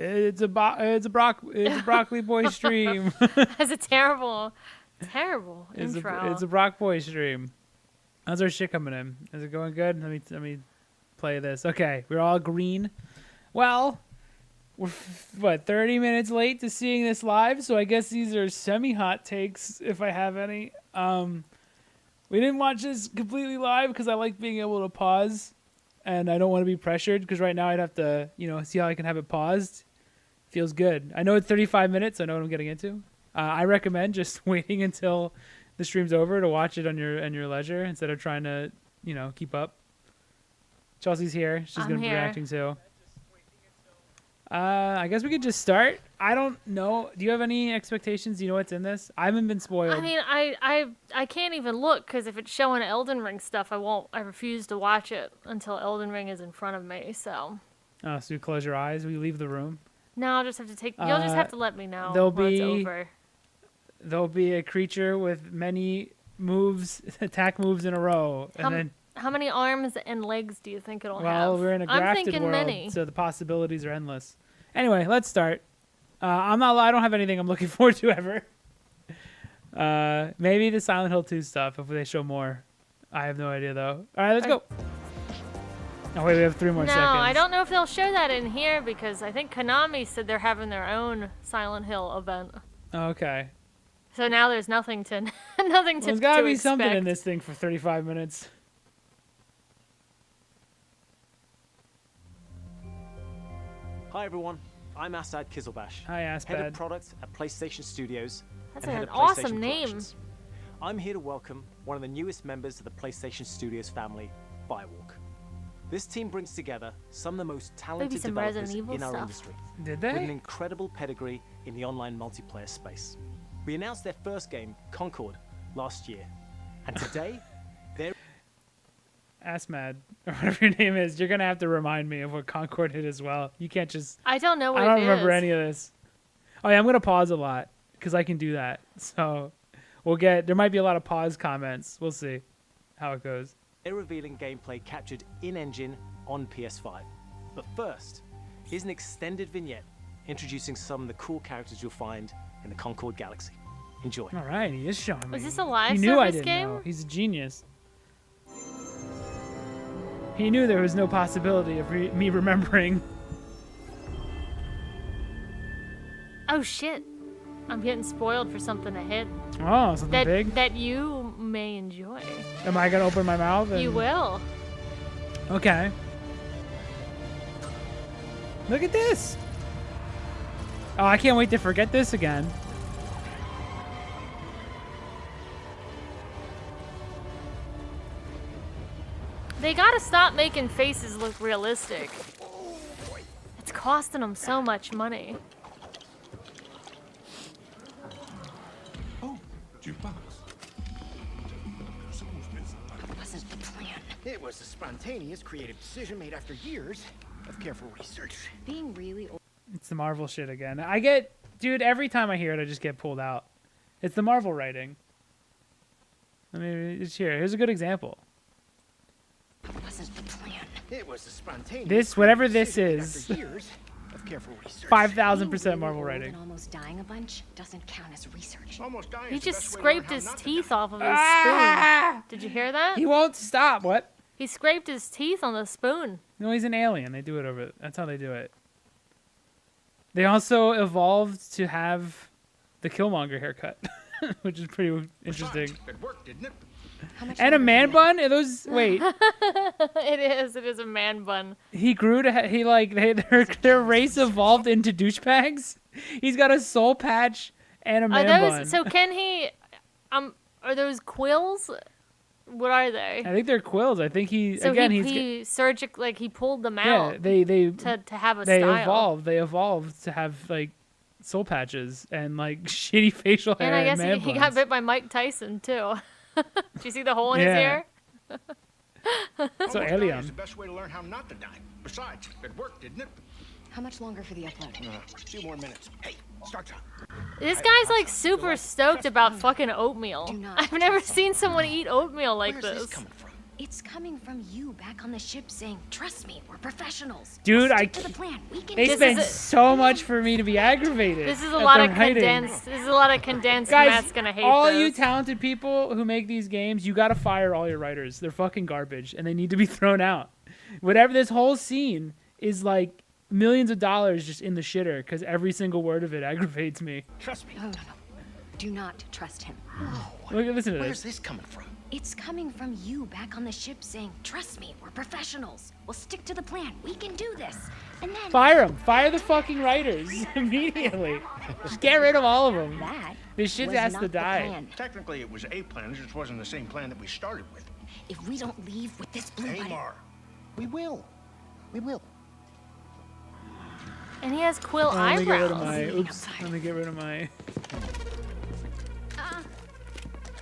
It's a broccoli boy stream. That's a terrible intro. It's a Brock boy stream. How's our shit coming in? Is it going good? Let me play this. Okay, we're all green. Well, we're 30 minutes late to seeing this live, so I guess these are semi-hot takes if I have any. We didn't watch this completely live because I like being able to pause, and I don't want to be pressured because right now I'd have to, see how I can have it paused. Feels good. I know it's 35 minutes. So I know what I'm getting into. I recommend just waiting until the stream's over to watch it on your leisure instead of trying to, keep up. Chelsea's here. She's going to be reacting too. I guess we could just start. I don't know. Do you have any expectations? Do you know what's in this? I haven't been spoiled. I mean, I can't even look because if it's showing Elden Ring stuff, I refuse to watch it until Elden Ring is in front of me. So. Oh, so you close your eyes? Will you leave the room? No, I'll just have to take. You'll just have to let me know it's over. There'll be a creature with many moves, attack moves in a row, and then. How many arms and legs do you think it'll have? Well, we're in a grafted world, many. So the possibilities are endless. Anyway, let's start. I don't have anything I'm looking forward to ever. Maybe the Silent Hill 2 stuff if they show more. I have no idea though. All right, let's go. Oh wait, we have 3 more seconds. No, I don't know if they'll show that in here because I think Konami said they're having their own Silent Hill event. Okay. So now there's nothing to There's gotta be something in this thing for 35 minutes. Hi everyone, I'm Asad Kizilbash, Hi, Asad. Head of Product at PlayStation Studios. That's and head an of awesome PlayStation name. Productions. I'm here to welcome one of the newest members of the PlayStation Studios family, Firewalk. This team brings together some of the most talented developers in our industry. Did they? With an incredible pedigree in the online multiplayer space. We announced their first game, Concord, last year. And today, they're... Asmad, or whatever your name is, you're going to have to remind me of what Concord did as well. You can't just... I don't know what I don't remember any of this. Oh yeah, I'm going to pause a lot because I can do that. So there might be a lot of pause comments. We'll see how it goes. They're revealing gameplay captured in-engine on PS5. But first, here's an extended vignette introducing some of the cool characters you'll find in the Concord Galaxy. Enjoy. All right, he is showing me. Was this a live He knew I service didn't game? know. He's a genius. He knew there was no possibility of me remembering. Oh shit! I'm getting spoiled for something ahead. Oh, something big? That you may enjoy. Am I going to open my mouth? You will. Okay. Look at this. Oh, I can't wait to forget this again. They gotta stop making faces look realistic. It's costing them so much money. Oh, jukebox. Wasn't the plan. It was a spontaneous, creative decision made after years of careful research. Being really old. It's the Marvel shit again. Dude, every time I hear it, I just get pulled out. It's the Marvel writing. I mean, it's here. Here's a good example. Wasn't the plan. It was a spontaneous. This, whatever this is, after years of careful research. 5,000% Marvel writing. Almost dying a bunch doesn't count as research. Almost dying. He is the just best way to learn scraped how his not to teeth die. off of his spoon. Did you hear that? He won't stop. What? He scraped his teeth on the spoon. No, he's an alien. They do it over. That's how they do it. They also evolved to have the Killmonger haircut, which is pretty interesting. It worked, didn't it? And a man bun? Are those? Wait. It is a man bun. He grew to their race evolved into douchebags. He's got a soul patch and a man bun. So can he? Are those quills? What are they? I think they're quills. I think he he pulled them out. Yeah, they to have a style. They evolved to have like soul patches and like shitty facial hair. And I guess man he buns. got bit by Mike Tyson too. Do you see the hole in his ear? So Almost dying alien. is the best way to learn how not to die. Besides, it worked, didn't it? How much longer for the upload? 2 more minutes. Hey, start time. This guy's like super stoked about fucking oatmeal. Do not I've never seen someone eat oatmeal like Where's this this. coming from? It's coming from you back on the ship saying, "Trust me, we're professionals." Dude, We'll I stick to the plan. We can They do spend this. so much for me to be aggravated. This is a at lot the of writing. condensed. This is a lot of condensed. Guys, Matt's gonna hate all this. you talented people who make these games, you gotta fire all your writers. They're fucking garbage, and they need to be thrown out. Whatever, this whole scene is like millions of dollars just in the shitter, because every single word of it aggravates me. Trust me. No. Do not trust him. Listen to Where's this. this coming from? It's coming from you back on the ship saying, "Trust me, we're professionals. We'll stick to the plan. We can do this." And then Fire them. Fire the fucking writers immediately. Just get rid of all of them. that This shit was has not to the die. plan. Technically, it was a plan. It just wasn't the same plan that we started with. If we don't leave with this blue button, Amar, we will. We will. And he has quill Let me get rid of eyebrows. my. Oops. Let me get rid of my.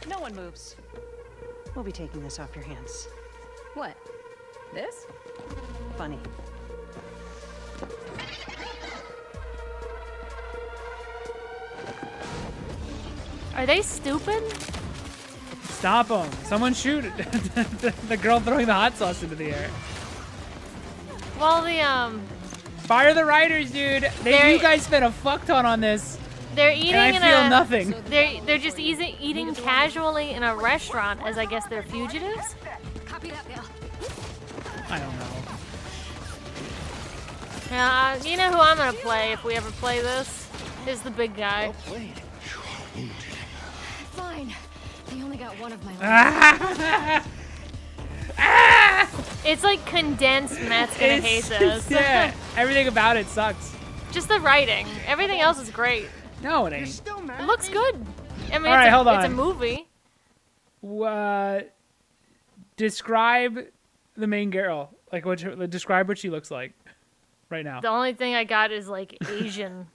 No one moves. We'll be taking this off your hands. What? This? Funny. Are they stupid? Stop them. Someone shoot it. The girl throwing the hot sauce into the air. Well, the Fire the writers, dude. They're- You guys spent a fuck ton on this, they're eating and I in feel a. nothing. They're just eating casually in a restaurant, as I guess they're fugitives. copy that, Bill. I don't know. Yeah, you know who I'm gonna play if we ever play this? Is the big guy. Fine. They only got one of my It's like condensed. Matt's gonna hate this. Yeah, everything about it sucks. Just the writing. Everything else is great. No, it ain't. Still mad It at looks me? good. I mean, All right, it's, hold it's a on. movie. Describe the main girl. Like, describe what she looks like right now. The only thing I got is like Asian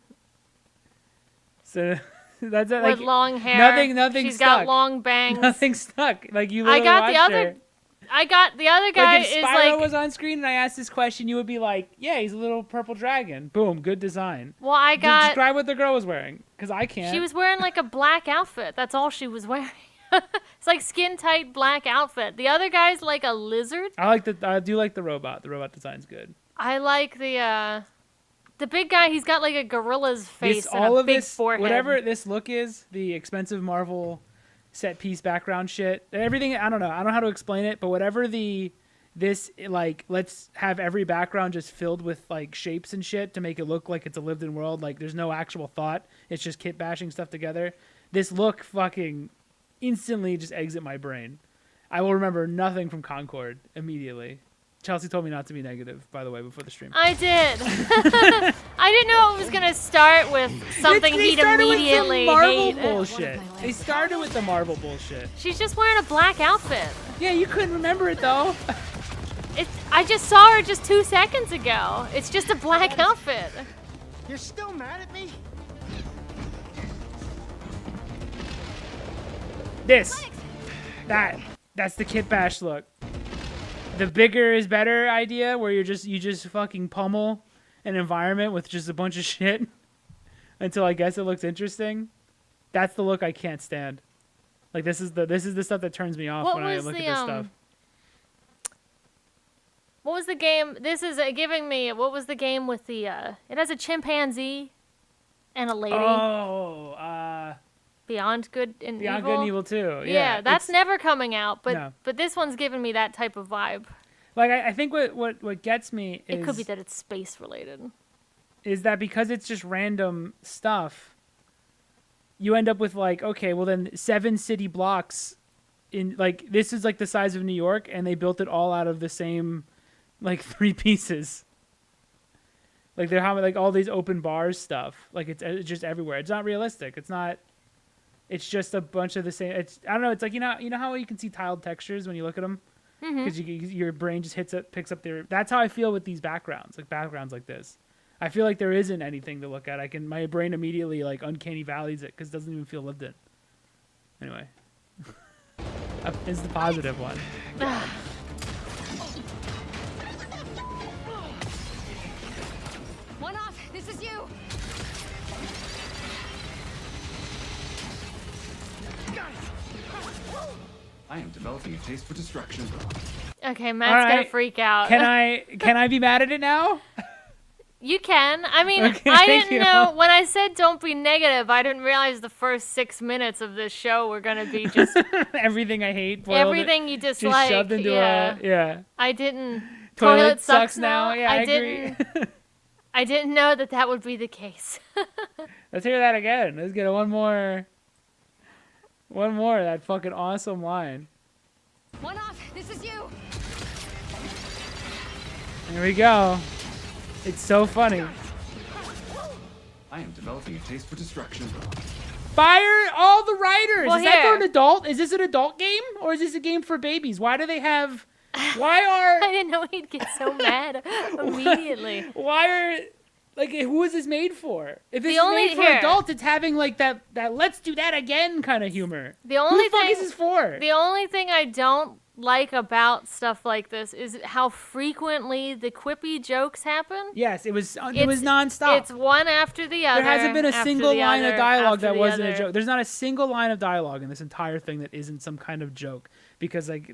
So that's it. with Like, long hair. nothing She's stuck. got long bangs. nothing stuck. Like you. I Literally got the watched other. her. I got the other guy Like if is Spyro like. was on screen and I asked this question, you would be like, "Yeah, he's a little purple dragon." Boom, good design. Well, I got. Describe what the girl was wearing, because I can't. She was wearing like a black outfit. That's all she was wearing. It's like skin tight black outfit. The other guy's like a lizard. I do like the robot. The robot design's good. I like the big guy. He's got like a gorilla's face and all a of big this, forehead. whatever this look is, the expensive Marvel set piece background shit, everything. I don't know how to explain it, but whatever this like, let's have every background just filled with like shapes and shit to make it look like it's a lived-in world. Like there's no actual thought. It's just kit bashing stuff together. This look fucking instantly just exit my brain. I will remember nothing from Concord immediately. Chelsea told me not to be negative, by the way, before the stream. I did. I didn't know it was gonna start with something They he'd started with immediately some Marvel hate. bullshit. One of my They life. started with the Marvel bullshit. She's just wearing a black outfit. Yeah, you couldn't remember it though. I just saw her just 2 seconds ago. It's just a black outfit. You're still mad at me? That's the kit bash look. The bigger is better idea, where you just fucking pummel an environment with just a bunch of shit until I guess it looks interesting. That's the look I can't stand. Like this is the stuff that turns me off What when I was look the, at this stuff. What was the game? This is giving me. What was the game with the? It has a chimpanzee and a lady. Beyond Good and Beyond Evil. Good and Evil 2. Yeah, that's it's- never coming out. But No. but this one's giving me that type of vibe. like I think what gets me is It could be that it's space related. is that because it's just random stuff, you end up with like, okay, well then 7 city blocks in like this is like the size of New York, and they built it all out of the same like 3 pieces. Like they're having like all these open bars stuff. Like it's just everywhere. It's not realistic. It's not. It's just a bunch of the same. It's I don't know. It's like you know how you can see tiled textures when you look at them because your brain just picks up their. That's how I feel with these backgrounds like this. I feel like there isn't anything to look at. My brain immediately like uncanny valleys it because it doesn't even feel lived in. Anyway, is the positive one. One off. This is you. I am developing a a taste for destruction. Okay, Matt's gonna right. freak out. Can I be mad at it now? You can. I mean, Okay, I thank didn't you. know when I said don't be negative. I didn't realize the first 6 minutes of this show were gonna be just Everything I hate. boiled everything you Just dislike. shoved into yeah. a yeah. I didn't. Toilet sucks now. Yeah, I agree. didn't. I didn't know that would be the case. Let's hear that again. Let's get one more. One more of that fucking awesome line. One off. This is you. Here we go. It's so funny. I am developing a taste for destruction. Fire all the writers. Well, Is that for here. an adult? Is this an adult game or is this a game for babies? Why do they have? Why I are? didn't know he'd get so mad immediately. Why are? Like, who is this made for? If it's only- made for here. adults, it's having like that let's do that again kind of humor. The only Who the fuck thing is this for? The only thing I don't like about stuff like this is how frequently the quippy jokes happen. Yes, it was It's- nonstop. It's one after the other. There hasn't been a after single the line of other, dialogue after that the wasn't a other. joke. There's not a single line of dialogue in this entire thing that isn't some kind of joke. Because like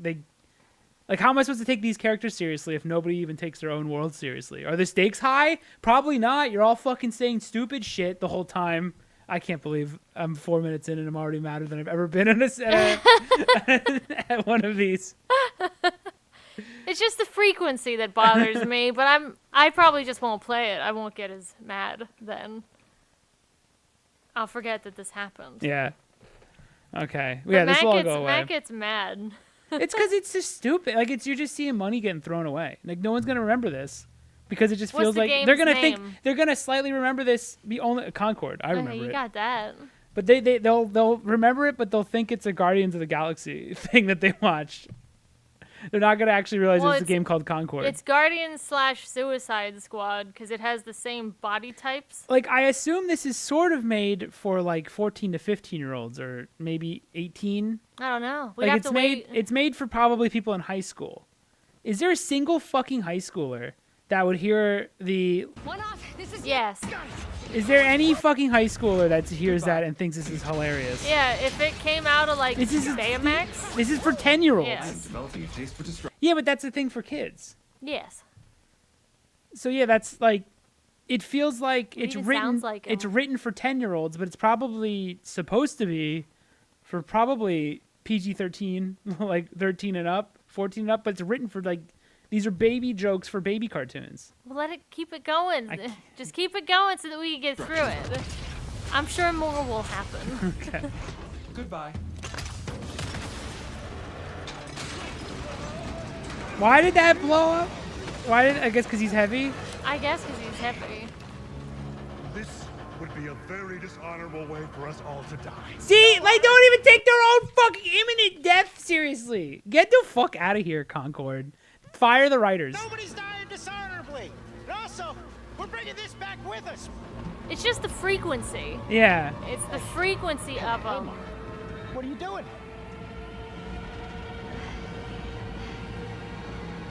how am I supposed to take these characters seriously if nobody even takes their own world seriously? Are the stakes high? Probably not. You're all fucking saying stupid shit the whole time. I can't believe I'm 4 minutes in and I'm already madder than I've ever been in at one of these. It's just the frequency that bothers me, but I probably just won't play it. I won't get as mad then. I'll forget that this happened. Yeah. Okay. But Yeah, this Matt will all gets, go away. Matt gets mad. It's because it's just stupid. Like you're just seeing money getting thrown away. Like no one's gonna remember this because it just What's feels the like game's they're gonna name? think they're gonna slightly remember this. Be only Concord. I remember Okay, you it, got that. but they'll remember it, but they'll think it's a Guardians of the Galaxy thing that they watched. They're not gonna actually realize Well, it's a game called Concord. It's Guardians/Suicide Squad because it has the same body types. Like I assume this is sort of made for like 14 to 15-year-olds or maybe 18. I don't know. We'd Like have it's to made wait. it's made for probably people in high school. Is there a single fucking high schooler that would hear the? One off. This is Yes. Is there any fucking high schooler that hears that and thinks this is hilarious? Yeah, if it came out of like This is Baymax. This is for 10-year-olds. Yeah. I am developing a taste for destruction. Yeah, but that's a thing for kids. Yes. So yeah, that's like, it feels like It it's even written. sounds like it's 'em. written for 10-year-olds, but it's probably supposed to be for probably PG-13, like 13 and up, 14 and up. But it's written for like, these are baby jokes for baby cartoons. Well, let it keep it going. I can't- Just keep it going so that we can get through it. I'm sure more will happen. Okay. Goodbye. Why did that blow up? I guess because he's heavy. I guess because he's heavy. This would be a very dishonorable way for us all to die. See, like, don't even take their own fucking imminent death seriously. Get the fuck out of here, Concord. Fire the writers. Nobody's dying dishonorably. And also, we're bringing this back with us. It's just the frequency. Yeah. It's the frequency of them. What are you doing?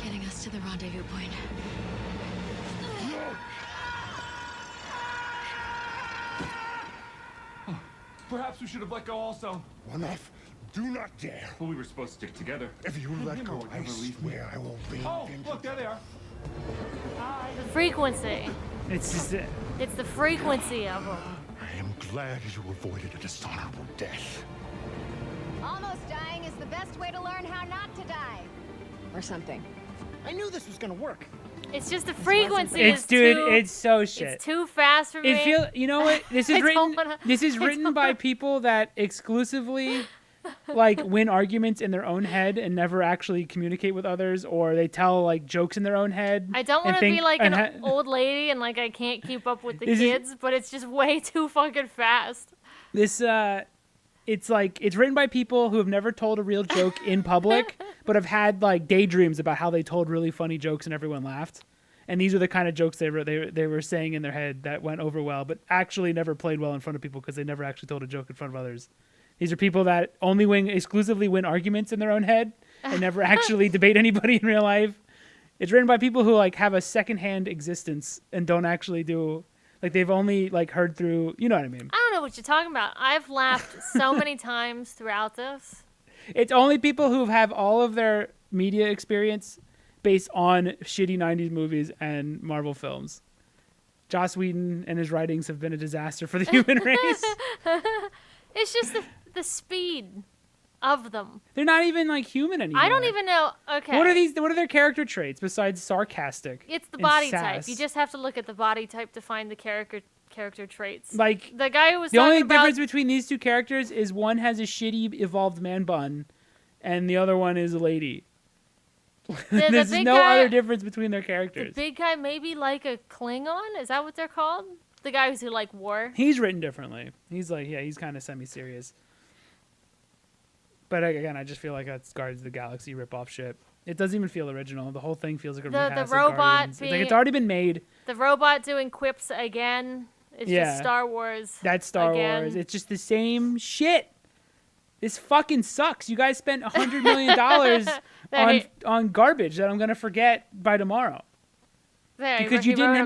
Getting us to the rendezvous point. Perhaps we should have let go also. One off. Do not dare. Well, we were supposed to stick together. If you let go, I never leave me. swear I will be. Oh, look, there they are. The frequency. It's just. It's the frequency of them. I am glad you avoided a dishonorable death. Almost dying is the best way to learn how not to die. Or something. I knew this was gonna work. It's just the frequency. It's is dude. too, It's so shit. It's too fast for me. It feel. You know what? This is I written. don't wanna- This is I written don't by wanna- people that exclusively, like, win arguments in their own head and never actually communicate with others, or they tell like jokes in their own head. I don't and want to be think- like and an old lady and like I can't keep up with the This is- kids, but it's just way too fucking fast. This it's like it's written by people who have never told a real joke in public, but have had like daydreams about how they told really funny jokes and everyone laughed. And these are the kind of jokes they were saying in their head that went over well, but actually never played well in front of people because they never actually told a joke in front of others. These are people that exclusively win arguments in their own head and never actually debate anybody in real life. It's written by people who like have a secondhand existence and don't actually do, like, they've only like heard through, you know what I mean? I don't know what you're talking about. I've laughed so many times throughout this. It's only people who have all of their media experience based on shitty 90s movies and Marvel films. Joss Whedon and his writings have been a disaster for the human race. It's just the speed of them. They're not even like human anymore. I don't even know. Okay. What are their character traits besides sarcastic? It's the and body sass? type. You just have to look at the body type to find the character traits. Like the guy who was the only talking about difference between these two characters is one has a shitty evolved man bun, and the other one is a lady. There's big no guy, other difference between their characters. The big guy maybe like a Klingon? Is that what they're called? The guy who's like war? He's written differently. He's like, yeah, he's kind of semi-serious. But again, I just feel like that's Guardians of the Galaxy rip-off shit. It doesn't even feel original. The whole thing feels like a rehash of robot Guardians. It's like it's already been made. The robot doing quips again. It's just Star Wars. That's Star Wars. It's just the same shit. This fucking sucks. You guys spent $100 million on garbage that I'm gonna forget by tomorrow. Because you didn't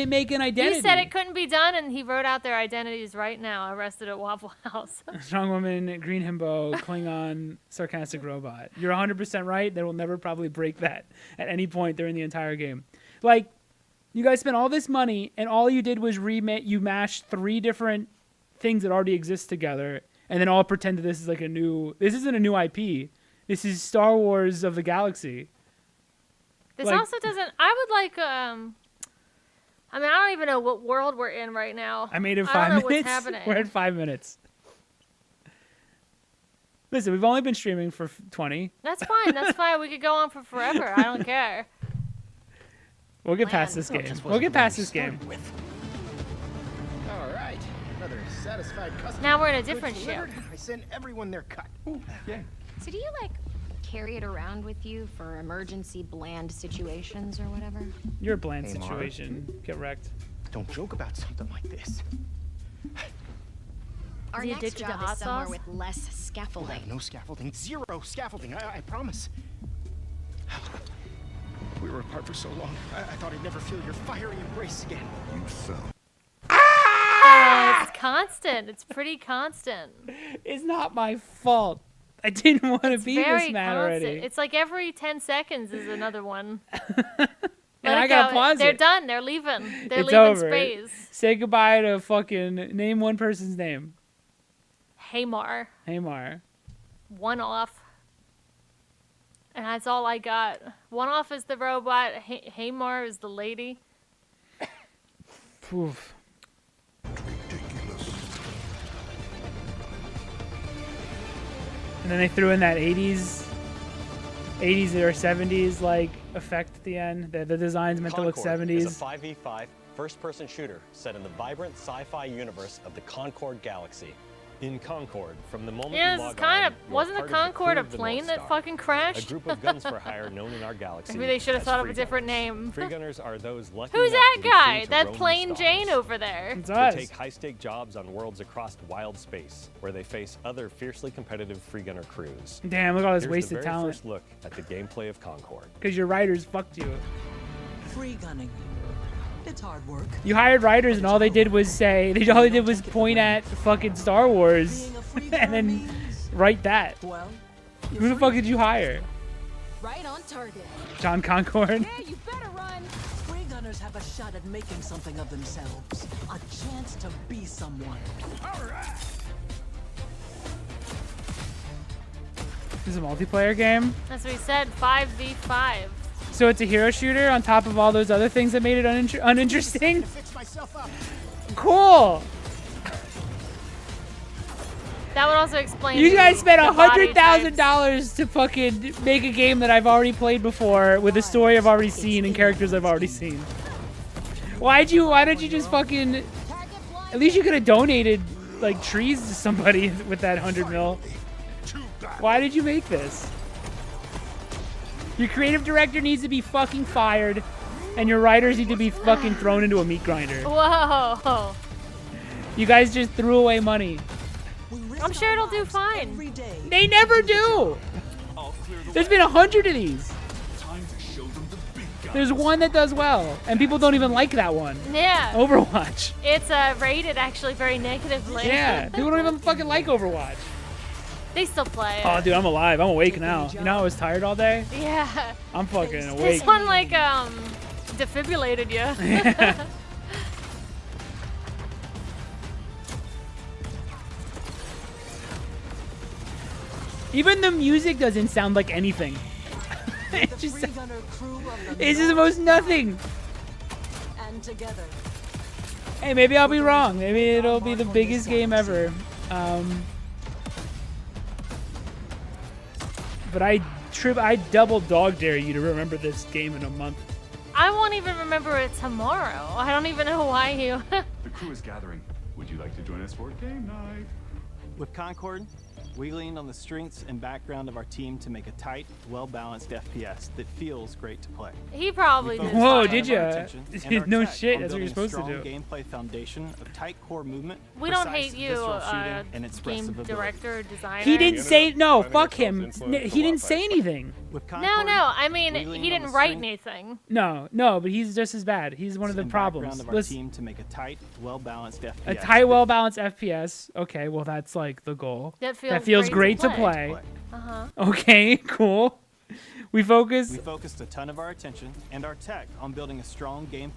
make an identity. You said it couldn't be done, and he wrote out their identities right now. Arrested at Waffle House. Strong woman, green himbo, Klingon, sarcastic robot. You're 100% right. They will never probably break that at any point during the entire game. Like, you guys spent all this money, and all you did was you mashed 3 different things that already exist together, and then all pretend that this is like this isn't a new IP. This is Star Wars of the Galaxy. This also doesn't. I would like. I mean, I don't even know what world we're in right now. I made it 5 minutes. I don't know what's happening. We're at 5 minutes. Listen, we've only been streaming for 20. That's fine. That's fine. We could go on for forever. I don't care. We'll get past this game. We'll get past this game. All right, another satisfied customer. Now we're in a different ship. I sent everyone their cut. Ooh, yeah. So do you, like, carry it around with you for emergency bland situations or whatever? You're a bland Hey, Mara. situation. Get wrecked. Don't joke about something like this. Our he next addicted to job hot is somewhere sauce? with less We'll scaffolding. have no scaffolding. Zero scaffolding. I promise. We were apart for so long. I thought I'd never feel your fiery embrace again. You sound It's constant. It's pretty constant. It's not my fault. I didn't want to be Very this mad constant. already. It's like every 10 seconds is another one. And I gotta pause They're it. done. They're leaving. They're It's leaving over. space. Say goodbye to fucking name one person's name. Hamar. Hamar. One off. And that's all I got. One off is the robot. Hamar is the lady. Oof. ridiculous. And then they threw in that 80s or 70s like effect at the end. The design's meant to look Concord 70s. is a 5v5 first-person shooter set in the vibrant sci-fi universe of the Concord Galaxy. In Concord, from the moment Yeah, you this is log kind on, of. you are Wasn't the part of the Concorde crew a of the plane North that Star, fucking crashed? a group of guns for hire known in our galaxy. Maybe they should have as thought of a free different gunners. name. Free gunners are those lucky Who's enough that to be guy? free to That roam the plain stars. Jane over there. It's They us. take high-stake jobs on worlds across wild space, where they face other fiercely competitive free gunner crews. Damn, look at all this Here's wasted the very talent. first look at the gameplay of Concord. Because your writers fucked you. Free gunning. It's hard work. You hired writers and all they did was point at fucking Star Wars Being a free and gunner then means, write that. well, Who the fuck did you hire? Right on target. John Concord? Yeah, you better run. free gunners have a shot at making something of themselves. A chance to be someone. This is a multiplayer game? That's what he said. 5v5. So it's a hero shooter on top of all those other things that made it uninteresting? Fix myself up. Cool! That would also explain. You guys spent the body types. $100,000 to fucking make a game that I've already played before with a story I've already seen and characters I've already seen. Why don't you just fucking... At least you could have donated, like, trees to somebody with that 100 mil. Why did you make this? Your creative director needs to be fucking fired, and your writers need to be fucking thrown into a meat grinder. Whoa. You guys just threw away money. We risk I'm sure our it'll do lives fine. Every day. They never do! There's been 100 of these. Time to show them the big guns. There's one that does well, and people don't even like that one. Yeah. Overwatch. It's rated actually very negatively. Yeah, people don't even fucking like Overwatch. They still play Oh, it. dude, I'm alive. I'm awake now. You know, I was tired all day. Yeah. I'm fucking awake. This one like defibrillated you. Yeah. Even the music doesn't sound like anything. It just, it's just the most nothing. And together. Hey, maybe I'll be wrong. Maybe it'll be the biggest game ever. But I double dog dare you to remember this game in a month. I won't even remember it tomorrow. I don't even know why you. The crew is gathering. Would you like to join us for game night? With Concord, we leaned on the strengths and background of our team to make a tight, well-balanced FPS that feels great to play. He probably did. Whoa, did ya? No shit, that's what you're supposed to do. Gameplay foundation of tight core movement. We don't hate you, and game director, designer. He didn't say no. Fuck him. He didn't say anything. No. I mean, he didn't write anything. No, but he's just as bad. He's one of the problems. Of our team to make a tight, well-balanced FPS. A tight, well-balanced FPS. Okay, well that's like the goal. That feels great to play. Uh-huh. Okay, cool. We focused a ton of our attention and our tech on building a strong game.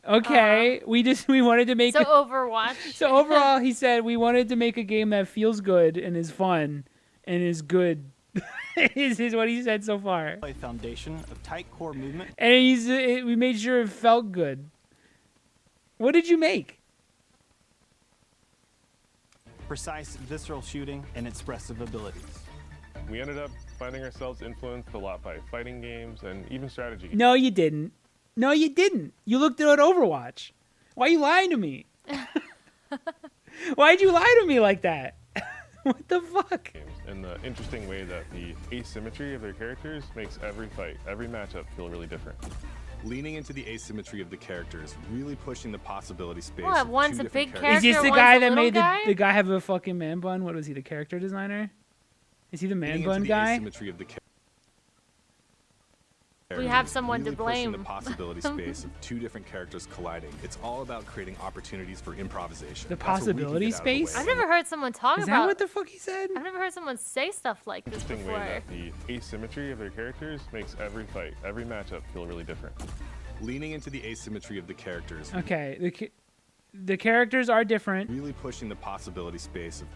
Okay, we wanted to make Overwatch. So overall, he said we wanted to make a game that feels good and is fun and is good. is what he said so far. Play foundation of tight core movement. And we made sure it felt good. What did you make? Precise, visceral shooting and expressive abilities. We ended up finding ourselves influenced a lot by fighting games and even strategy games. No, you didn't. You looked at Overwatch. Why are you lying to me? Why'd you lie to me like that? What the fuck? And the interesting way that the asymmetry of their characters makes every fight, every matchup feel really different. Leaning into the asymmetry of the characters, really pushing the possibility space. What? One's a big character. Is this the one's guy a that little made guy? the guy have a fucking man bun? What was he, the character designer? Is he the man bun guy? We have someone really to blame. The possibility space of two different characters colliding. It's all about creating opportunities for improvisation. The possibility space? I've never heard someone talk Is about. that what the fuck he said? I've never heard someone say stuff like this Interesting before. way that the asymmetry of their characters makes every fight, every matchup feel really different. Leaning into the asymmetry of the characters. Okay, the characters are different. Really pushing the possibility space of.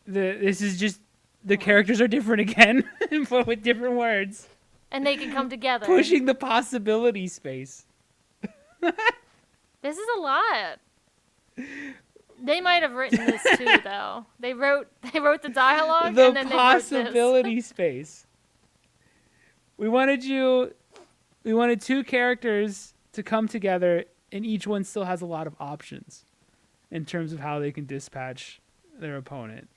This is just the characters are different again, but with different words. And they can come together. Pushing the possibility space. This is a lot. They might have written this too, though. They wrote the dialogue The and then possibility space. We wanted two characters to come together, and each one still has a lot of options in terms of how they can dispatch their opponent.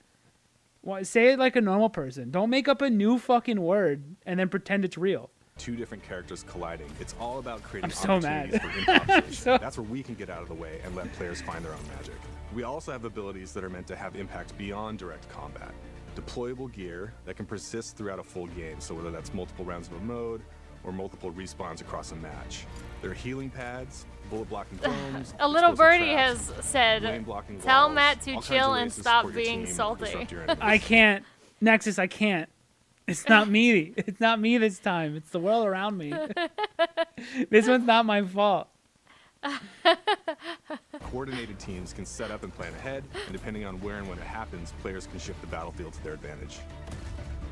Say it like a normal person. Don't make up a new fucking word and then pretend it's real. Two different characters colliding. It's all about creating I'm so opportunities mad. for improvisation. That's where we can get out of the way and let players find their own magic. We also have abilities that are meant to have impact beyond direct combat. Deployable gear that can persist throughout a full game, so whether that's multiple rounds of a mode or multiple respawns across a match. There are healing pads, bullet blocking domes. A little explosive birdie traps, has said, lane blocking "Tell walls, Matt to all kinds chill of and ways to stop support your being team or salty." disrupt your enemies. I can't. Nexus, I can't. It's not me. It's not me this time. It's the world around me. This one's not my fault. Coordinated teams can set up and plan ahead, and depending on where and when it happens, players can shift the battlefield to their advantage.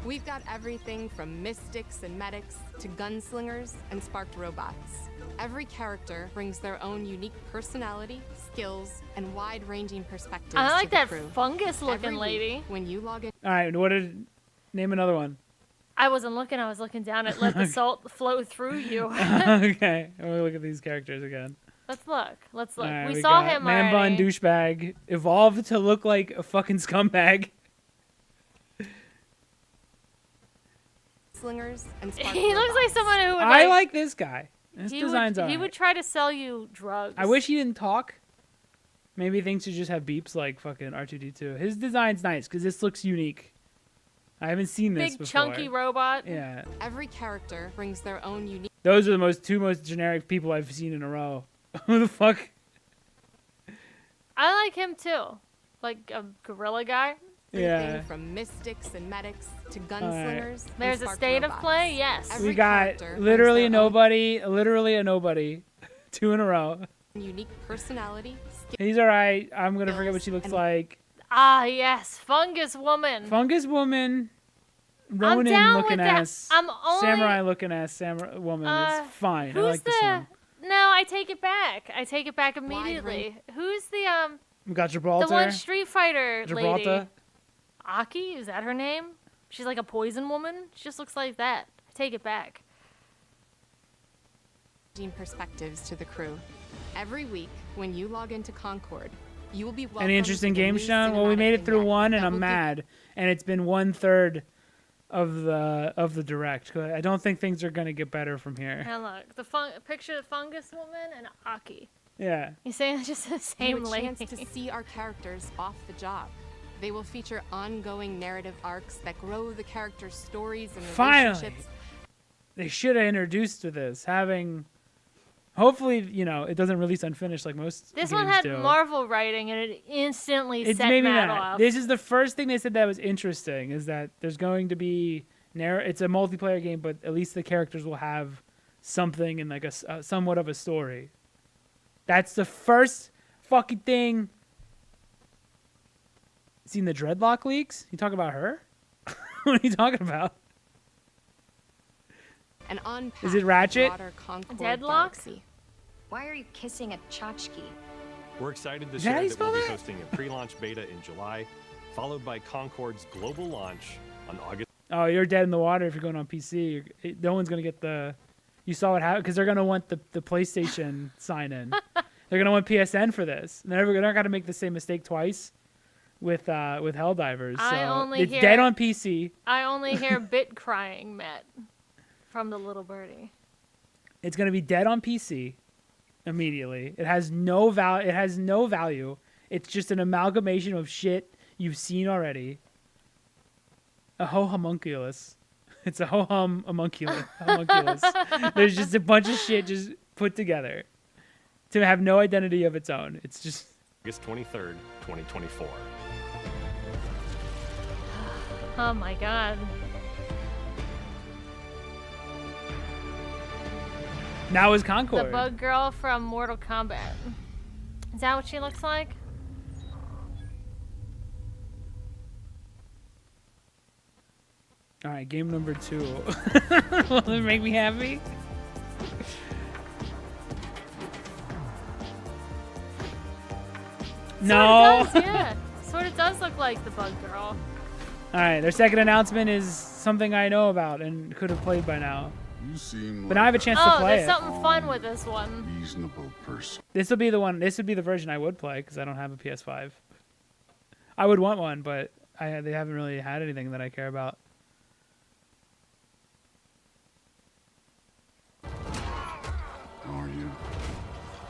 We've got everything from mystics and medics to gunslingers and sparked robots. Every character brings their own unique personality, skills, and wide-ranging perspectives. I like to the that crew. fungus-looking Every week, lady. When you log in. All right, name another one. I wasn't looking. I was looking down at let the salt flow through you. Okay, we'll look at these characters again. Let's look. Let's look. All right, we saw got him Man already. bun douchebag evolved to look like a fucking scumbag. Slingers and sparked He looks like someone who would. I like this guy. His he designs would, are. He would try to sell you drugs. I wish he didn't talk. Maybe things should just have beeps like fucking R2D2. His design's nice because this looks unique. I haven't seen this Big before. chunky robot. Yeah. Every character brings their own unique. Those are the two most generic people I've seen in a row. Who the fuck? I like him too. Like a gorilla guy. everything Yeah. from mystics and medics to gunslingers. and There's a spark state of robots. play, yes. Every We got character brings literally their literally a nobody. 2 in a row. own unique personality. He's alright. I'm gonna forget what she looks like. Ah, yes, Fungus Woman. Fungus woman. I'm Ronin down looking with that. ass. I'm only Samurai looking ass samurai woman. It's fine. I Who's like this one. No, I take it back. I take it back immediately. Who's the We got Gibraltar. the one Street Fighter Gibraltar. lady? Aki, is that her name? She's like a poison woman. She just looks like that. I take it back. Perspectives to the crew. Every week, when you log into Concord, you will be welcomed. Any interesting with a games new shown? Well, we cinematic made it through vignette one, and that I'm will give mad. And it's been 1/3 of the direct. I don't think things are gonna get better from here. And look, picture the Fungus Woman and Aki. Yeah. You saying it's just the same you a lady? chance to see our characters off the job. They will feature ongoing narrative arcs that grow the characters' stories and Finally, relationships. they should have introduced to this. Hopefully, it doesn't release unfinished like most This games one had do. Marvel writing, and it instantly It's set maybe Matt not. off. This is the first thing they said that was interesting. Is that there's going to be it's a multiplayer game, but at least the characters will have something and like a somewhat of a story. That's the first fucking thing. Seen the dreadlock leaks? You talk about her? What are you talking about? And on Is it Ratchet? Deadlocked? Why are you kissing a tchotchke? We're excited to Is that how share you that we'll spell be that? hosting a pre-launch beta in July, followed by Concord's global launch on August. Oh, you're dead in the water if you're going on PC. No one's gonna get the. You saw what happened because they're gonna want the PlayStation sign in. They're gonna want PSN for this. They're not gonna make the same mistake twice with Helldivers. So it's dead on PC. I only hear bit crying, Matt, from the little birdie. It's gonna be dead on PC immediately. It has no value. It has no value. It's just an amalgamation of shit you've seen already. A homunculus. It's a homunculus. There's just a bunch of shit just put together to have no identity of its own. It's just August 23rd, 2024. Oh my god. now is The Concord. bug girl from Mortal Kombat. Is that what she looks like? All right, game number 2. Will it make me happy? No. Sort of does, yeah. Sort of does look like the bug girl. All right, their second announcement is something I know about and could have played by now. You seem But now I have a chance to play there's it. something fun with this one. reasonable person. This will be the one. This would be the version I would play because I don't have a PS5. I would want one, but they haven't really had anything that I care about. Are you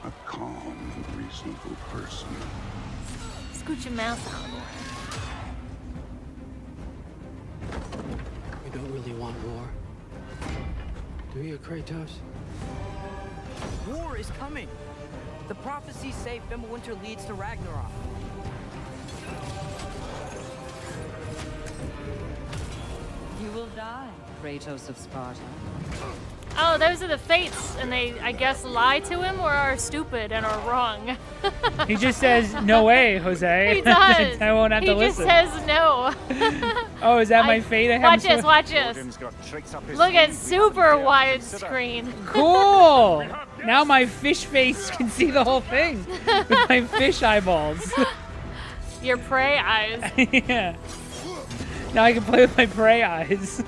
a calm and reasonable person? Scoot your mouse out of the way. You don't really want war, do you, Kratos? War is coming. The prophecies say Fimbulwinter leads to Ragnarok. You will die, Kratos of Sparta. Oh, those are the fates, and they, I guess, lie to him or are stupid and are wrong. He just says, "No way, Jose." He does. I won't have he to listen. He just says no. Oh, is that my fate? I Watch haven't this, watch this. Look at super widescreen. Cool. Now my fish face can see the whole thing with my fish eyeballs. Your prey eyes. Yeah. Now I can play with my prey eyes.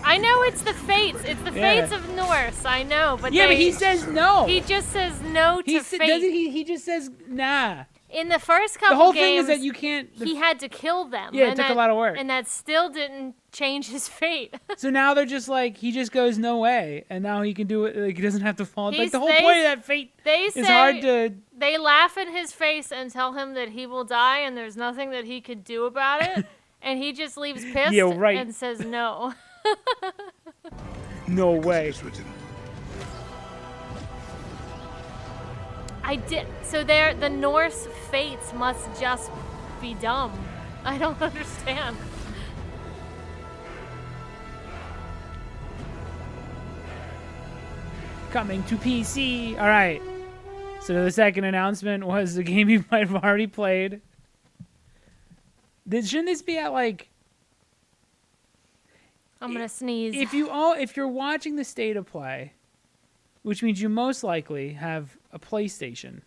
I know it's the fates. It's the Yeah. fates of Norse. I know, but Yeah, but they- he says no. He just says no to fate. Doesn't he? He just says nah. In the first couple The whole games, thing is that you can't. he had to kill them. Yeah, it and took a that- lot of work. and that still didn't change his fate. So now they're just like he just goes no way, and now he can do it. Like he doesn't have to fall. Like the whole point of that fate They say is hard to. They laugh in his face and tell him that he will die, and there's nothing that he could do about it, and he just leaves pissed Yeah, right. and says no. No way. I did. So the Norse fates must just be dumb. I don't understand. Coming to PC. All right. So the second announcement was a game you might have already played. Shouldn't this be at like? I'm gonna sneeze. If you're watching the state of play, which means you most likely have a PlayStation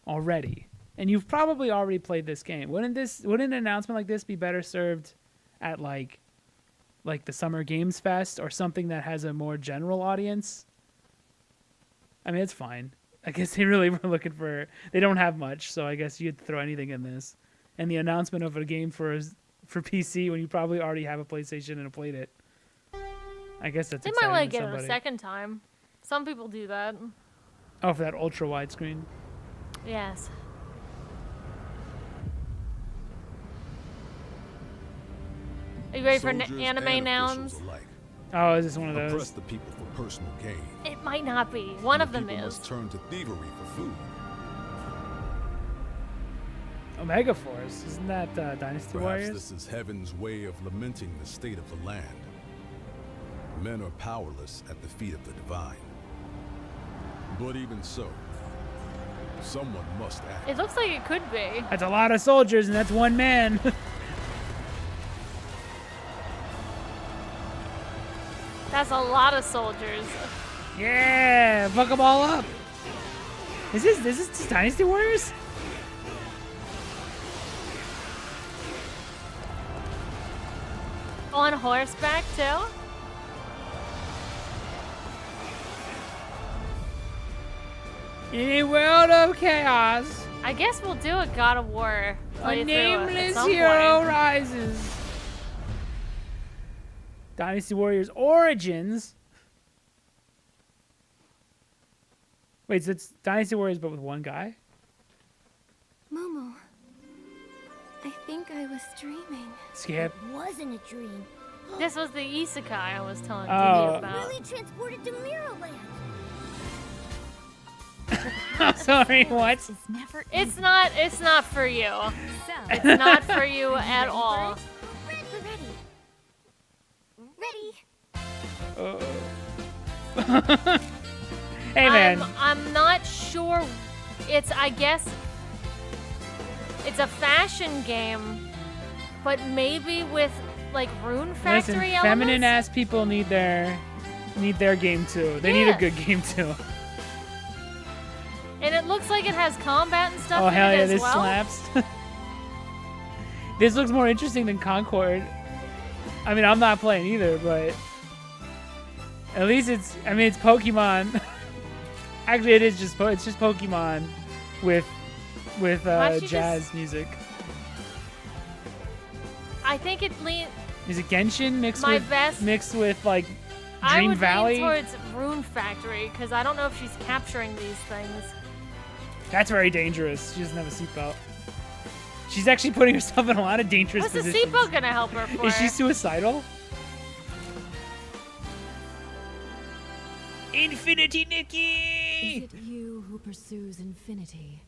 already, and you've probably already played this game. Wouldn't an announcement like this be better served at like the Summer Games Fest or something that has a more general audience? I mean, it's fine. I guess they really were looking for. They don't have much, so I guess you'd throw anything in this. And the announcement of a game for PC when you probably already have a PlayStation and have played it. I guess that's. They might want to get it a second time. Some people do that. Oh, for that ultra widescreen. Yes. Are you ready for anime nouns? Oh, is this one of those? Oppress the people for personal gain. It might not be. One of them People is. must turn to thievery for food. Omega Force, isn't that Dynasty Perhaps Warriors? this is heaven's way of lamenting the state of the land. Men are powerless at the feet of the divine. But even so, someone must act. It looks like it could be. That's a lot of soldiers, and that's one man. That's a lot of soldiers. Yeah, fuck them all up. Is this Dynasty Warriors? On horseback too? In a world of chaos, I guess we'll do a God of War a playthrough at nameless some hero point. rises. Dynasty Warriors Origins. Wait, so it's Dynasty Warriors but with one guy? Momo, I think I was dreaming. Skip. It wasn't a dream. This was the isekai I was telling Oh. you about. Really transported to Mirrorland. I'm sorry, what? It's not for you. It's not for you at all. Ready. Hey man. I'm not sure. I guess it's a fashion game, but maybe with like Rune Factory Listen, elements. feminine ass people need their game too. They need a Yeah. good game too. And it looks like it has combat and stuff Oh in hell it yeah, as this well. slaps. This looks more interesting than Concord. I mean, I'm not playing either, but at least it's Pokemon. Actually, it's just Pokemon with Why'd you jazz music. I think it Is it Genshin mixed My with best- like I Dream would Valley? lean towards Rune Factory because I don't know if she's capturing these things. That's very dangerous. She doesn't have a seatbelt. She's actually putting herself in a lot of dangerous What's the positions. seatbelt gonna help her for? Is she suicidal? Infinity Nikki! Is it you who pursues infinity?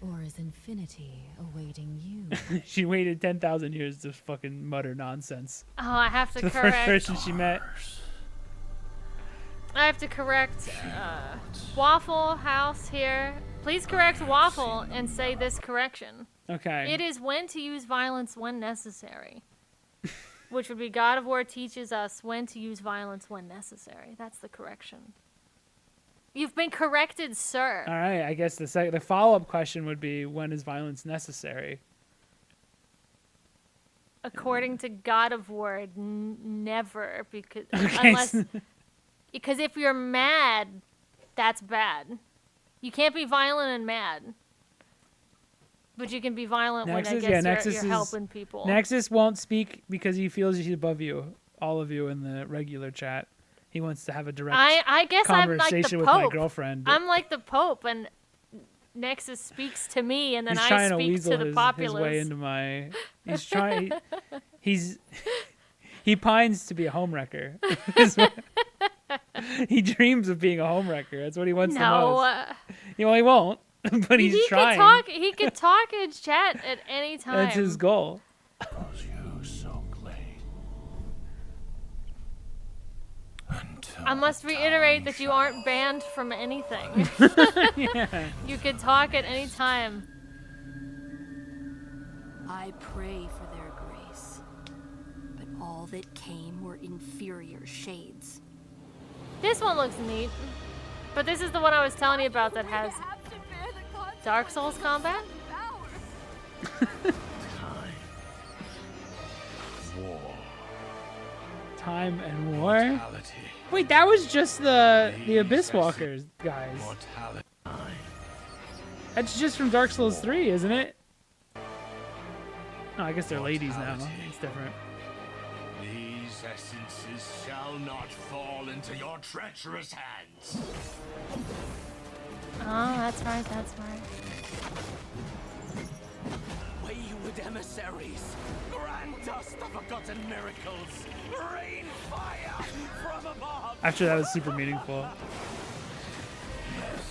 Or is infinity awaiting you? She waited 10,000 years to fucking mutter nonsense. Oh, I have to the correct. first person she met. I have to correct Waffle House here. Please correct Waffle and say this correction. Okay. It is when to use violence when necessary. Which would be God of War teaches us when to use violence when necessary. That's the correction. You've been corrected, sir. All right, I guess the follow-up question would be, when is violence necessary? According to God of War, never, because Okay. because if you're mad, that's bad. You can't be violent and mad. But you can be violent when I guess you're helping people. Nexus won't speak because he feels he's above you, all of you in the regular chat. He wants to have a direct I guess I'm like the conversation with Pope. my girlfriend. but I'm like the Pope, and Nexus speaks to me, and then he's I trying to speak weasel to the his populace. way into my. He's trying. He pines to be a homewrecker. He dreams of being a homewrecker. That's what he wants the No. most. He won't. but he's he trying. Could talk. He could talk in chat at any time. That's his goal. I must reiterate that you aren't banned from anything. Yeah. You could talk at any time. I pray for their grace, but all that came were inferior shades. This one looks neat, but this is the one I was telling you about that has Dark Souls combat. Time and War. Wait, that was just the Abyss Walkers guys. That's just from Dark Souls 3, isn't it? Oh, I guess they're ladies now. It's different. These essences shall not fall into your treacherous hands. Oh, that's right. That's right. Wayward emissaries, grant us the forgotten miracles. Rain fire from above. After that was super meaningful.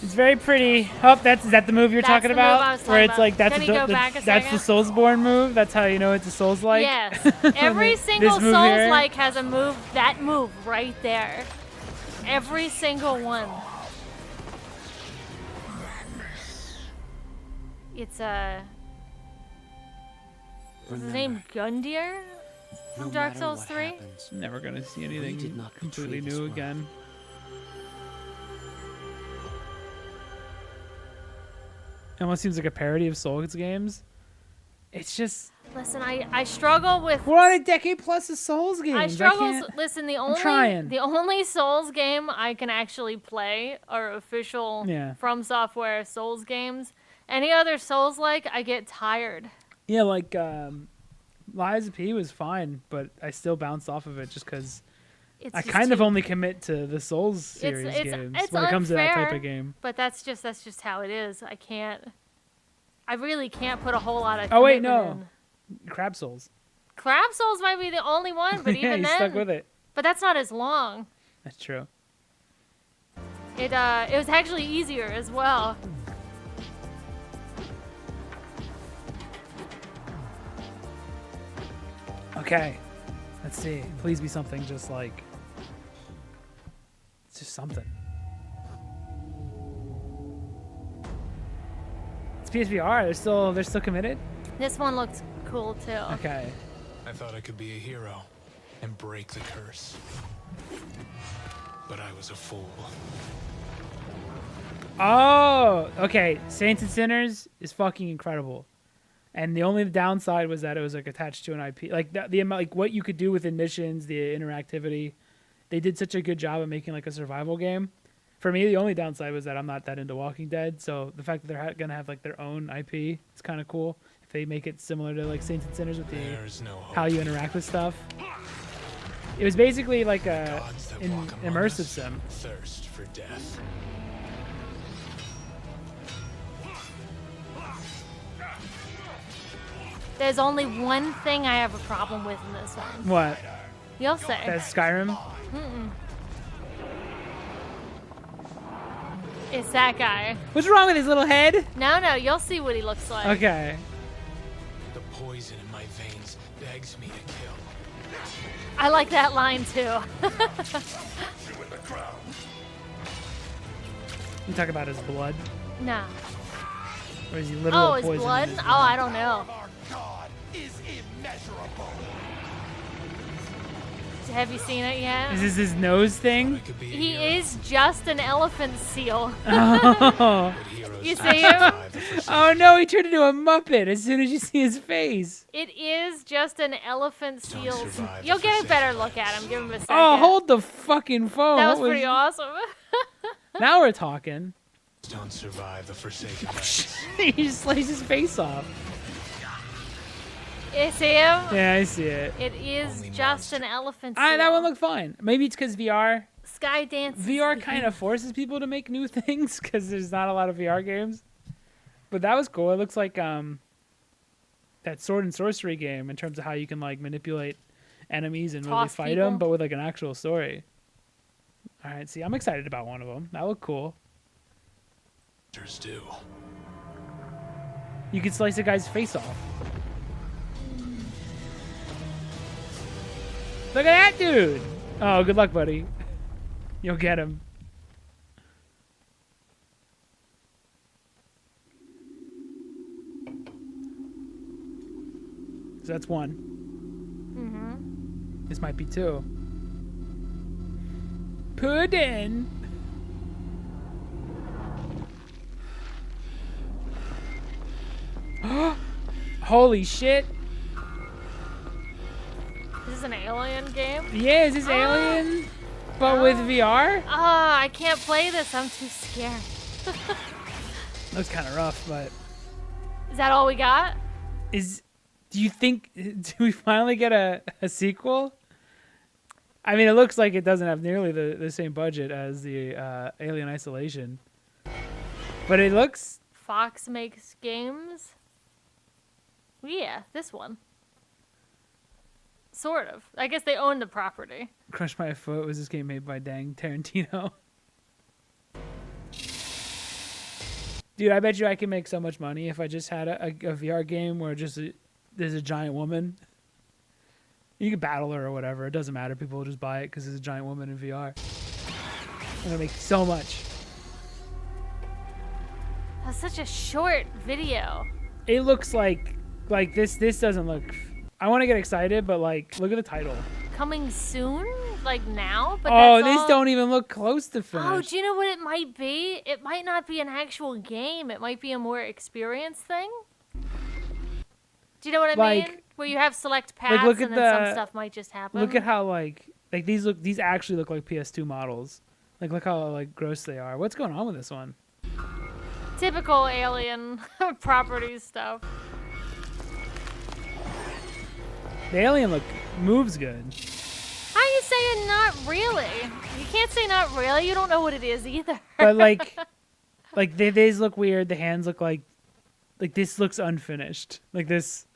It's very pretty. Oh, is that the move you're That's talking the move I about? was Where talking it's like about. that's Can you go back a that's the second? Soulsborne move. That's how you know it's a Souls-like. Yes. Every This single move here. Souls-like has a move. That move right there. Every single one. It's What's his name? Gundyr from Dark Souls 3. Never gonna see anything completely new again. It almost seems like a parody of Souls games. It's just. Listen, I struggle with. We're on a decade plus of Souls games. I struggle. can't- Listen, I'm trying. the only Souls game I can actually play are official Yeah. From Software Souls games. Any other Souls like, I get tired. Yeah, like Lies of P was fine, but I still bounced off of it just because It's I just kind of too- only commit to the Souls series games when it comes to that type unfair, of game. But that's just how it is. I really can't put a whole lot of. Oh wait, commitment no, Crab Souls. in. Crab Souls might be the only one, but Yeah, even you then, stuck with it. But that's not as long. That's true. It was actually easier as well. Okay, let's see. Please be something just like. It's just something. It's PSVR. They're still committed. This one looks cool too. Okay. I thought I could be a hero and break the curse. But I was a fool. Oh, okay. Saints and Sinners is fucking incredible, and the only downside was that it was like attached to an IP. Like the amount, like what you could do within missions, the interactivity. They did such a good job of making like a survival game. For me, the only downside was that I'm not that into Walking Dead, so the fact that they're gonna have like their own IP is kind of cool. If they make it similar to like Saints and Sinners with how you interact with stuff. It was basically like a immersive sim. Thirst for death. There's only one thing I have a problem with in this one. What? You'll say. That's Skyrim. Mm-mm. It's that guy. What's wrong with his little head? No, you'll see what he looks like. Okay. The poison in my veins begs me to kill. I like that line too. You talk about his blood, No. or is he literal Oh, his poison in blood? his Oh, I don't know. Have you seen it yet? Is this his nose thing? He is just an elephant seal. Oh. You see him? Oh no, he turned into a Muppet as soon as you see his face. It is just an elephant seal. You'll get a better look at him. Give him a second. Oh, hold the fucking phone. That What was pretty awesome. Now we're talking. Don't survive the Forsaken Lands. He just sliced his face off. You see him? Yeah, I see it. It is just an elephant seal. That one looked fine. Maybe it's because VR. Skydance. VR kind of forces people to make new things because there's not a lot of VR games. But that was cool. It looks like that sword and sorcery game in terms of how you can like manipulate enemies and really Toss fight people. them, but with like an actual story. All right, see, I'm excited about one of them. That looked cool. Do. You can slice a guy's face off. Look at that dude! Oh, good luck, buddy. You'll get him. So that's one. Mm-hmm. This might be two. Puddin'! Holy shit! Is this an Alien game? Yeah, is this Alien? But with VR? I can't play this. I'm too scared. Looks kind of rough, but... Is that all we got? Do you think... Do we finally get a sequel? I mean, it looks like it doesn't have nearly the same budget as the Alien Isolation. But it looks... Fox makes games? Yeah, this one. Sort of. I guess they own the property. Crush My Foot was this game made by dang Tarantino. Dude, I bet you I can make so much money if I just had a VR game where there's a giant woman. You can battle her or whatever. It doesn't matter. People will just buy it because there's a giant woman in VR. I'm going to make so much. That's such a short video. It looks like this doesn't look... I want to get excited, but like, look at the title. Coming soon? Like now? But Oh, these don't even look close to Oh, finished. do you know what it might be? It might not be an actual game. It might be a more experience thing. Do you know what I mean? Where you have select paths look and at then some stuff might just happen. Look at how like these actually look like PS2 models. Like look how like gross they are. What's going on with this one? Typical Alien properties stuff. The alien moves good. How you saying not really? You can't say not really. You don't know what it is either. But like these look weird. The hands look like this looks unfinished. Like this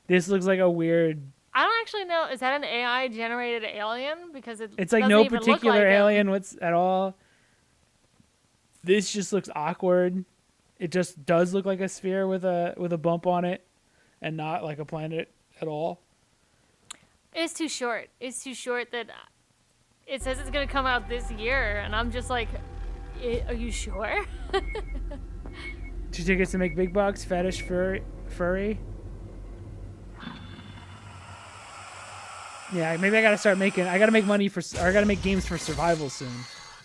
looks like a weird. I don't actually know. Is that an AI generated alien? Because It's like doesn't no even look particular like him. alien at all. This just looks awkward. It just does look like a sphere with a bump on it, and not like a planet at all. It's too short. It's too short that it says it's gonna come out this year, and I'm just like, are you sure? 2 tickets to make big bucks. Fetish furry. Yeah, maybe I gotta start making. I gotta make money I gotta make games for survival soon.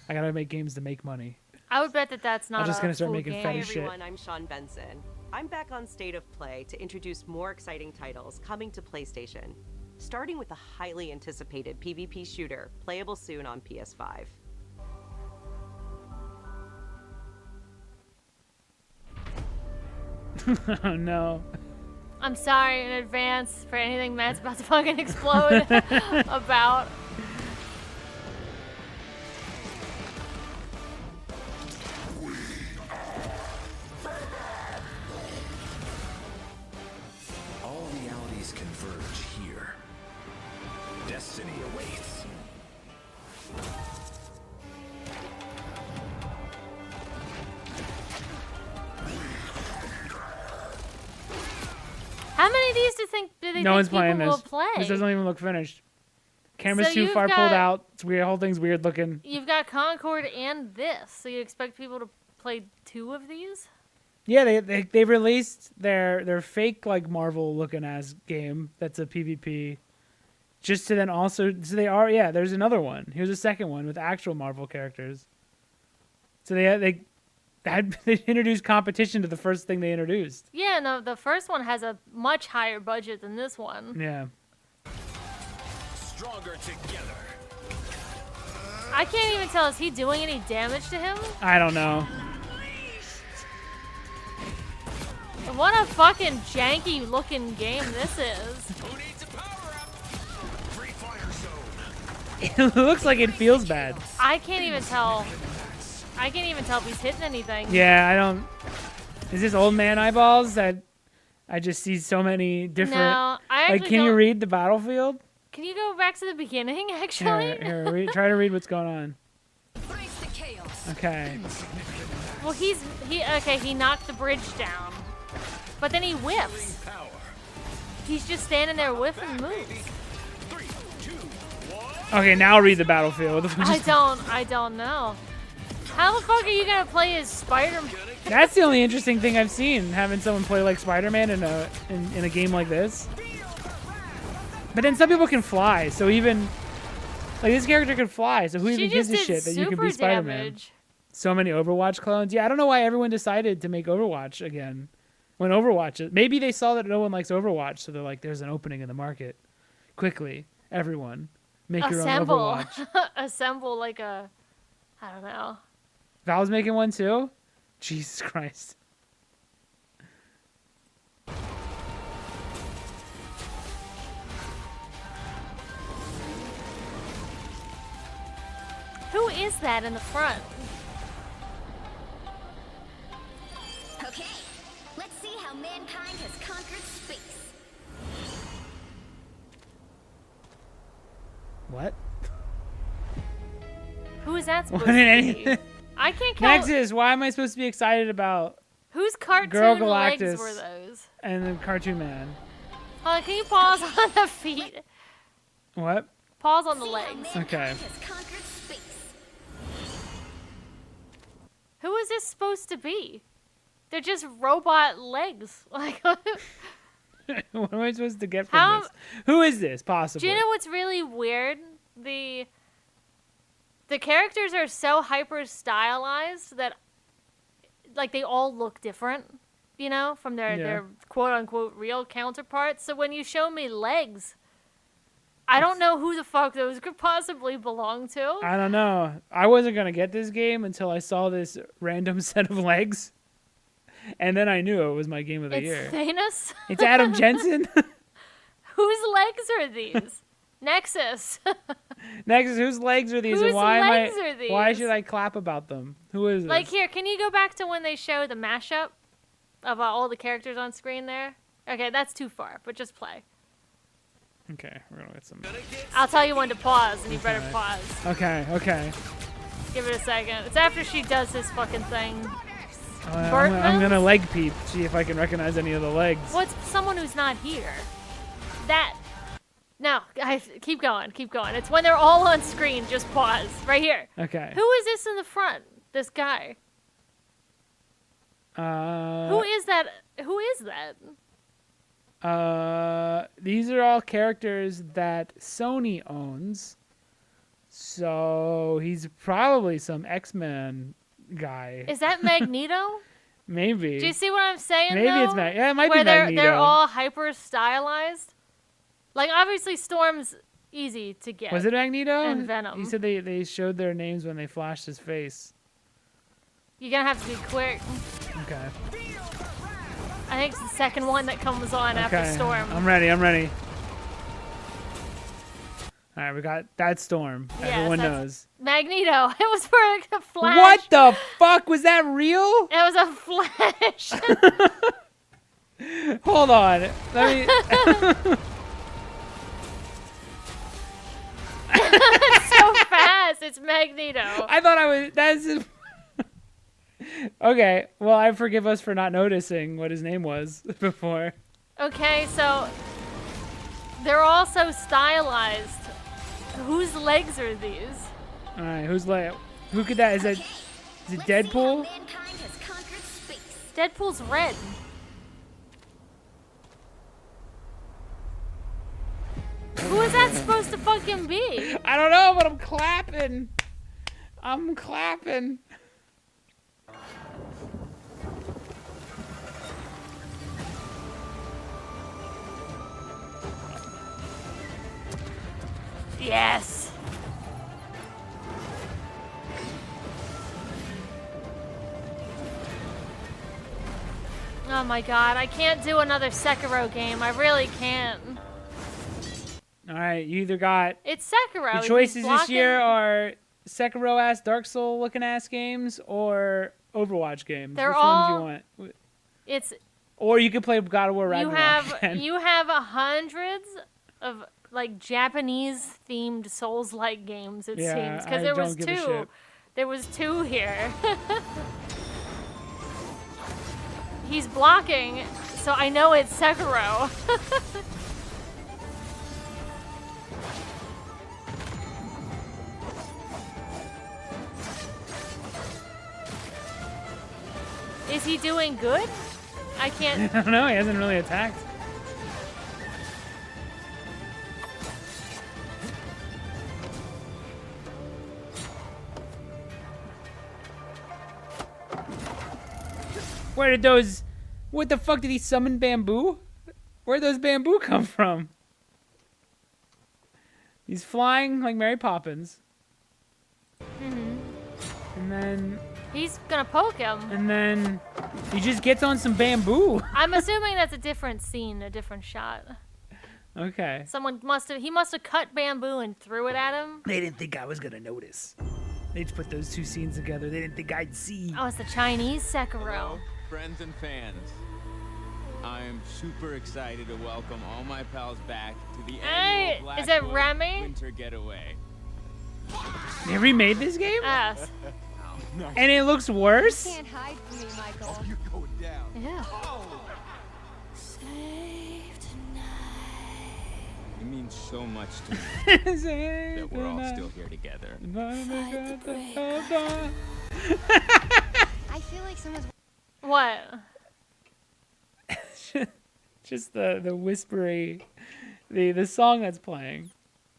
I gotta make games to make money. I would bet that that's not. I'm just gonna start full making game. fetish Hi shit. everyone, I'm Sean Benson. I'm back on State of Play to introduce more exciting titles coming to PlayStation, starting with a highly anticipated PvP shooter, playable soon on PS5. Oh no. I'm sorry in advance for anything Matt's about to fucking explode about. All realities converge here. Destiny awaits. How many of these do they No think one's playing people this. will play? This doesn't even look finished. Camera's So too you've far pulled got- out. It's weird. The whole thing's weird looking. You've got Concord and this, so you expect people to play 2 of these? Yeah, they released their fake like Marvel looking ass game that's a PvP, just to then also so they are there's another one. Here's a second one with actual Marvel characters. So they introduced competition to the first thing they introduced. Yeah, no, the first one has a much higher budget than this one. Yeah. Stronger together. I can't even tell, is he doing any damage to him? I don't know. What a fucking janky looking game this is. It looks like it feels bad. I can't even tell. I can't even tell if he's hitting anything. Yeah, I don't. Is this old man eyeballs that I just see so many different? No, I like, actually can you don't- read the battlefield? Can you go back to the beginning, actually? Here, try to read what's going on. Okay. Well, he knocked the bridge down. But then he whiffs. He's just standing there whiffing moves. Okay, now read the battlefield. What the fuck I don't know. How the fuck are you gonna play as Spider-Man? That's the only interesting thing I've seen, having someone play like Spider-Man in a game like this. But then some people can fly, so even like this character can fly, so who even gives a shit that you can be Spider-Man? So many Overwatch clones. Yeah, I don't know why everyone decided to make Overwatch again. When Overwatch, maybe they saw that no one likes Overwatch, so they're like, "There's an opening in the market. Quickly, everyone, make your own Overwatch." Assemble like a, I don't know. Valve's making one too? Jesus Christ. Who is that in the front? Okay, let's see how mankind has conquered space. What? Who is that supposed What to in be? any- I can't count. Nexus, why am I supposed to be excited about Whose cartoon Girl legs Galactus were those? and the Cartoon Man? Hold on, can you pause on the feet? What? Pause on the legs. Okay. Who is this supposed to be? They're just robot legs. Like, What am I supposed to get from this? Who is this, possibly? do you know what's really weird? The characters are so hyper stylized that like they all look different, you know, from their quote unquote real counterparts. So when you show me legs, I don't know who the fuck those could possibly belong to. I don't know. I wasn't going to get this game until I saw this random set of legs. And then I knew it was my game of the year. Thanos? It's Adam Jensen. Whose legs are these? Nexus. Nexus, whose legs are these? Whose And why legs am I? are these? Why should I clap about them? Who is this? Like, here, can you go back to when they show the mashup of all the characters on screen there? Okay, that's too far, but just play. Okay, we're gonna get some. I'll tell you when to pause, and you better Okay. pause. Okay. Give it a second. It's after she does this fucking thing. I'm gonna leg peep, see if I can recognize any of the legs. What's someone who's not here? That. No, guys, keep going. It's when they're all on screen. Just pause. Right here. Okay. Who is this in the front? This guy. Who is that? Who is that? These are all characters that Sony owns. So he's probably some X-Men guy. Is that Magneto? Maybe. Do you see what I'm saying? Maybe though? it's yeah, it might Where be Magneto. they're all hyper stylized. Like obviously Storm's easy to get. Was it Magneto? And Venom. He said they showed their names when they flashed his face. You're gonna have to be quick. Okay. I think it's the second one that comes on after Storm. I'm ready. All right, we got that Storm. Yes, Everyone that's knows. Magneto. It was for a flash. What the fuck? Was that real? It was a flash. Hold on. Let me. It's so fast. It's Magneto. I thought I was. That's. Okay. Well, I forgive us for not noticing what his name was before. Okay, so they're all so stylized. Whose legs are these? All right. Who's like? Who could that? Is it Deadpool? Deadpool's red. Who is that supposed to fucking be? I don't know, but I'm clapping. I'm clapping. Yes. Oh my god, I can't do another Sekiro game. I really can't. All right, you either got It's Sekiro. your He's choices this blocking- year are Sekiro ass, Dark Soul looking ass games, or Overwatch games. They're Which all- ones you want? It's Or you could play God of War Ragnarok. again. you have hundreds of like Japanese themed Souls-like games. It Yeah, seems because I there was don't give a two. shit. There was two here. He's blocking so I know it's Sekiro. Is he doing good? I can't. I don't know. He hasn't really attacked. Where did those... What the fuck, did he summon bamboo? Where'd those bamboo come from? He's flying like Mary Poppins. Mm-hmm. And then... He's gonna poke him. And then he just gets on some bamboo. I'm assuming that's a different scene, a different shot. Okay. He must have cut bamboo and threw it at him. They didn't think I was gonna notice. They just put those two scenes together. They didn't think I'd see. Oh, it's the Chinese Sekiro. Hello, friends and fans. I'm super excited to welcome all my pals back to the annual Is it Blackwood Remy? Winter Getaway. They remade this game? Yes. And it looks worse? You can't hide from me, Michael. You're going down. Yeah. It means so much to me that we're all still here together. I feel like someone's... What? Just the whispery, the song that's playing,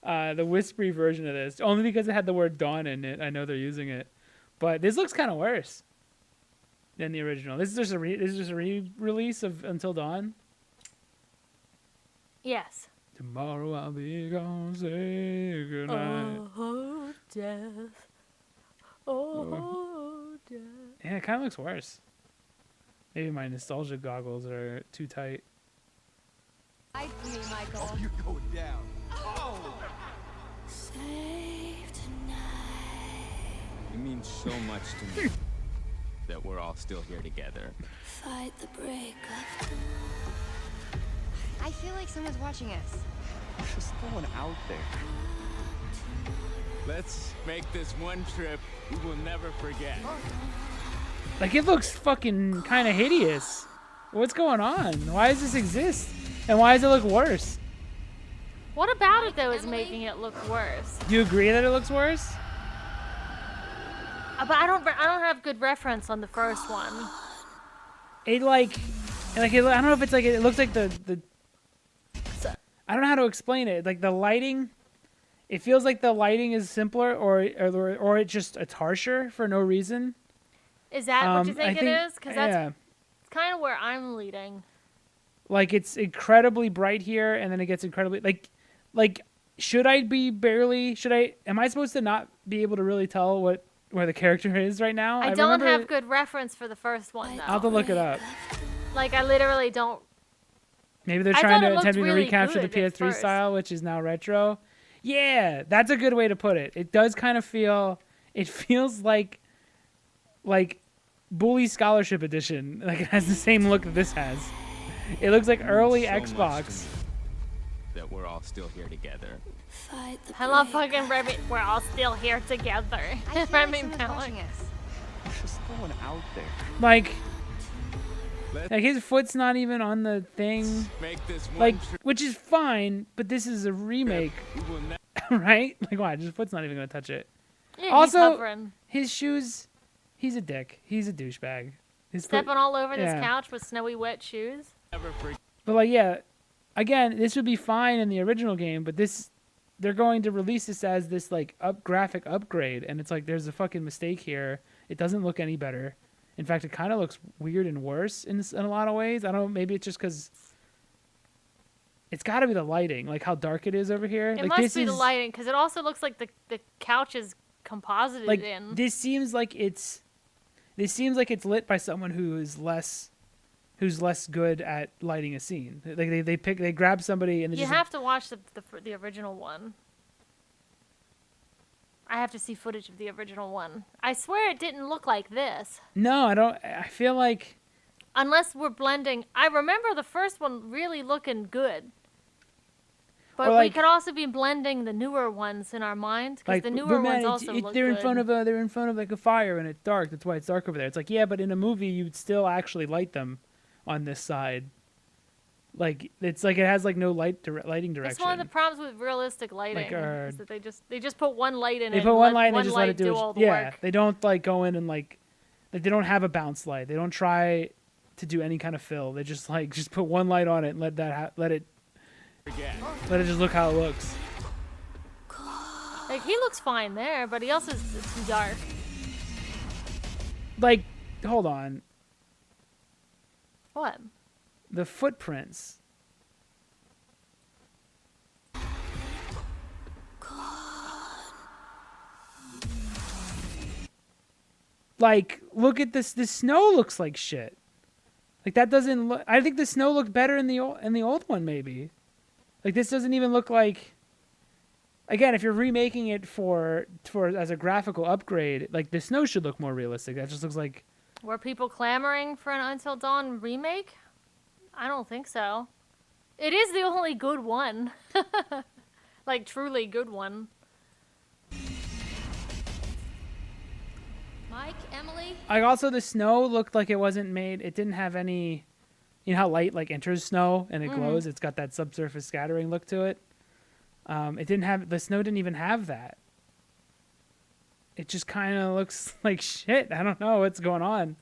the whispery version of this. Only because it had the word dawn in it. I know they're using it, but this looks kind of worse than the original. This is just a re-release of Until Dawn. Yes. Tomorrow I'll be gone, say goodnight. Oh, death. Oh, death. Yeah, it kind of looks worse. Maybe my nostalgia goggles are too tight. Hide from me, Michael. You're going down. Oh. It means so much to me that we're all still here together. Fight the break of I feel like someone's watching us. There's no one out there. Let's make this one trip we will never forget. Like, it looks fucking kind of hideous. What's going on? Why does this exist? And why does it look worse? What about it though is making it look worse? Do you agree that it looks worse? But I don't have good reference on the first one. It I don't know if it's like it looks like the I don't know how to explain it. Like the lighting, it feels like the lighting is simpler, or it's just it's harsher for no reason. Is that what you think it is? Because that's yeah. kind of where I'm leading. Like it's incredibly bright here, and then it gets incredibly like should I am I supposed to not be able to really tell where the character is right now? I don't have good reference for the first one though. I'll have to look it up. Like I literally don't. Maybe they're attempting to recapture the PS3 style, which is now retro. Yeah, that's a good way to put it. It does kind of feel. It feels like Bully Scholarship Edition. Like it has the same look that this has. It looks like early Xbox. That we're all still here together. I love fucking Remy. We're all still here together. I feel Remy like someone's Malek. watching us. There's no one out there. Like his foot's not even on the thing. Make this one Like, which is fine, but this is a remake, right? Like, why? His foot's not even gonna touch it. Yeah, Also, he's hovering. his shoes. He's a dick. He's a douchebag. His Stepping all over this yeah. couch with snowy wet shoes. But like, yeah, again, this would be fine in the original game, but they're going to release this as this like graphic upgrade, and it's like there's a fucking mistake here. It doesn't look any better. In fact, it kind of looks weird and worse in a lot of ways. I don't know. Maybe it's just because it's got to be the lighting, like how dark it is over here. It like, must be the lighting, because it also looks like the couch is composited like in. this seems like it's lit by someone who's less good at lighting a scene. Like they grab somebody and You have to watch the original one. I have to see footage of the original one. I swear it didn't look like this. No, I don't. I feel like unless we're blending. I remember the first one really looking good. But Or, we could also be blending the newer ones in our mind, because the newer ones also look they're in good. they're in front of like a fire and it's dark. That's why it's dark over there. It's like, yeah, but in a movie you'd still actually light them on this side. Like it's like it has like no lighting direction. That's one of the problems with realistic lighting. Is that they just put one light in it. They put one light and they just let it do do all the yeah, work. they don't like go in and like they don't have a bounce light. They don't try to do any kind of fill. They just put one light on it and let it just look how it looks. Like he looks fine there, but he also is too dark. Like, hold on. What? The footprints. Like, look at this. The snow looks like shit. Like that doesn't look. I think the snow looked better in the old one, maybe. Like this doesn't even look like. Again, if you're remaking it for as a graphical upgrade, like the snow should look more realistic. That just looks like. Were people clamoring for an Until Dawn remake? I don't think so. It is the only good one. Like truly good one. Mike, Emily? Like also the snow looked like it wasn't made. It didn't have any. You know how light like enters snow and it glows. It's got that subsurface scattering look to it. It didn't have the snow. Didn't even have that. It just kind of looks like shit. I don't know what's going on.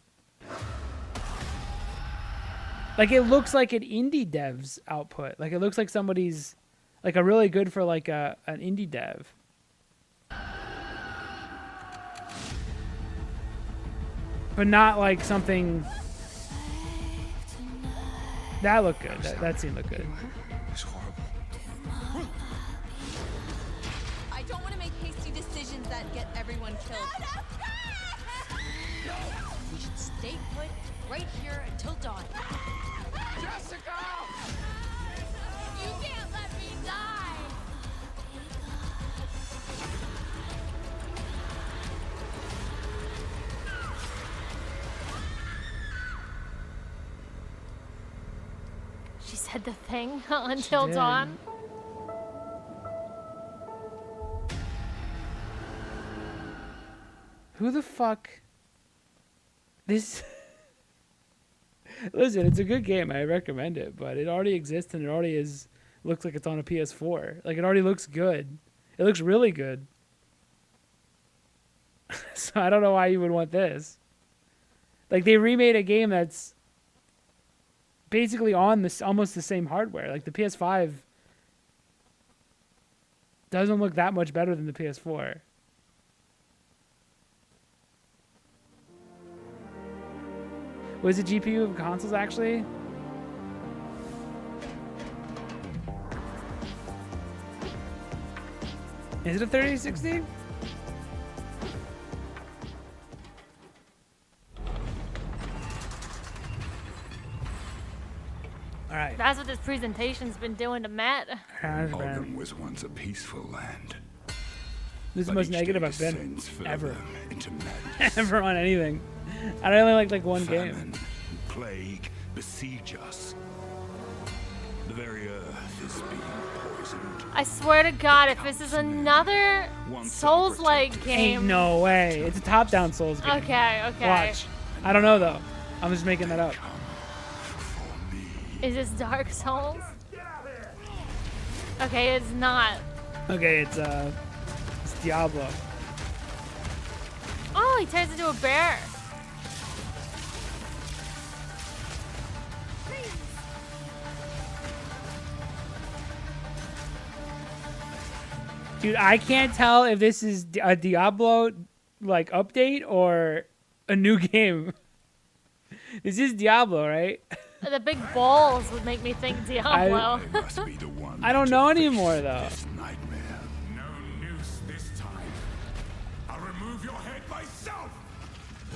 Like it looks like an indie dev's output. Like it looks like somebody's, like a really good for like an indie dev. But not like something. That looked good. That scene looked good. It's horrible. I don't want to make hasty decisions that get everyone killed. We should stay put right here until dawn. Jessica! You can't let me die! She said the thing until did. dawn. Who the fuck? This. Listen, it's a good game. I recommend it, but it already exists and it already is. Looks like it's on a PS4. Like it already looks good. It looks really good. So I don't know why you would want this. Like they remade a game that's basically on this almost the same hardware. Like the PS5 doesn't look that much better than the PS4. Was the GPU of consoles actually? Is it a 3060? All right. That's what this presentation's been doing to Matt. Oldham was once a peaceful land. This is the most negative I've been ever. Into madness. Ever on anything. I only like one game. Famine, plague besiege us. The very earth is being poisoned. I swear to God, if this is another Souls-like game. Ain't no way. It's a top-down Souls game. Okay, okay. Watch. I don't know though. I'm just making that up. Is this Dark Souls? Okay, it's not. Okay, it's Diablo. Oh, he turns into a bear. Dude, I can't tell if this is a Diablo like update or a new game. This is Diablo, right? The big balls would make me think Diablo. I don't know anymore though. No noose this time. I'll remove your head myself.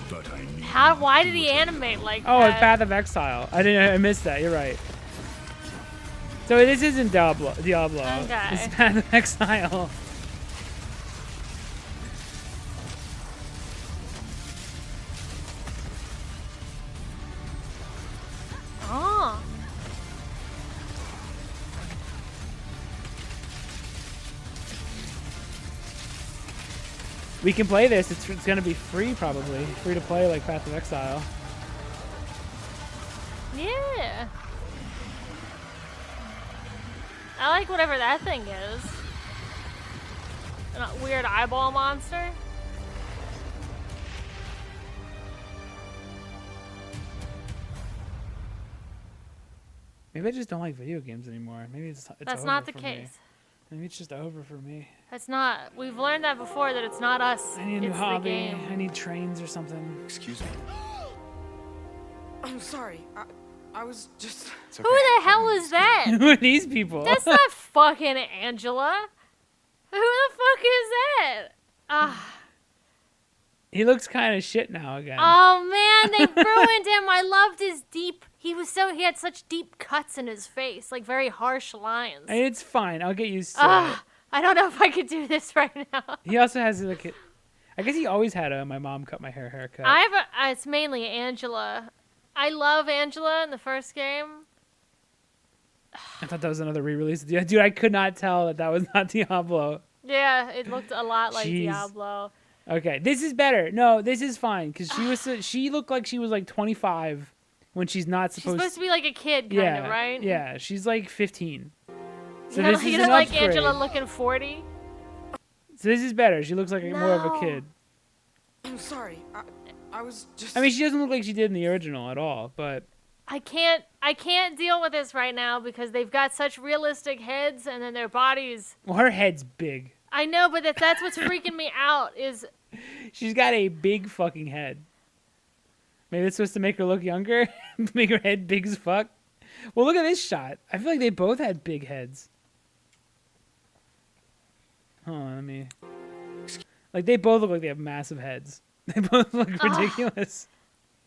But I need Why did he animate like Oh, that? it's Path of Exile. I missed that. You're right. So this isn't Diablo. Okay. It's Path of Exile. Oh. We can play this. It's gonna be free probably. Free to play like Path of Exile. Yeah. I like whatever that thing is. A weird eyeball monster. Maybe I just don't like video games anymore. Maybe it's That's over not the for case. Me. Maybe it's just over for me. That's not. We've learned that before, that it's not us. I need a new it's hobby. the game. I need trains or something. Excuse me. I'm sorry. I was just... Who the hell is that? Who are these people? That's not fucking Angela. Who the fuck is that? Ah. He looks kind of shit now again. Oh man, they ruined him. I loved his deep. He had such deep cuts in his face, like very harsh lines. And it's fine. I'll get used to it. I don't know if I could do this right now. He also has like, I guess he always had a my mom cut my hair haircut. It's mainly Angela. I love Angela in the first game. I thought that was another re-release. Dude, I could not tell that was not Diablo. Yeah, it looked a lot like Jeez. Diablo. Okay, this is better. No, this is fine because she looked like she was like 25 when she's not She's supposed. supposed to be like a kid, kind of, right? Yeah, she's like 15. So You this is don't an like upgrade. Angela looking 40? So this is better. She looks like more of a kid. I'm sorry. I was just... I mean, she doesn't look like she did in the original at all, but I can't deal with this right now because they've got such realistic heads and then their bodies. well, her head's big. I know, but that's what's freaking me out is She's got a big fucking head. Maybe it's supposed to make her look younger, make her head big as fuck. Well, look at this shot. I feel like they both had big heads. Hold on, let me. Like they both look like they have massive heads. They both look ridiculous.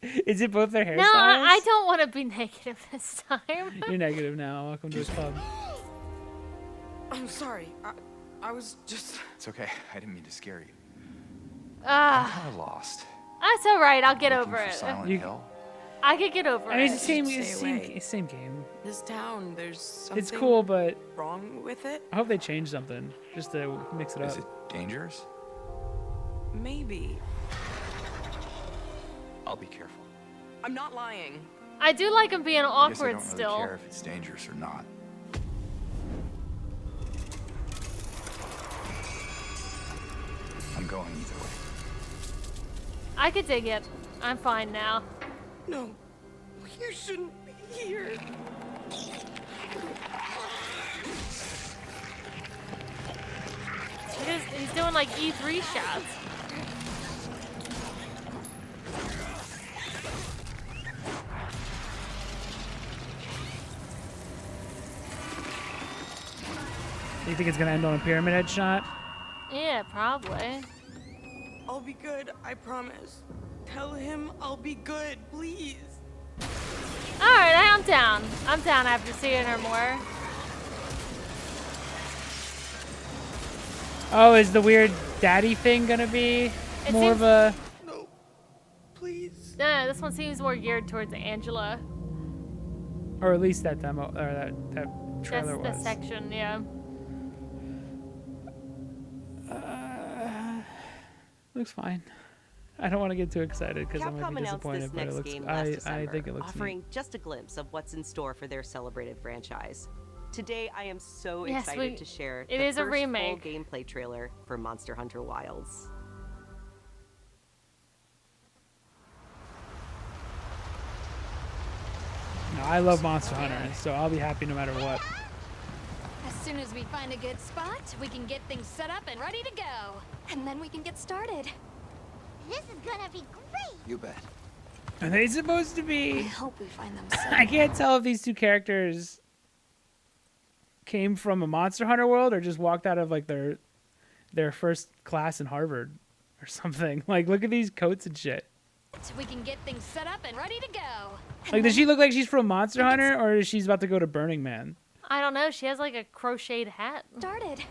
Is it both their hairstyles? No, I don't want to be negative this time. You're negative now. Welcome to the club. I'm sorry. I was just... It's okay. I didn't mean to scare you. I'm Ah, kind of lost. that's all right. I'll get Looking over for it. Silent Hill. I could get over I mean, it. it's the same, Stay it's the same, away. it's the same game. This town, there's something... It's cool, but wrong with it? I hope they change something just to mix it up. Is it dangerous? Maybe. I'll be careful. I'm not lying. I do like him being I guess I awkward don't really still. care if it's dangerous or not. I'm going either way. I could dig it. I'm fine now. No, you shouldn't be here. He's doing like E3 shots. You think it's gonna end on a pyramid head shot? Yeah, probably. I'll be good, I promise. Tell him I'll be good, please. Alright, I'm down. I'm down after seeing her more. Oh, is the weird daddy thing gonna be It more seems- of a? No, please. This one seems more geared towards Angela. Or at least that demo or that That's trailer the was. section, yeah. Looks fine. I don't want to get too excited because I might Capcom be announced disappointed, this but it next looks. game last I December, think it looks offering neat. just a glimpse of what's in store for their celebrated franchise. Today, I am so Yes, excited to share it the is a first remake. full gameplay trailer for Monster Hunter Wilds. No, I love Monster Hunter, so I'll be happy no matter what. As soon as we find a good spot, we can get things set up and ready to go. And then we can get started. This is gonna be great. You bet. Are they supposed to I be? hope we find them I safe. can't tell if these two characters came from a Monster Hunter world or just walked out of like their first class in Harvard or something. Like, look at these coats and shit. We can get things set up and ready to go. Like, does she look like she's from Monster Hunter or is she about to go to Burning Man? I don't know. She has like a crocheted hat. Started.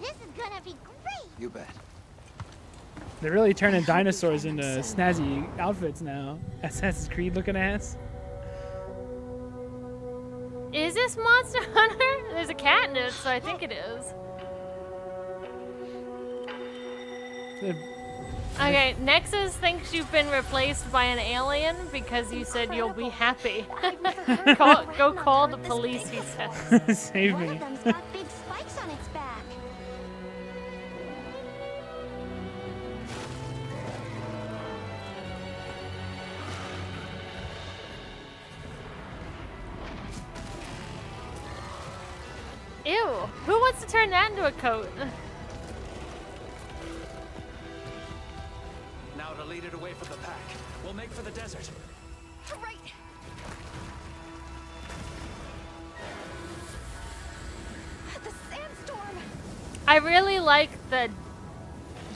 This is gonna be great. You bet. They're really turning dinosaurs into snazzy outfits now. Assassin's Creed looking ass. Is this Monster Hunter? There's a cat in it, so I think it is. Okay, Nexus thinks you've been replaced by an alien because you said you'll be happy. Go call the police, he says. Save me. One of them's got big spikes on its back. Ew, who wants to turn that into a coat? Now to lead it away from the pack. We'll make for the desert. Right. The sandstorm. I really like the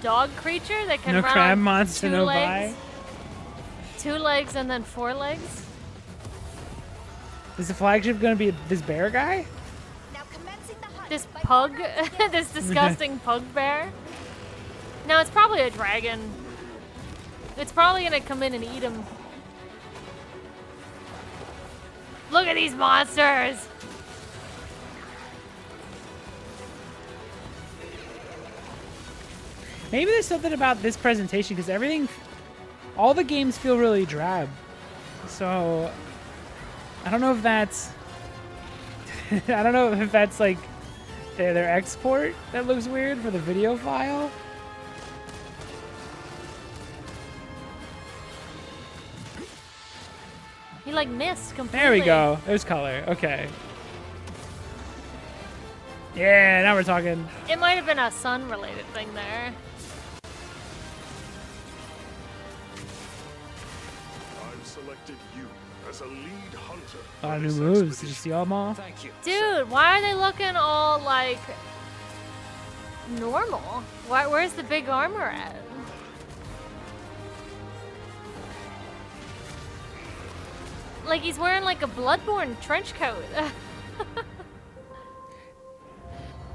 dog creature that can No run crab on monster, two no legs. bye. 2 legs and then 4 legs. Is the flagship gonna be this bear guy? This pug, this disgusting pug bear. No, it's probably a dragon. It's probably gonna come in and eat him. Look at these monsters! Maybe there's something about this presentation because everything, all the games feel really drab. So I don't know if that's, I don't know if that's like their export that looks weird for the video file. He like missed completely. There we go. There's color. Okay. Yeah, now we're talking. It might have been a sun-related thing there. I've selected you as a lead hunter. A lot of new moves. Did you see all them all? Thank you. Dude, why are they looking all like normal? Where's the big armor at? Like he's wearing like a Bloodborne trench coat.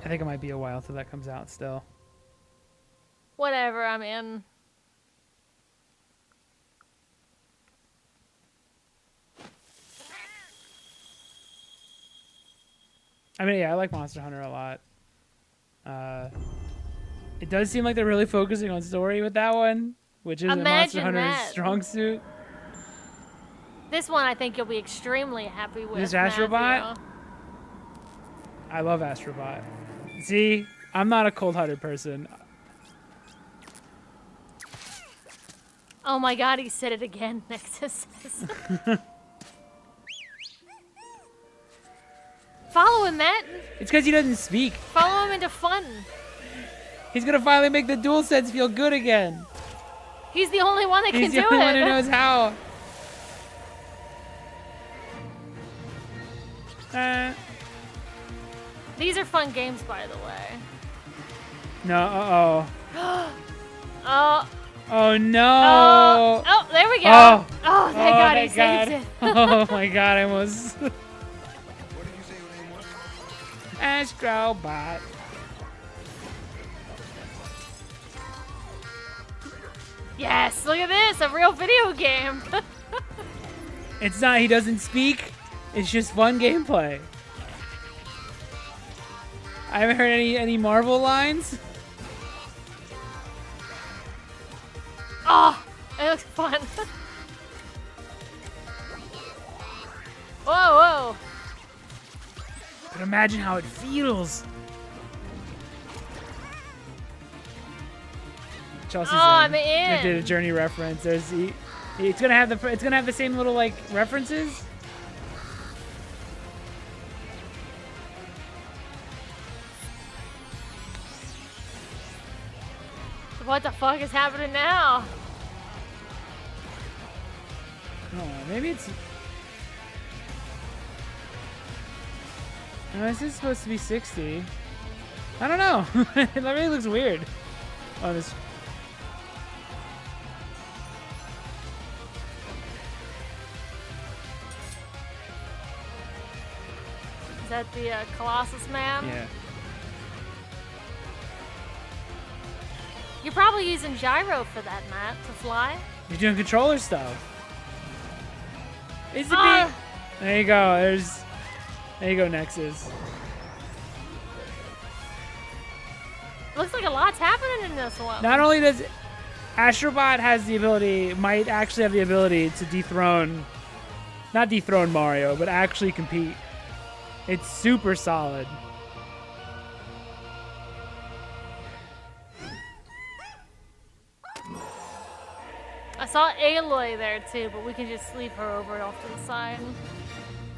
I think it might be a while till that comes out still. Whatever, I'm in. I mean, yeah, I like Monster Hunter a lot. It does seem like they're really focusing on story with that one, which is Monster Hunter's that. strong suit. This one I think you'll be extremely happy with. This Astrobot? Matthew. I love Astrobot. See, I'm not a cold-hearted person. Oh my god, he said it again, Nexus says. Follow him, Matt. It's because he doesn't speak. Follow him into fun. He's gonna finally make the DualSense feel good again. He's the only one that He's can the do only it. one who knows how. These are fun games, by the way. No, Oh. Oh no! Oh, there we go. Oh, Oh, thank God he saved it. Oh my God, I almost. Astrobot. Yes, look at this, a real video game. It's not. He doesn't speak. It's just fun gameplay. I haven't heard any Marvel lines. Oh, it looks fun. Whoa, whoa. But imagine how it feels. Chelsea's I'm They in. did a Journey reference. There's it's gonna have the same little like references. What the fuck is happening now? Oh, maybe it's. No, this is supposed to be 60. I don't know. That really looks weird. On this. Is that the Colossus man? Yeah. You're probably using gyro for that, Matt, to fly. You're doing controller stuff. It's a Ah! big. There you go. There you go, Nexus. Looks like a lot's happening in this one. Not only does Astrobot has the ability, might actually have the ability to not dethrone Mario, but actually compete. It's super solid. I saw Aloy there too, but we can just leave her over off to the side.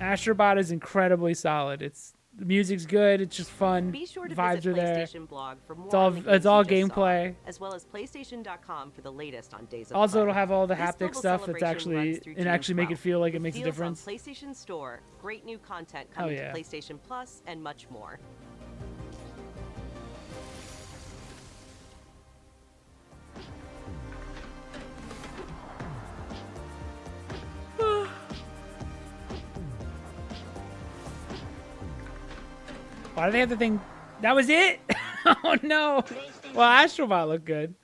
Astrobot is incredibly solid. The music's good. It's just fun. Be sure to Vibes visit are there. PlayStation blog for more It's all on the games it's all you just saw, gameplay. as well as PlayStation.com for the latest on Days of Also, Play. it'll have all the This haptic global stuff that's celebration actually runs through and June actually make it 12th, feel like it with makes a deals difference. On PlayStation Store, great new content Oh, coming yeah. to PlayStation Plus, and much more. Why do they have the thing? That was it? Oh no! Well, Astrobot looked good.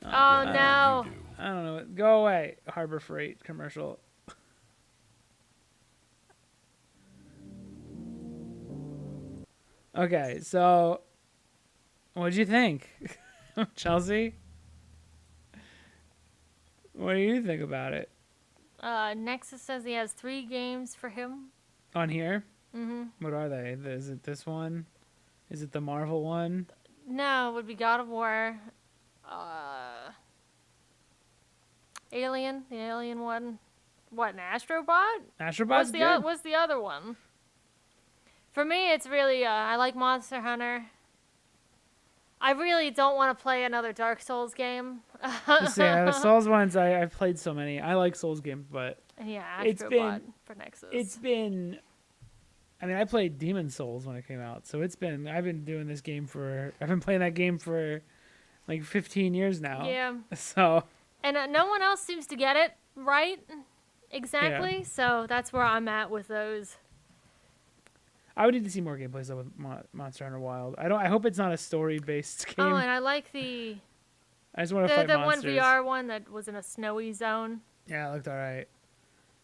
Oh no! I don't know. Go away, Harbor Freight commercial. Okay, so what'd you think, Chelsea? What do you think about it? Nexus says he has 3 games for him. On here? Mm-hmm. What are they? Is it this one? Is it the Marvel one? No, it would be God of War. Alien, the Alien one. What, an Astrobot? Astrobot's good. What's the other one? For me, it's really, I like Monster Hunter. I really don't want to play another Dark Souls game. Yeah, the Souls ones, I've played so many. I like Souls games, but Yeah, it's Astrobot been, for Nexus. It's been, I mean, I played Demon Souls when it came out, so I've been doing this game I've been playing that game for like 15 years now. Yeah. So. And no one else seems to get it right exactly, so that's where I'm at with those. I would need to see more gameplays though with Monster Hunter Wild. I hope it's not a story-based game. Oh, and I like the I just want to fight the monsters. one VR one that was in a snowy zone. Yeah, it looked all right.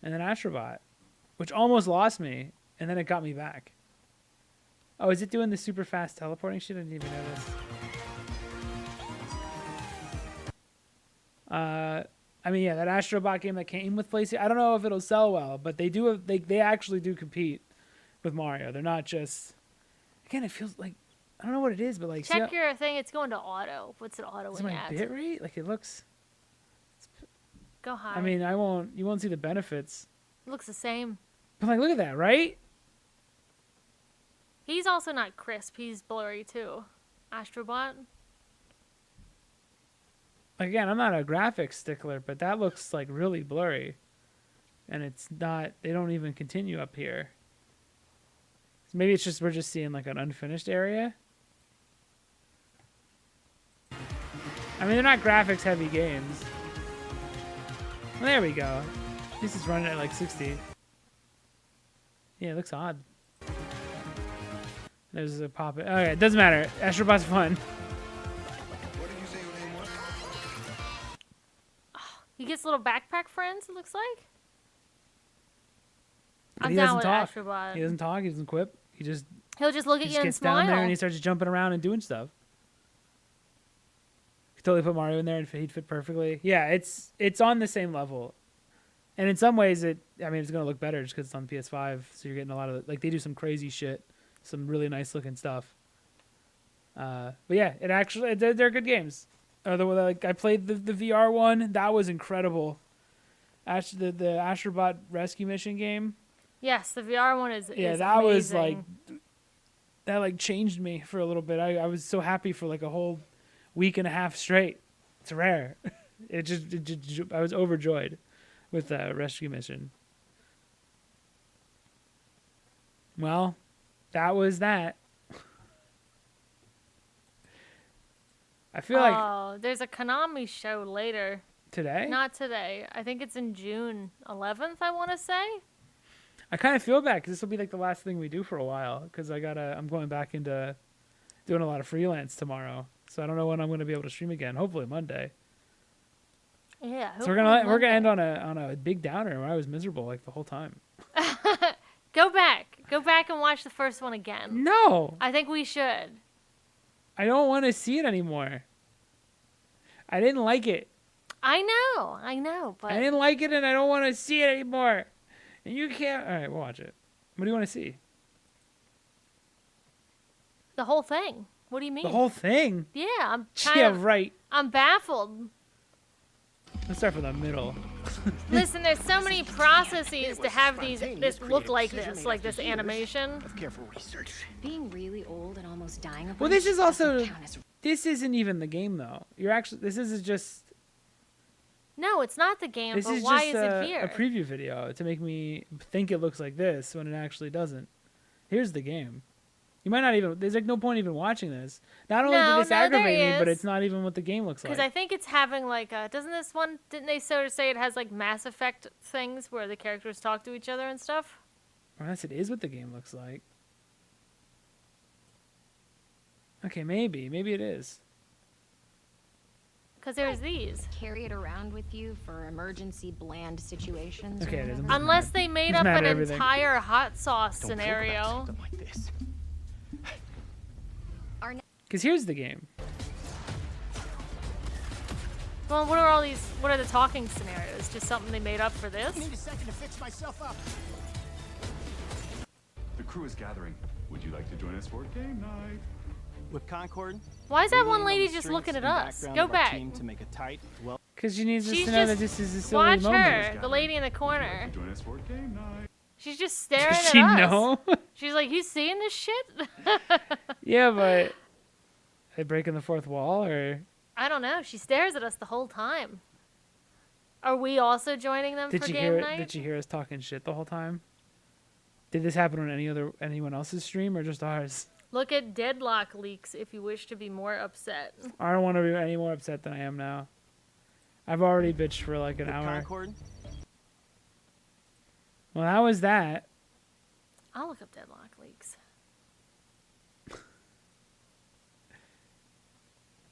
And then Astrobot, which almost lost me, and then it got me back. Oh, is it doing the super fast teleporting shit? I didn't even know this. I mean, yeah, that Astrobot game that came with PlayStation. I don't know if it'll sell well, but they do. They actually do compete with Mario. They're not just. Again, it feels like I don't know what it is, but like Check your thing. It's going to auto. What's it autoing is my at? bit rate? Like it looks. Go high. I mean, you won't see the benefits. It looks the same. But like, look at that, right? He's also not crisp. He's blurry too. Astrobot. Again, I'm not a graphics stickler, but that looks like really blurry. And it's not, they don't even continue up here. So maybe it's just, we're just seeing like an unfinished area. I mean, they're not graphics heavy games. Well, there we go. This is running at like 60. Yeah, it looks odd. There's a pop. Okay, it doesn't matter. Astrobot's fun. He gets little backpack friends, it looks like. But I'm he down doesn't with talk. Astrobot. He doesn't talk. He doesn't quip. He'll just look at you and gets smile. down there and he starts jumping around and doing stuff. Could totally put Mario in there and he'd fit perfectly. Yeah, it's on the same level, and in some ways it's gonna look better just because it's on PS5. So you're getting a lot of like they do some crazy shit, some really nice looking stuff. But yeah, it actually they're good games. Like I played the VR one. That was incredible. Actually, the Astrobot Rescue Mission game. Yes, the VR one is Yeah, is that amazing. was like that like changed me for a little bit. I was so happy for like a whole week and a half straight. It's rare. I was overjoyed with the Rescue Mission. Well, that was that. I feel like there's a Konami show later. Today? Not today. I think it's in June 11th, I want to say. I kind of feel bad because this will be like the last thing we do for a while because I'm going back into doing a lot of freelance tomorrow. So I don't know when I'm going to be able to stream again. Hopefully Monday. Yeah. So we're gonna end on a big downer where I was miserable like the whole time. Go back and watch the first one again. No. I think we should. I don't want to see it anymore. I didn't like it. I know, but I didn't like it, and I don't want to see it anymore. And you can't. All right, we'll watch it. What do you want to see? the whole thing. What do you mean? The whole thing? Yeah, I'm Yeah, right. I'm baffled. Let's start from the middle. Listen, there's so many processes to have this look like this animation. Of careful research. Being really old and almost dying of Well, this is also. This isn't even the game, though. You're actually. This is just. No, it's not the game, This but is why just is it here? a preview video to make me think it looks like this when it actually doesn't. Here's the game. You might not even. There's like no point even watching this. Not only did this aggravate me, but it's not even what the game looks like. Because I think it's having like a. Doesn't this one? Didn't they sort of say it has like Mass Effect things where the characters talk to each other and stuff? Unless it is what the game looks like. Okay, maybe it is. Because there's these. Carry it around with you for emergency bland situations. Okay, it is. Unless they made He's up mad an at everything. entire hot sauce scenario. Because here's the game. Well, what are all these? What are the talking scenarios? Just something they made up for this? Need a second to fix myself up. The crew is gathering. Would you like to join us for game night? With Concord. Why is that we one lean on lady the just strengths looking at and us? background Go of our back. team to make a tight, well. Because she needs us She's to know just- that this is a silly Watch moment. her, the lady in the corner. Join us for game night. She's just staring Does at she us. know? She's like, "You seeing this shit?" Yeah, but are they breaking the fourth wall, or I don't know. She stares at us the whole time. Are we also joining them did for you game hear? night? Did you hear us talking shit the whole time? Did this happen on anyone else's stream or just ours? Look at deadlock leaks if you wish to be more upset. I don't want to be any more upset than I am now. I've already bitched for like an With hour. Concord. Well, how was that? I'll look up deadlock leaks.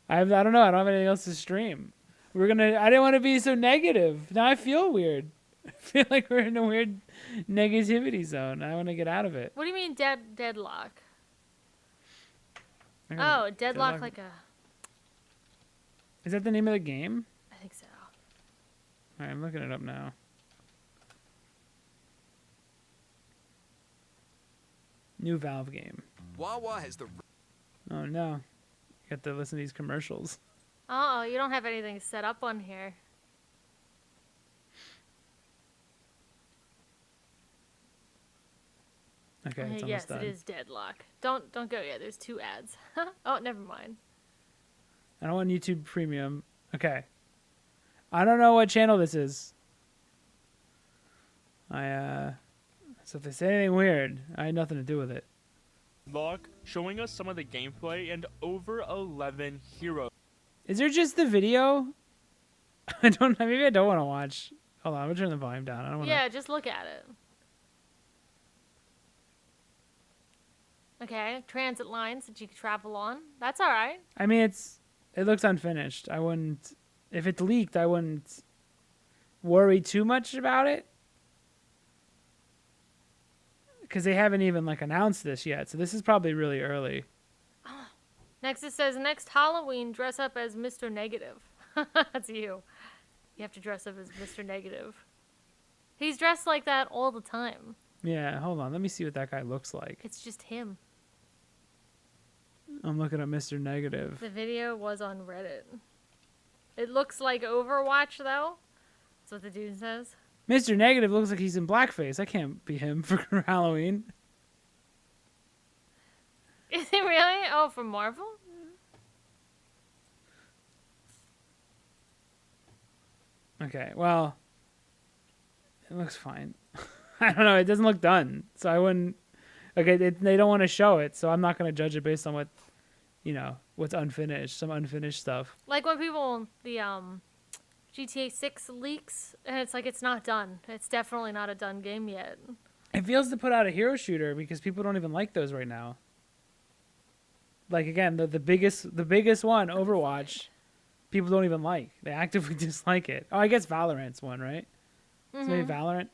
I don't know. I don't have anything else to stream. I didn't want to be so negative. Now I feel weird. I feel like we're in a weird negativity zone. I want to get out of it. What do you mean deadlock? I got Oh, deadlock like a. Is that the name of the game? I think so. All right, I'm looking it up now. New Valve game. Wawa has the. Oh no, you have to listen to these commercials. Oh, you don't have anything set up on here. Okay, it's Yes, almost done. it is deadlock. Don't go yet. There's 2 ads. Oh, never mind. I don't want YouTube Premium. Okay. I don't know what channel this is. So if they say anything weird, I had nothing to do with it. Log showing us some of the gameplay and over 11 heroes. Is there just the video? Maybe I don't want to watch. Hold on, I'm gonna turn the volume down. I don't want to. Yeah, just look at it. Okay, transit lines that you can travel on. That's all right. I mean, it looks unfinished. I wouldn't, if it's leaked, I wouldn't worry too much about it. Because they haven't even like announced this yet, so this is probably really early. Next it says, next Halloween, dress up as Mr. Negative. That's you. You have to dress up as Mr. Negative. He's dressed like that all the time. Yeah, hold on. Let me see what that guy looks like. It's just him. I'm looking at Mr. Negative. The video was on Reddit. It looks like Overwatch, though. That's what the dude says. Mr. Negative looks like he's in blackface. I can't be him for Halloween. Is it really? Oh, from Marvel? Okay, well, it looks fine. I don't know. It doesn't look done, so I wouldn't. Okay, they don't want to show it, so I'm not going to judge it based on what, what's unfinished, some unfinished stuff. Like when people, the GTA 6 leaks, and it's like it's not done. It's definitely not a done game yet. It feels to put out a hero shooter because people don't even like those right now. Like again, the biggest one, Overwatch, people don't even like. They actively dislike it. Oh, I guess Valorant's one, right? So maybe Valorant.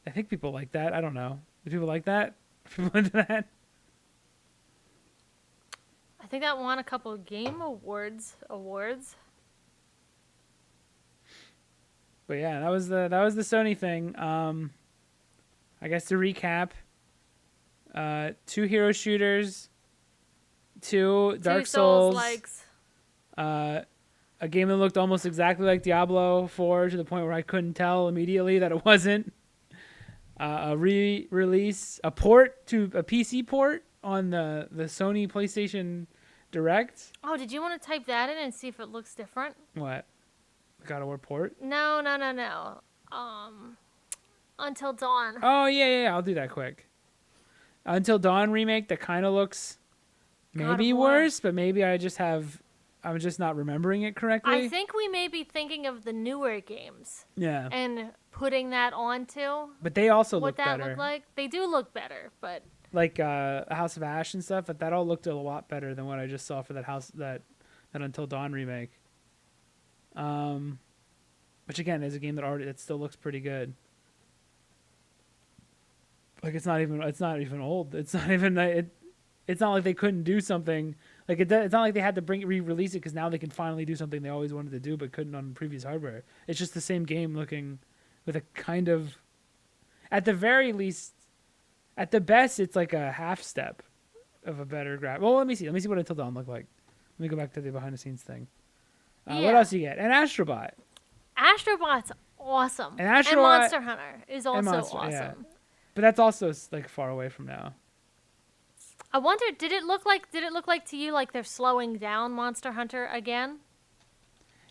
I think people like that. I don't know. Do people like that? People into that? I I think that won a couple of game awards. But yeah, that was the Sony thing. I guess to recap, 2 hero shooters, 2 Dark Souls, likes. A game that looked almost exactly like Diablo 4 to the point where I couldn't tell immediately that it wasn't. A re-release, a port to a PC port on the Sony PlayStation Direct. Oh, did you want to type that in and see if it looks different? What? The God of War port? No. Until Dawn. Oh, yeah. I'll do that quick. Until Dawn remake that kind of looks maybe worse, but maybe I'm just not remembering it correctly. I think we may be thinking of the newer games. Yeah. And putting that onto. But they also what look that better. look like. They do look better, but. Like House of Ash and stuff, but that all looked a lot better than what I just saw for that Until Dawn remake. Which again is a game that still looks pretty good. Like it's not even old. It's not like they couldn't do something. Like it's not like they had to re-release it because now they can finally do something they always wanted to do but couldn't on previous hardware. It's just the same game looking with a kind of, at the very least, at the best, it's like a half step of a better grab. Well, let me see what Until Dawn looked like. Let me go back to the behind the scenes thing. What else you get? And Astrobot. Astrobot's awesome. And Monster Hunter is also awesome. Yeah. But that's also like far away from now. I wonder, did it look like to you like they're slowing down Monster Hunter again?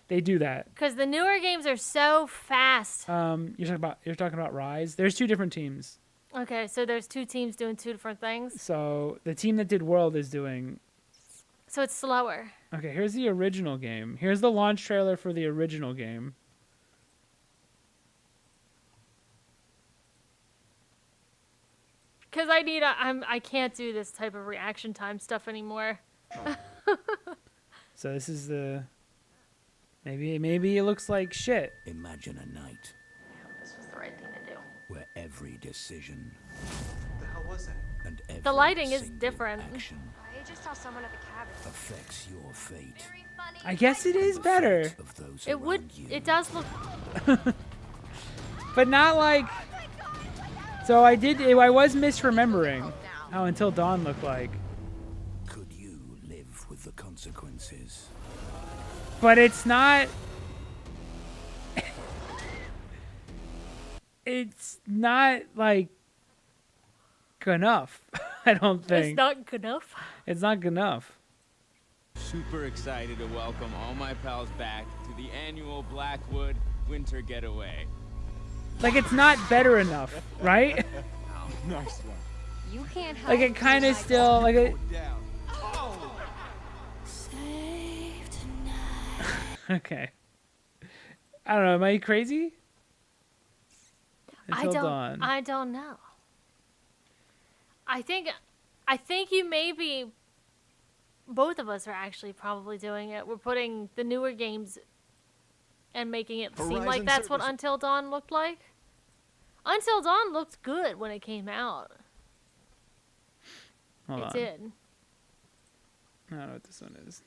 They do that. Because the newer games are so fast. You're talking about Rise. There's 2 different teams. Okay, so there's 2 teams doing 2 different things. So the team that did World is doing. So it's slower. Okay, here's the original game. Here's the launch trailer for the original game. Because I can't do this type of reaction time stuff anymore. So this is the. Maybe it looks like shit. Imagine a night. This was the right thing to do. Where every decision. What the hell was that? And every the lighting is single different. action I just saw someone at the cabin. affects your fate. I guess it is better. It does look. But not like. So I was misremembering how Until Dawn looked like. Could you live with the consequences? But it's not. It's not like enough. I don't think. It's not good enough. It's not good enough. Super excited to welcome all my pals back to the annual Blackwood Winter Getaway. Like it's not better enough, right? Nice one. You can't help Like it kind of still like it. Okay. I don't know. Am I crazy? Until Dawn. I don't know. I think you maybe. Both of us are actually probably doing it. We're putting the newer games and making it seem like that's what Until Dawn looked like. Until Dawn looked good when it came out. Hold on. It did. I don't know what this one is.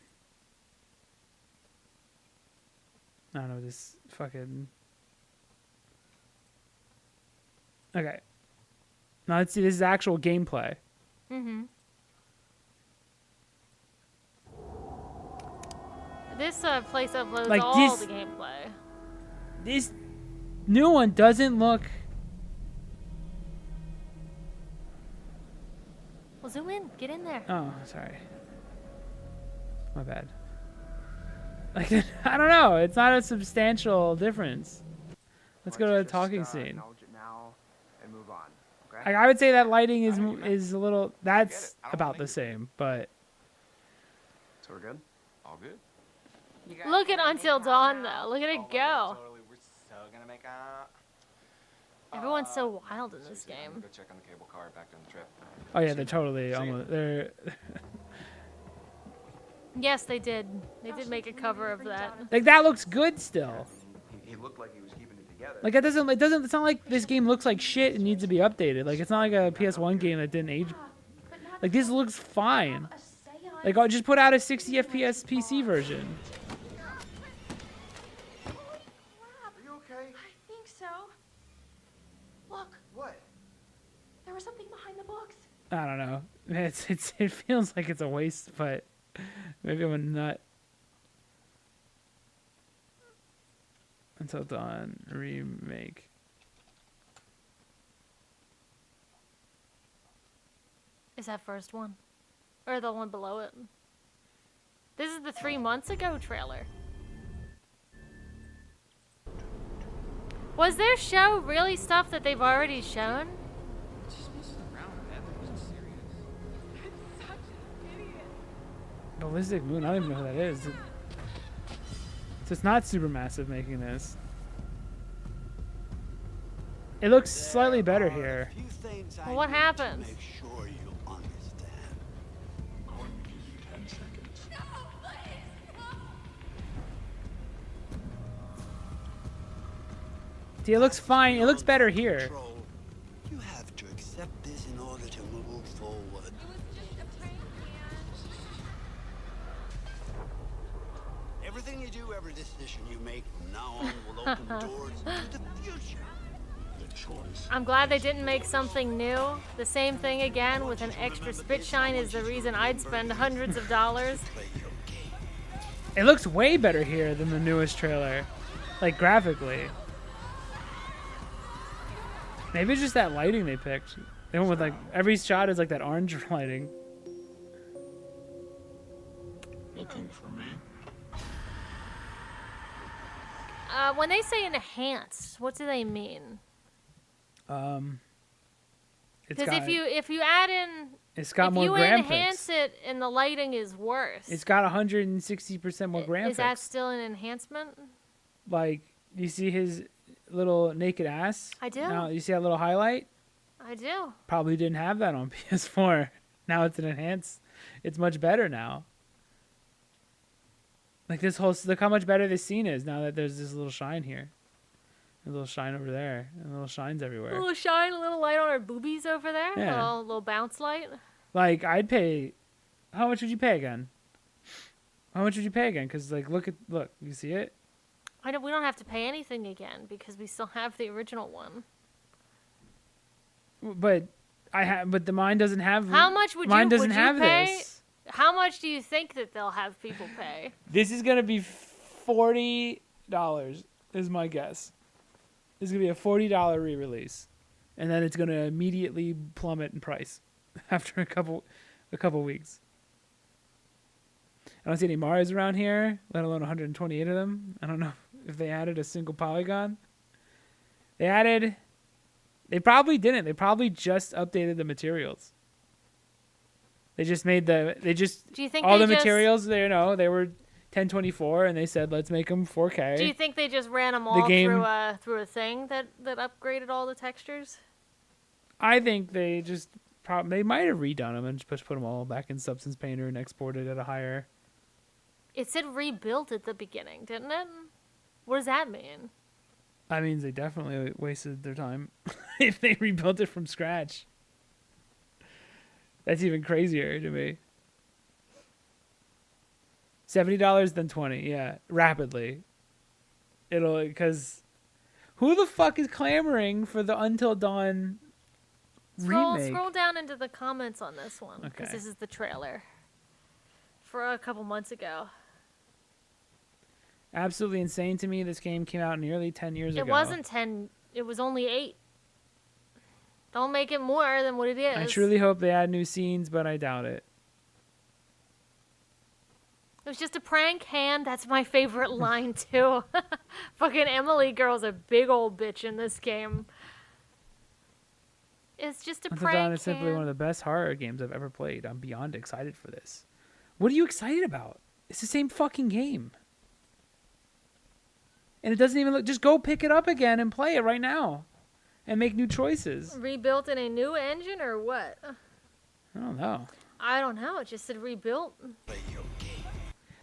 I don't know this fucking. Okay. Now let's see. This is actual gameplay. Mm-hmm. This place uploads Like all this- the gameplay. This new one doesn't look. Well, zoom in. Get in there. Oh, sorry. My bad. Like I don't know. It's not a substantial difference. Let's go to the talking scene. Acknowledge it now and move on. Okay. Like, I would say that lighting is a little. That's about the same, but. So we're good. All good. Look at Until Dawn, though. Look at it go. We're so gonna make out. Everyone's so wild in this game. Go check on the cable car back on the trip. Oh yeah, they're totally almost. They're. Yes, they did. They did make a cover of that. Like that looks good still. He looked like he was keeping it together. Like it doesn't. It's not like this game looks like shit and needs to be updated. Like it's not like a PS1 game that didn't age. Like this looks fine. Like, I'll just put out a 60 FPS PC version. Are you okay? I think so. Look. What? There was something behind the books. I don't know. It feels like it's a waste, but maybe I'm a nut. Until Dawn remake. Is that first one? Or the one below it? This is the 3 months ago trailer. Was their show really stuff that they've already shown? Just messing around, man. It wasn't serious. Such an idiot. Ballistic Moon, I don't even know who that is. So it's not Supermassive making this. It looks slightly better here. Well, what happened? Make sure you understand. I'm going to give you 10 seconds. No, please. See, it looks fine. It looks better here. Control. You have to accept this in order to move forward. It was just a prank, Everything you do, every decision you make from now on will open doors into the future. The choice. I'm glad they didn't make something new. The same thing again with an extra spit shine is the reason I'd spend hundreds of dollars. It looks way better here than the newest trailer. Like, graphically. Maybe it's just that lighting they picked. They went with, like, every shot is like that orange lighting. Looking for me? When they say enhanced, what do they mean? It's Because got, if you add in, it's got if more you graphics. enhance it and the lighting is worse, It's got 160% more graphics. is that still an enhancement? Like, you see his little naked ass? I do. Now, you see that little highlight? I do. Probably didn't have that on PS4. Now it's an enhanced. It's much better now. Like this whole, look how much better this scene is now that there's this little shine here. A little shine over there. And little shines A everywhere. little shine, a little light on her boobies over there. Yeah. Little bounce light. Like, I'd pay, how much would you pay again? How much would you pay again? Because, like, look, you see it? We don't have to pay anything again because we still have the original one. But but the mine doesn't have. How much would mine you doesn't would you have pay? this. How much do you think that they'll have people pay? This is gonna be $40. Is my guess. This is gonna be a $40 re-release, and then it's gonna immediately plummet in price after a couple weeks. I don't see any Marios around here, let alone 128 of them. I don't know if they added a single polygon. They probably didn't. They probably just updated the materials. They just made Do you think all they the just, materials they were 1024 and they said let's make them 4K. Do you think they just ran them all game- through a thing that upgraded all the textures? I think they just they might have redone them and just put them all back in Substance Painter and exported at a higher. It said rebuilt at the beginning, didn't it? What does that mean? That means they definitely wasted their time if they rebuilt it from scratch. That's even crazier to me. $70 then $20, yeah, rapidly. Because who the fuck is clamoring for the Until Dawn remake? Scroll down into the comments on this one because Okay. this is the trailer for a couple months ago. Absolutely insane to me. This game came out nearly 10 years ago. It wasn't 10. It was only 8. Don't make it more than what it is. I truly hope they add new scenes, but I doubt it. It was just a prank, Han. That's my favorite line, too. Fucking Emily girl's a big old bitch in this game. It's just a Until prank, Dawn is simply Han. one of the best horror games I've ever played. I'm beyond excited for this. What are you excited about? It's the same fucking game. And it doesn't even look... Just go pick it up again and play it right now. And make new choices. Rebuilt in a new engine or what? I don't know. I don't know. It just said rebuilt.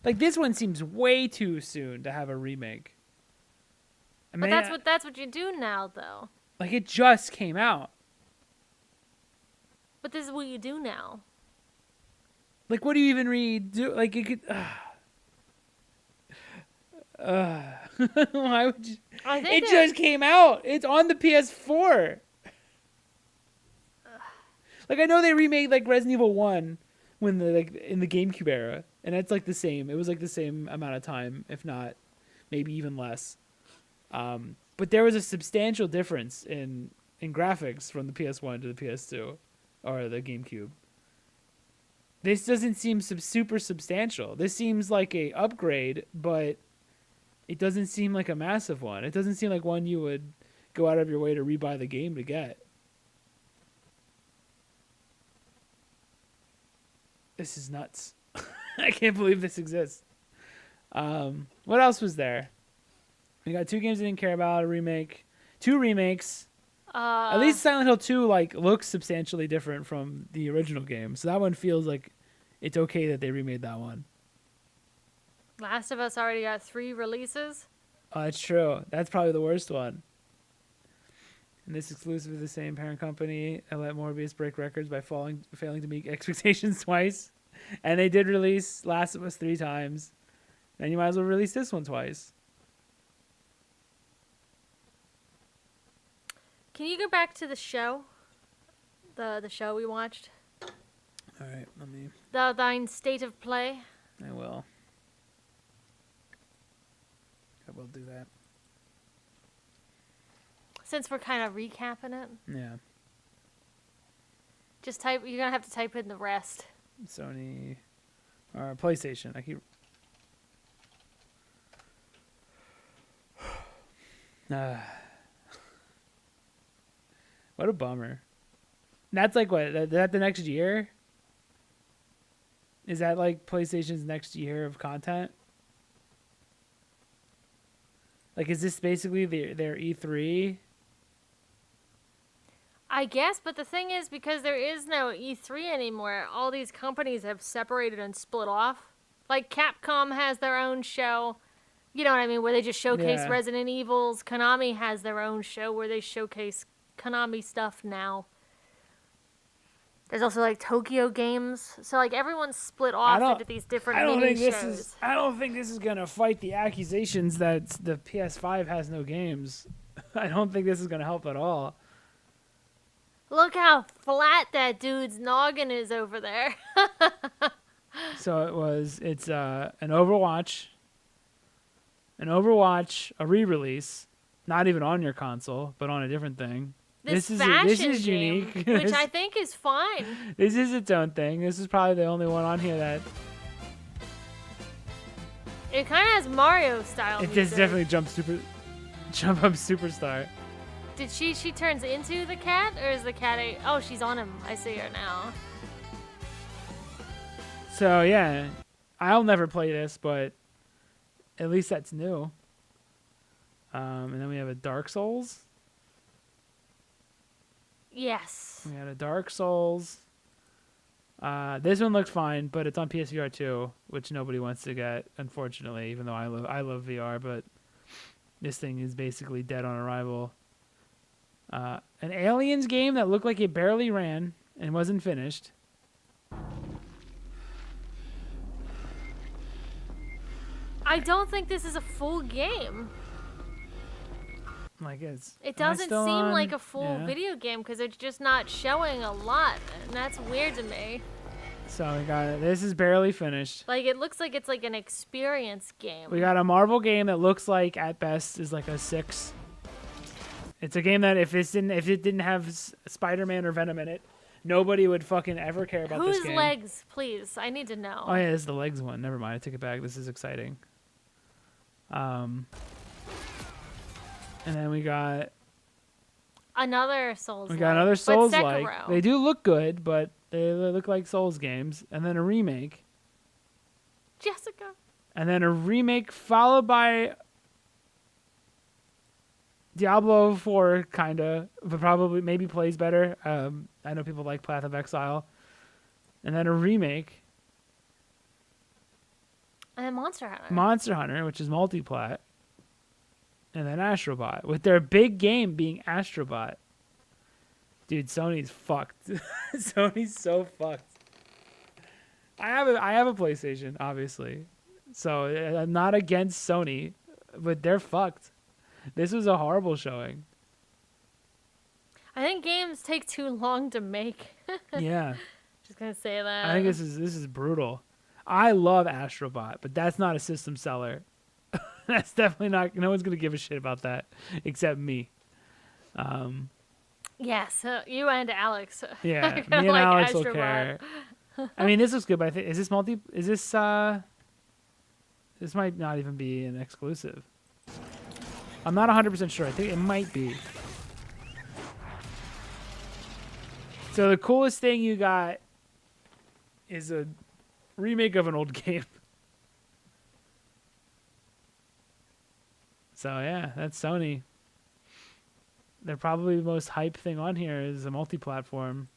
Like, this one seems way too soon to have a remake. I But mean, that's what you do now, though. like, it just came out. But this is what you do now. Like, what do you even redo? Like, you could. Why would you? I think It just came out. It's on the PS4. Like, I know they remade like Resident Evil 1 when in the GameCube era, and it's like the same. It was like the same amount of time, if not maybe even less. But there was a substantial difference in graphics from the PS1 to the PS2 or the GameCube. This doesn't seem super substantial. This seems like a upgrade, but it doesn't seem like a massive one. It doesn't seem like one you would go out of your way to rebuy the game to get. This is nuts. I can't believe this exists. What else was there? We got 2 games I didn't care about, a remake, 2 remakes. At least Silent Hill 2 looks substantially different from the original game. So that one feels like it's okay that they remade that one. Last of Us already got 3 releases. Oh, that's true. That's probably the worst one. And this exclusive is the same parent company. I let Morbius break records by failing to meet expectations twice. And they did release Last of Us 3 times. And you might as well release this one twice. Can you go back to the show? The show we watched? All right, let me... Thine State of Play? I will. I will do that. Since we're kind of recapping it. Yeah. Just type. You're gonna have to type in the rest. Sony or PlayStation. I keep. What a bummer. That's like what? That the next year? Is that like PlayStation's next year of content? Like, is this basically their E3? I guess, but the thing is, because there is no E3 anymore, all these companies have separated and split off. Like, Capcom has their own show, you know what I mean, where they just showcase Resident Evils. Konami has their own show where they showcase Konami stuff now. There's also, like, Tokyo Games. So, like, everyone's split off into these different mini shows. I don't think this is going to fight the accusations that the PS5 has no games. I don't think this is going to help at all. Look how flat that dude's noggin is over there. So it's an Overwatch, a re-release, not even on your console, but on a different thing. This is game, unique, which I think is fine. This is its own thing. This is probably the only one on here that it kind of has Mario style. It just definitely jump up superstar. Did she turns into the cat, or is the cat a... Oh, she's on him. I see her now. So, yeah. I'll never play this, but at least that's new. And then we have a Dark Souls. Yes. We had a Dark Souls. This one looks fine, but it's on PSVR 2, which nobody wants to get, unfortunately, even though I love VR, but this thing is basically dead on arrival. An Aliens game that looked like it barely ran and wasn't finished. I don't think this is a full game. Like it doesn't seem like a full video game because it's just not showing a lot, and that's weird to me. So we got this is barely finished. Like it looks like it's like an experience game. We got a Marvel game that looks like at best is like a 6. It's a game that if it didn't have Spider-Man or Venom in it, nobody would fucking ever care about this game. Whose legs, please? I need to know. Oh yeah, this is the legs one. Never mind, I took it back. This is exciting. And then we got another Souls. We got another Souls like. They do look good, but they look like Souls games. And then a remake. Jessica. And then a remake followed by Diablo 4, kinda, but probably maybe plays better. I know people like Path of Exile. And then a remake. And then Monster Hunter. Monster Hunter, which is multi-plat. And then Astrobot, with their big game being Astrobot. Dude, Sony's fucked. Sony's so fucked. I have a PlayStation, obviously, so I'm not against Sony, but they're fucked. This was a horrible showing. I think games take too long to make. Yeah, Just gonna say that. I think this is brutal. I love Astrobot, but that's not a system seller. That's definitely not. No one's gonna give a shit about that except me. Yes, you and Alex. Yeah, are me gonna and like Alex will Astrobot. care. I mean, this looks good, but I think is this multi? Is this This might not even be an exclusive. I'm not 100% sure. I think it might be. So the coolest thing you got is a remake of an old game. So yeah, that's Sony. They're probably the most hype thing on here is a multi-platform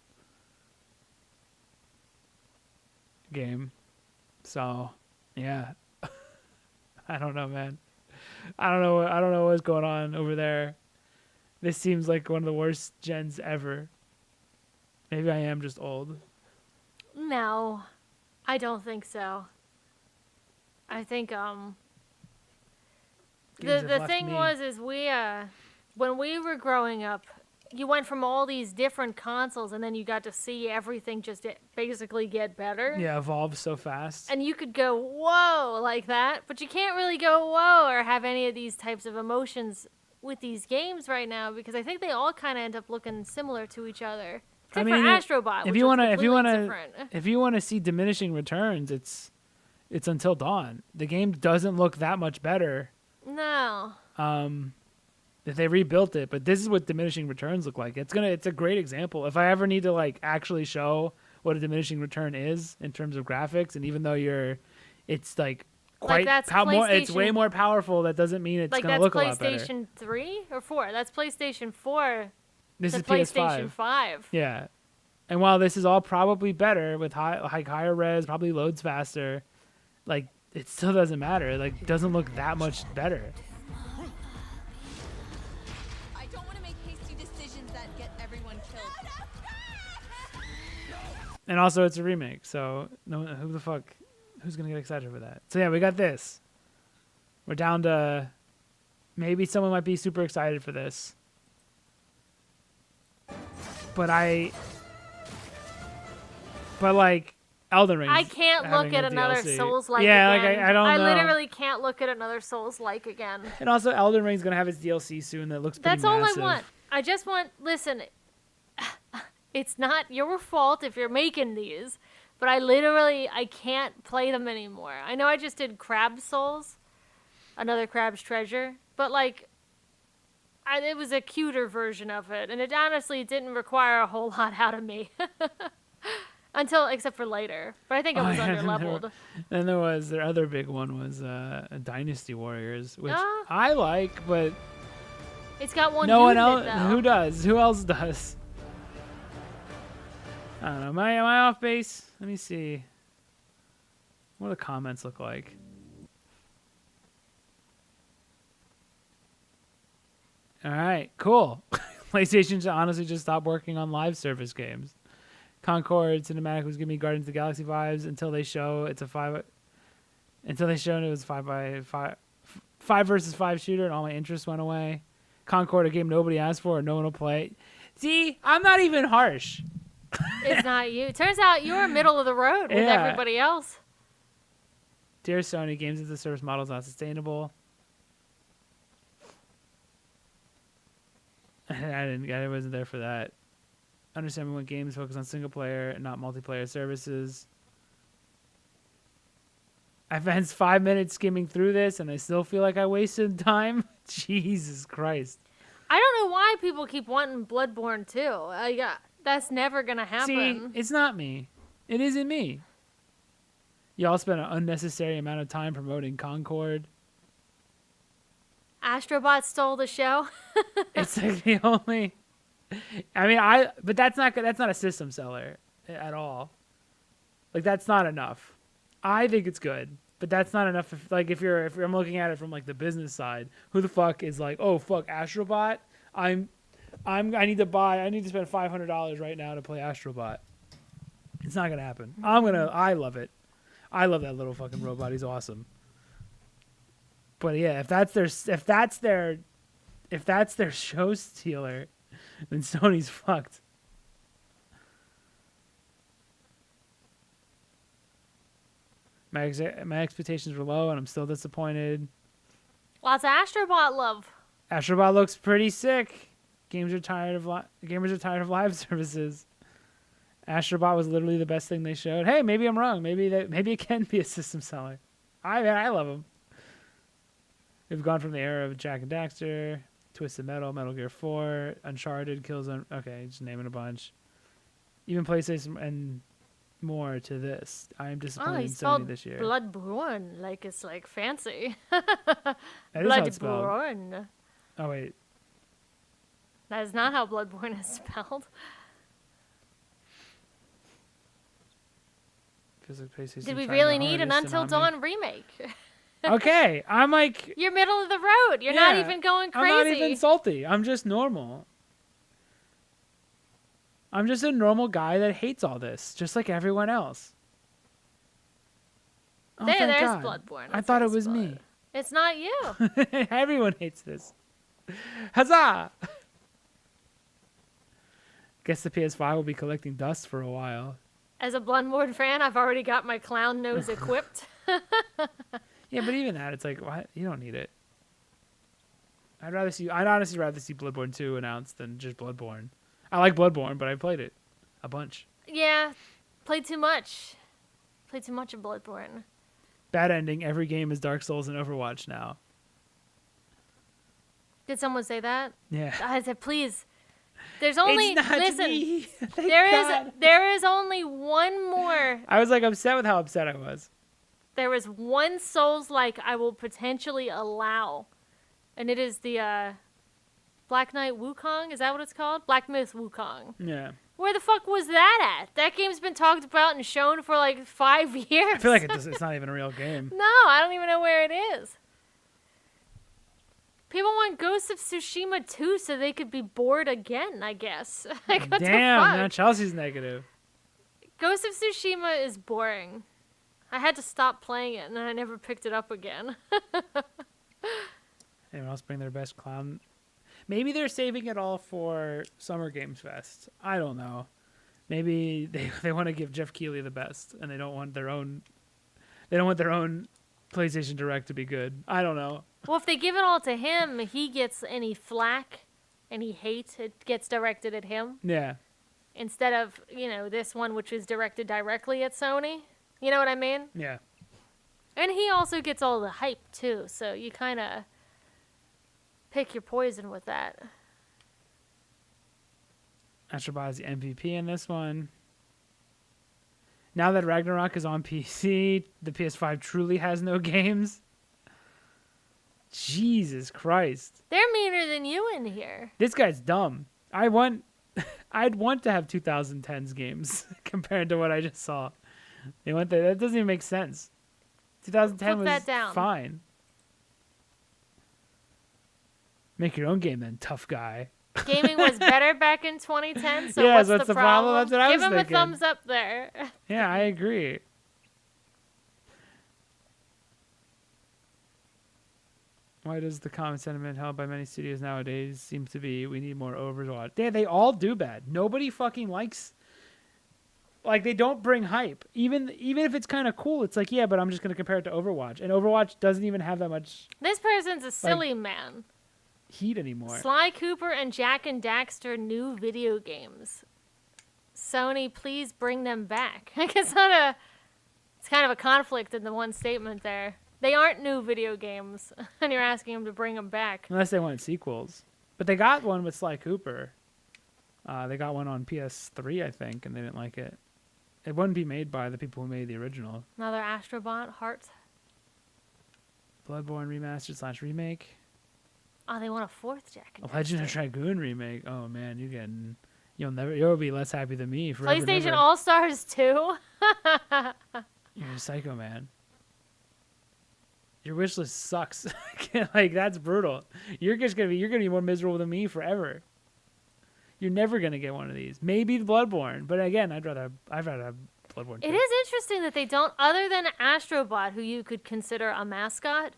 game. So yeah. I don't know, man. I don't know what's going on over there. This seems like one of the worst gens ever. Maybe I am just old. No, I don't think so. I think Games the have left thing me. is we when we were growing up, you went from all these different consoles and then you got to see everything just basically get better. Yeah, evolved so fast. And you could go whoa like that, but you can't really go whoa or have any of these types of emotions with these games right now because I think they all kind of end up looking similar to each other. Except for Astrobot, if which you want if you want to see diminishing returns, it's Until Dawn. The game doesn't look that much better. No. If they rebuilt it, but this is what diminishing returns look like. It's a great example. If I ever need to like actually show what a diminishing return is in terms of graphics, and even though it's like quite that's more, it's way PlayStation- more powerful. That doesn't mean it's like gonna that's look a lot better. PlayStation 3 or 4. That's PlayStation 4. This to is PlayStation PS5. 5. Yeah, and while this is all probably better with higher res, probably loads faster, like it still doesn't matter. Like, it doesn't look that much better. I don't want to make hasty decisions that get everyone killed. And also, it's a remake, so who's gonna get excited for that? So yeah, we got this. We're down to maybe someone might be super excited for this, but like Elden Ring. I can't look at another Souls-like yeah, again. like I don't know. I literally can't look at another Souls-like again. And also, Elden Ring's gonna have its DLC soon that looks pretty That's all massive. I want. I just want. Listen, it's not your fault if you're making these, but I can't play them anymore. I know I just did Crab Souls, another Crab's Treasure, but like, it was a cuter version of it, and it honestly didn't require a whole lot out of me. Except for later, but I think it was under-leveled. Then their other big one was Dynasty Warriors, which I like, but it's got one. No one dude in else. it, though. Who does? Who else does? I don't know. Am I off base? Let me see. What do the comments look like? All right, cool. PlayStation should honestly just stop working on live service games. Concord Cinematic was giving me Guardians of the Galaxy vibes until they show it was 5 versus 5 shooter, and all my interest went away. Concord, a game nobody asked for and no one will play. See, I'm not even harsh. It's not you. Turns out you're middle of the road with Yeah. everybody else. Dear Sony, games as a service model is not sustainable. I wasn't there for that. Understanding when games focus on single player and not multiplayer services. I spent 5 minutes skimming through this and I still feel like I wasted time. Jesus Christ. I don't know why people keep wanting Bloodborne too. That's never gonna happen. See, it's not me. It isn't me. Y'all spent an unnecessary amount of time promoting Concord. Astrobot stole the show. It's like the only. I mean, but that's not a system seller at all. Like, that's not enough. I think it's good, but that's not enough. If I'm looking at it from like the business side, who the fuck is like, oh fuck, Astrobot? I need to spend $500 right now to play Astrobot. It's not gonna happen. I love it. I love that little fucking robot. He's awesome. But yeah, if that's their show stealer, then Sony's fucked. My expectations were low, and I'm still disappointed. Lots of Astrobot love. Astrobot looks pretty sick. Gamers are tired of live services. Astrobot was literally the best thing they showed. Hey, maybe I'm wrong. Maybe it can be a system seller. I love them. We've gone from the era of Jack and Daxter, Twisted Metal, Metal Gear 4, Uncharted, Killzone. Okay, just naming a bunch. Even PlayStation and more to this. I am disappointed in Sony this year. Bloodborne, like it's like fancy. That is how it's spelled. Bloodborne. Oh wait. That is not how Bloodborne is spelled. Did we really need an Until Dawn remake? Okay, I'm like... You're middle of the road. You're not even going crazy. I'm not even salty. I'm just normal. I'm just a normal guy that hates all this, just like everyone else. Oh, there's God. Bloodborne. I thought it was me. It's not you. Everyone hates this. Huzzah! Guess the PS5 will be collecting dust for a while. As a Bloodborne fan, I've already got my clown nose equipped. Yeah, but even that, it's like, what? You don't need it. I'd honestly rather see Bloodborne 2 announced than just Bloodborne. I like Bloodborne, but I played it a bunch. Yeah, played too much. Played too much of Bloodborne. Bad ending. Every game is Dark Souls and Overwatch now. Did someone say that? Yeah. I said, please. There's only it's not listen. Me. There is only one more. I was like upset with how upset I was. There is one Souls-like I will potentially allow, and it is the Black Knight Wukong. Is that what it's called? Black Myth Wukong. Yeah. Where the fuck was that at? That game's been talked about and shown for like 5 years. I feel like it's not even a real game. No, I don't even know where it is. People want Ghost of Tsushima 2 so they could be bored again, I guess. Like, what Damn, the fuck? now Chelsea's negative. Ghost of Tsushima is boring. I had to stop playing it, and then I never picked it up again. Anyone else bring their best clown? Maybe they're saving it all for Summer Games Fest. I don't know. Maybe they want to give Jeff Keighley the best, and they don't want their own PlayStation Direct to be good. I don't know. Well, if they give it all to him, he gets any flack, any hate, it gets directed at him. Yeah. Instead of, this one, which is directed directly at Sony. You know what I mean? Yeah. And he also gets all the hype, too, so you kind of pick your poison with that. Astrobot is the MVP in this one. Now that Ragnarok is on PC, the PS5 truly has no games. Jesus Christ. They're meaner than you in here. This guy's dumb. I'd want to have 2010's games compared to what I just saw. That doesn't even make sense. 2010 was fine. Make your own game then, tough guy. Gaming was better back in 2010, so yes, what's the problem? That's what I was thinking. Give him a thumbs up there. Yeah, I agree. Why does the common sentiment held by many studios nowadays seem to be we need more Overwatch? They all do bad. Nobody fucking likes... Like, they don't bring hype. Even if it's kind of cool, it's like, yeah, but I'm just going to compare it to Overwatch. And Overwatch doesn't even have that much... This person's a silly man. Heat anymore. Sly Cooper and Jack and Daxter new video games. Sony, please bring them back. It's kind of a conflict in the one statement there. They aren't new video games, and you're asking them to bring them back. Unless they wanted sequels. But they got one with Sly Cooper. They got one on PS3, I think, and they didn't like it. It wouldn't be made by the people who made the original. Another Astrobot, Hearts. Bloodborne remastered / remake. Oh, they want a fourth Jack and A Legend of Dragoon remake. Oh man, you'll be less happy than me forever. PlayStation All Stars 2. You're a psycho, man. Your wish list sucks. Like, that's brutal. You're gonna be more miserable than me forever. You're never gonna get one of these. Maybe the Bloodborne, but again, I'd rather have Bloodborne. It is interesting that they don't, other than Astrobot, who you could consider a mascot,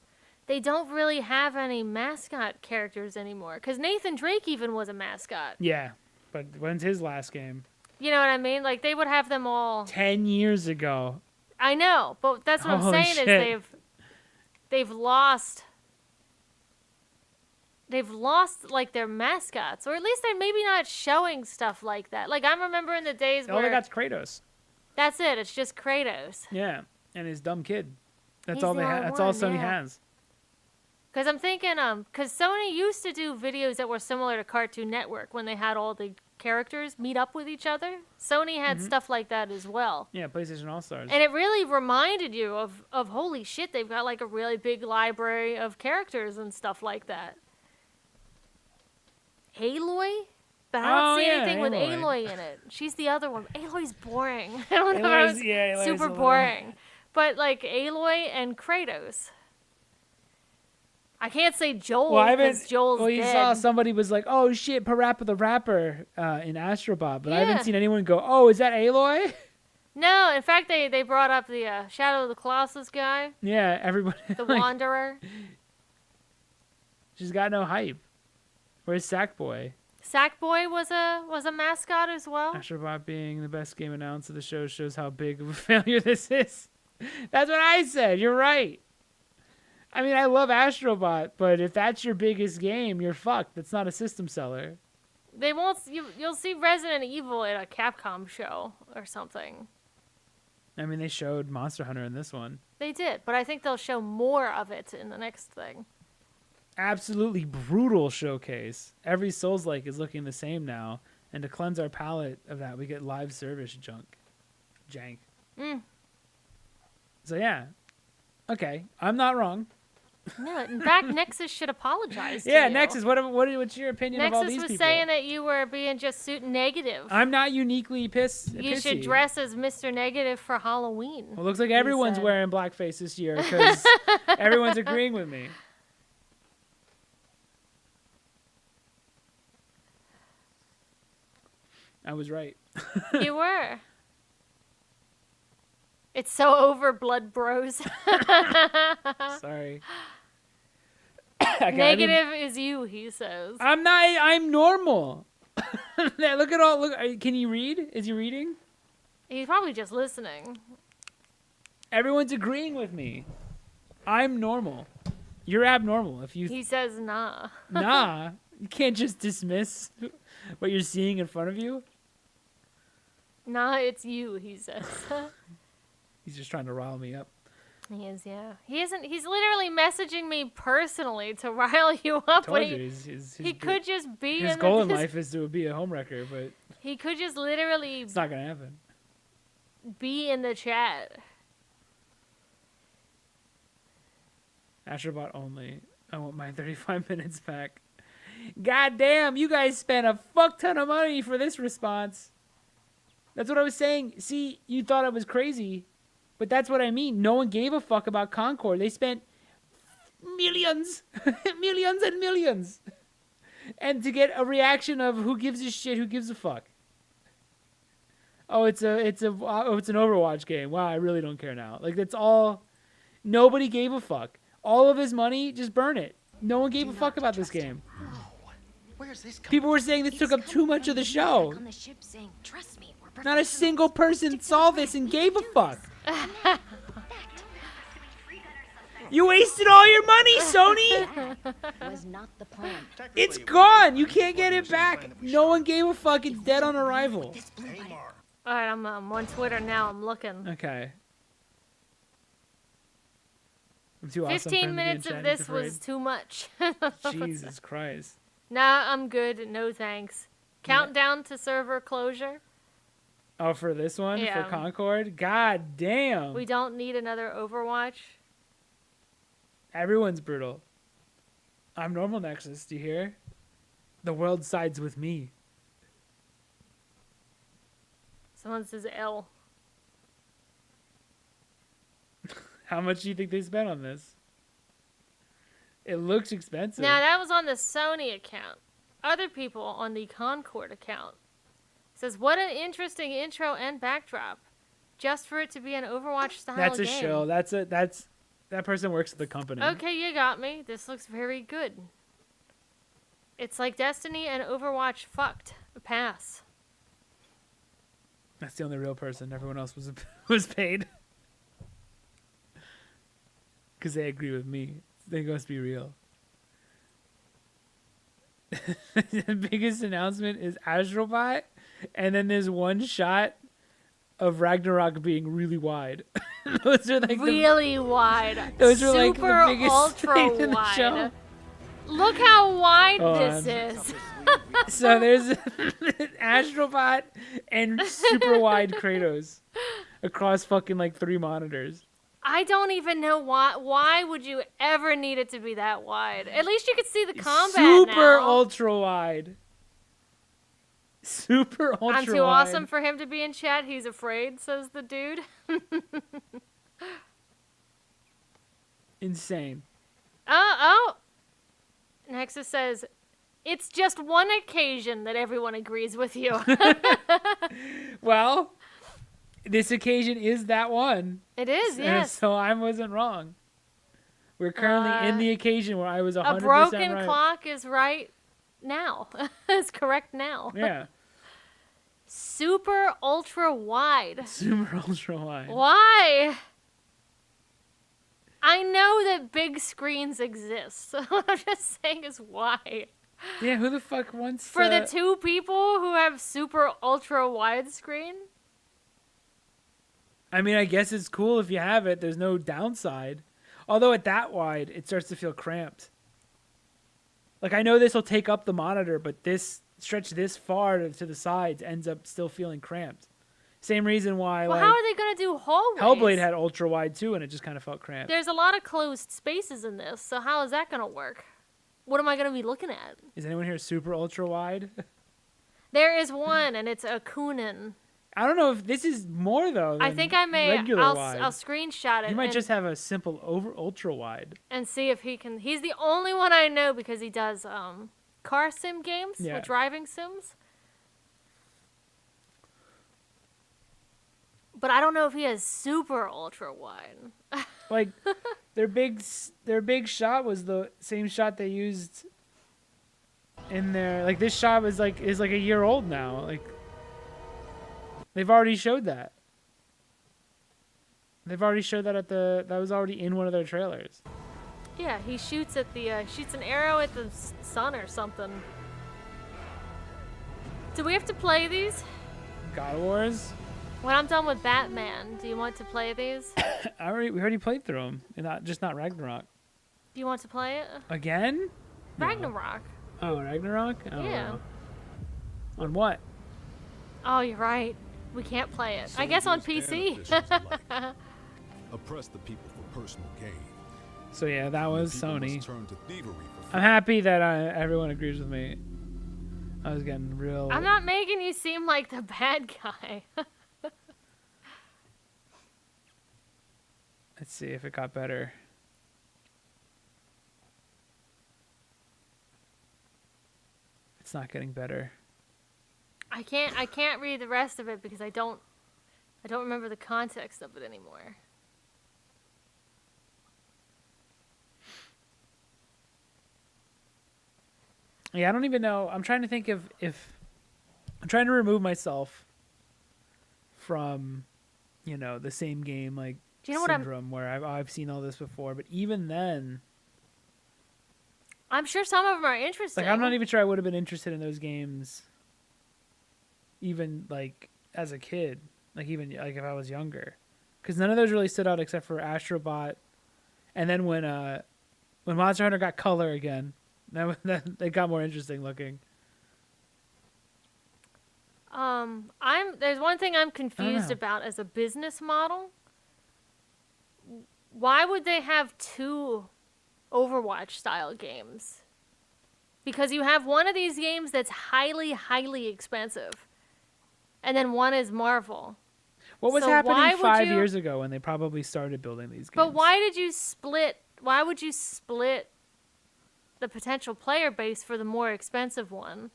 they don't really have any mascot characters anymore. Because Nathan Drake even was a mascot. Yeah, but when's his last game? You know what I mean? Like, they would have them all. 10 years ago. I know, but that's what I'm Holy saying shit. is they've lost like their mascots, or at least they're maybe not showing stuff like that. Like, I remember in the days All where they got's Kratos. that's it. It's just Kratos. Yeah, and his dumb kid. That's He's all the they have. only That's all one, Sony yeah. has. Because I'm thinking, because Sony used to do videos that were similar to Cartoon Network when they had all the characters meet up with each other. Sony had stuff like that as well. Yeah, PlayStation All Stars. And it really reminded you of holy shit, they've got like a really big library of characters and stuff like that. Aloy? But I don't see anything with Aloy in it. She's the other one. Aloy's boring. I don't know. Aloy's Super a little- boring. But like Aloy and Kratos. I can't say Joel Well, I haven't. because Joel's Well, you dead. saw somebody was like, "Oh shit, Parappa the Rapper" in Astrobot, but I Yeah. haven't seen anyone go, "Oh, is that Aloy?" No, in fact, they brought up the Shadow of the Colossus guy, Yeah, everybody. the like, Wanderer. She's got no hype. Where's Sackboy? Sackboy was a mascot as well. Astrobot being the best game announced of the show shows how big of a failure this is. That's what I said. You're right. I mean, I love Astrobot, but if that's your biggest game, you're fucked. That's not a system seller. They won't. You'll see Resident Evil at a Capcom show or something. I mean, they showed Monster Hunter in this one. They did, but I think they'll show more of it in the next thing. Absolutely brutal showcase. Every Souls-like is looking the same now, and to cleanse our palate of that, we get live service jank. So yeah, okay, I'm not wrong. No, in fact, Nexus should apologize to Yeah, you. Nexus. What's your opinion of all Nexus these was people? saying that you were being just suit negative. I'm not uniquely pissed. You should dress as Mr. Negative for Halloween. Well, looks like he everyone's said. wearing blackface this year because everyone's agreeing with me. I was right. You were. It's so over, blood bros. Sorry. Negative is you, he says. I'm not. I'm normal. Look at all. Look. Can you read? Is he reading? He's probably just listening. Everyone's agreeing with me. I'm normal. You're abnormal. If you He says nah. nah, you can't just dismiss what you're seeing in front of you. Nah, it's you, he says. He's just trying to rile me up. He is, yeah. He isn't. He's literally messaging me personally to rile you up. Told When you, he could just be his in goal the, in life is to be a homewrecker, but He could just literally it's not gonna happen. be in the chat. Astrobot only. I want my 35 minutes back. God damn, you guys spent a fuck ton of money for this response. That's what I was saying. See, you thought I was crazy, but that's what I mean. No one gave a fuck about Concord. They spent millions, millions and millions. And to get a reaction of who gives a shit, who gives a fuck. Oh, it's an Overwatch game. Wow, I really don't care now. Like, that's all. Nobody gave a fuck. All of his money, just burn it. No one gave a fuck about this game. Where's this coming? People were saying this took up too much of the show. On the ship saying, "Trust me, we're Not a single person saw this and gave a fuck. You wasted all your money, Sony! was not the plan." It's gone! You can't get it back! No one gave a fuck. It's dead on arrival. Alright, I'm on Twitter now. I'm looking. Okay. I'm too awesome for 15 him to be in minutes chat, of he's this was afraid. too much. Jesus Christ. Nah, I'm good. No thanks. Countdown to server closure. Oh, for this one? Yeah. For Concord? God damn. We don't need another Overwatch. Everyone's brutal. I'm normal, Nexus. Do you hear? The world sides with me. Someone says L. How much do you think they spent on this? It looks expensive. Now, that was on the Sony account. Other people on the Concord account. Says, what an interesting intro and backdrop. just for it to be an Overwatch style That's a game. show. That person works at the company. Okay, you got me. This looks very good. It's like Destiny and Overwatch fucked. A pass. That's the only real person. Everyone else was paid. Because they agree with me. They must be real. The biggest announcement is Astrobot, and then there's one shot of Ragnarok being really wide. Those are like really wide. Those are super like the biggest ultra thing in the wide. show. Look how wide Hold this on. is. So there's Astrobot and super wide Kratos across fucking like 3 monitors. I don't even know why. Why would you ever need it to be that wide? At least you could see the combat Super now. ultra wide. Super ultra wide. I'm too awesome for him to be in chat. He's afraid, says the dude. Insane. Oh. Nexus says, it's just one occasion that everyone agrees with you. Well, this occasion is that one. It is, yes. So I wasn't wrong. We're currently in the occasion where I was 100% A broken right. clock is right now. It's correct now. Yeah. Super ultra wide. Super ultra wide. Why? I know that big screens exist. So what I'm just saying is why. Yeah, who the fuck wants For the 2 people who have super ultra wide screen? I mean, I guess it's cool if you have it. There's no downside. Although at that wide, it starts to feel cramped. Like, I know this will take up the monitor, but this stretch this far to the sides ends up still feeling cramped. Same reason why, Well, like, how are they going to do hallways? Hellblade had ultra wide too, and it just kind of felt cramped. There's a lot of closed spaces in this, so how is that going to work? What am I going to be looking at? Is anyone here super ultra wide? There is one, and it's a Kunin. I don't know if this is more though. I than think I may. regular I'll wide. screenshot it. You might and, just have a simple ultra wide. and see if he can. He's the only one I know because he does car sim games Yeah. with driving sims. But I don't know if he has super ultra wide. Like their big shot was the same shot they used in their, like, this shot is like a year old now. Like, they've already showed that. They've already showed that that was already in one of their trailers. Yeah, he shoots at the shoots an arrow at the sun or something. Do we have to play these? God of Wars. When I'm done with Batman, do you want to play these? We already played through them, and not Ragnarok. Do you want to play it? Again? Ragnarok. Oh, Ragnarok? Oh, Yeah. On what? Oh, you're right. We can't play it. I guess on PC. Oppress the people for personal gain. So yeah, that was People Sony. must turn to thievery for I'm happy that everyone agrees with me. I was getting real. I'm not making you seem like the bad guy. Let's see if it got better. It's not getting better. I can't read the rest of it because I don't remember the context of it anymore. Yeah, I don't even know. I'm trying to think if I'm trying to remove myself from, the same game, like, Do you know what Syndrome, where I've seen all this before. But even then, I'm sure some of them are interesting. like, I'm not even sure I would have been interested in those games, even like as a kid, like even like if I was younger, because none of those really stood out except for Astrobot, and then when Monster Hunter got color again, that it got more interesting looking. There's one thing I'm confused about as a business model. Why would they have 2 Overwatch style games? Because you have one of these games that's highly, highly expensive, and then one is Marvel. What was So happening why would 5 you- years ago when they probably started building these games? But why would you split the potential player base for the more expensive one?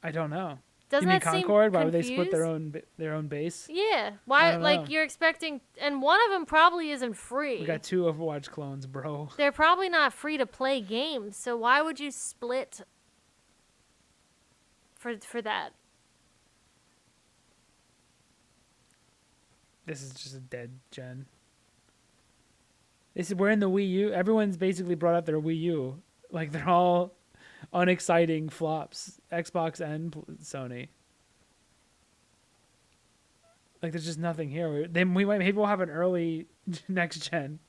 I don't know. Doesn't you mean that seem Concord? Why would they split confused? their own base? Yeah. I Why? don't Like know. you're expecting, and one of them probably isn't free. We got 2 Overwatch clones, bro. They're probably not free to play games, so why would you split for that? This is just a dead gen. We're in the Wii U. Everyone's basically brought up their Wii U. Like they're all unexciting flops. Xbox and Sony. Like there's just nothing here. Maybe we'll have an early next gen.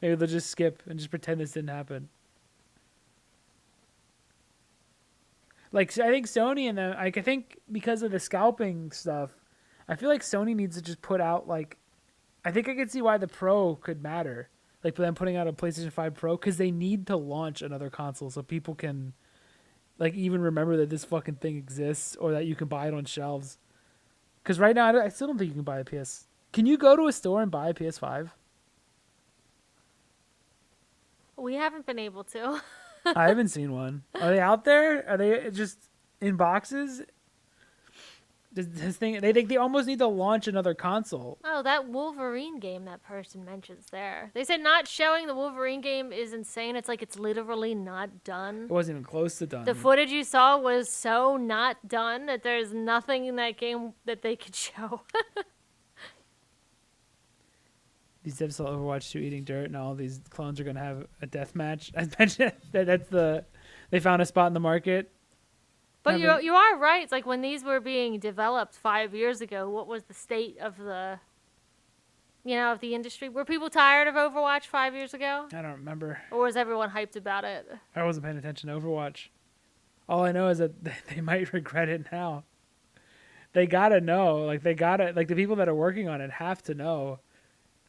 Maybe they'll just skip and just pretend this didn't happen. Like I think Sony and I think because of the scalping stuff, I feel like Sony needs to just put out like, I think I could see why the Pro could matter. Like for them putting out a PlayStation 5 Pro, because they need to launch another console so people can, like, even remember that this fucking thing exists or that you can buy it on shelves. Because right now, I still don't think you can buy a PS. Can you go to a store and buy a PS5? We haven't been able to. I haven't seen one. Are they out there? Are they just in boxes? This thing, they think they almost need to launch another console. Oh, that Wolverine game that person mentions there. They said not showing the Wolverine game is insane. It's like it's literally not done. It wasn't even close to done. The footage you saw was so not done that there's nothing in that game that they could show. These devs saw Overwatch 2 eating dirt, and all these clones are going to have a death match. I mentioned they found a spot in the market. But you are right. It's like when these were being developed 5 years ago, what was the state of the, of the industry? Were people tired of Overwatch 5 years ago? I don't remember. Or was everyone hyped about it? I wasn't paying attention to Overwatch. All I know is that they might regret it now. They gotta know. Like the people that are working on it have to know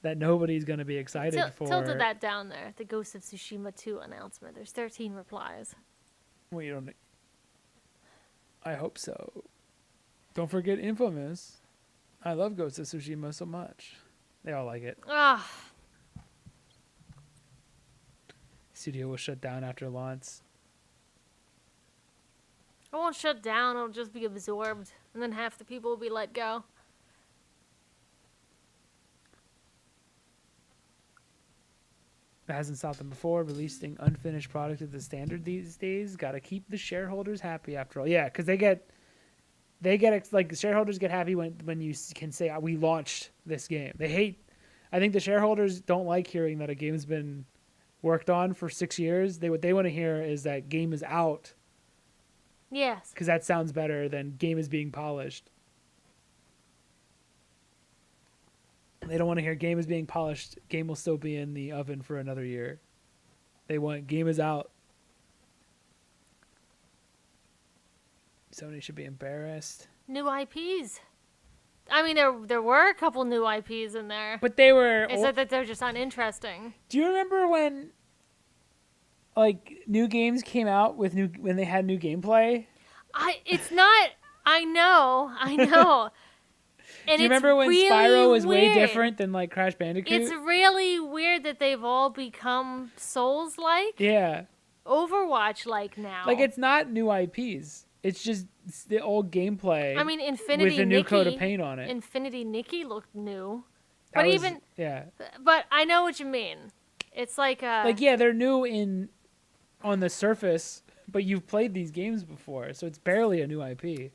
that nobody's gonna be excited for. Tilted that down there. The Ghost of Tsushima 2 announcement. There's 13 replies. Well, you don't. I hope so. Don't forget Infamous. I love Ghost of Tsushima so much. They all like it. Ah. Studio will shut down after launch. It won't shut down. It'll just be absorbed. And then half the people will be let go. It hasn't stopped them before. Releasing unfinished product is the standard these days. Got to keep the shareholders happy after all. Yeah, because they get like the shareholders get happy when you can say we launched this game. They hate. I think the shareholders don't like hearing that a game's been worked on for 6 years. What they want to hear is that game is out. Yes. Because that sounds better than game is being polished. They don't want to hear game is being polished. Game will still be in the oven for another year. They want game is out. Sony should be embarrassed. New IPs. I mean, there were a couple new IPs in there. But they were... Is it that they're just uninteresting? Do you remember when, like, new games came out with when they had new gameplay? It's not... I know. And do you remember when really Spyro was way weird. different than, like, Crash Bandicoot? It's really weird that they've all become Souls-like. Yeah. Overwatch-like now. Like, it's not new IPs. It's just the old gameplay. I mean, Infinity with a new Nikki, coat of paint on it. Infinity Nikki looked new. That But was- even... Yeah. But I know what you mean. It's like... yeah, they're new on the surface, but you've played these games before, so it's barely a new IP.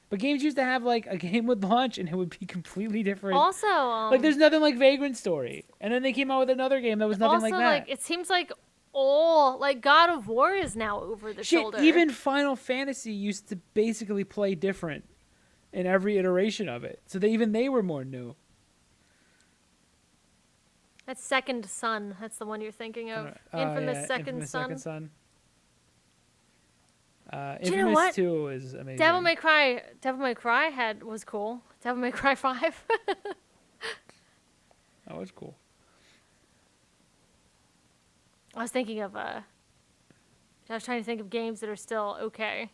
But games used to have, like, a game would launch and it would be completely different. Also, like, there's nothing like Vagrant Story. And then they came out with another game that was nothing like that. it seems like all... Like, God of War is now over the shoulder. Even Final Fantasy used to basically play different in every iteration of it. So even they were more new. That's Second Son. That's the one you're thinking of. Infamous Second Son. Infamous you know what? 2 is amazing. Devil May Cry was cool. Devil May Cry 5. That was cool. I was thinking of I was trying to think of games that are still okay.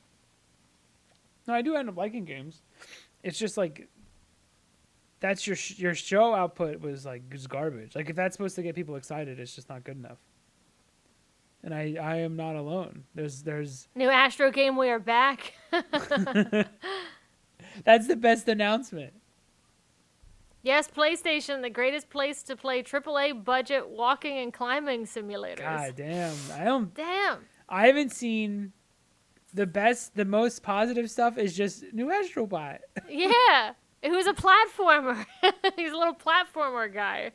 No, I do end up liking games. It's just like that's your show output was like just garbage. Like if that's supposed to get people excited, it's just not good enough. And I am not alone. There's New Astro game, we are back. That's the best announcement. Yes, PlayStation, the greatest place to play AAA budget walking and climbing simulators. God damn. Damn. I haven't seen the most positive stuff is just new Astrobot. Yeah. Who's a platformer. He's a little platformer guy.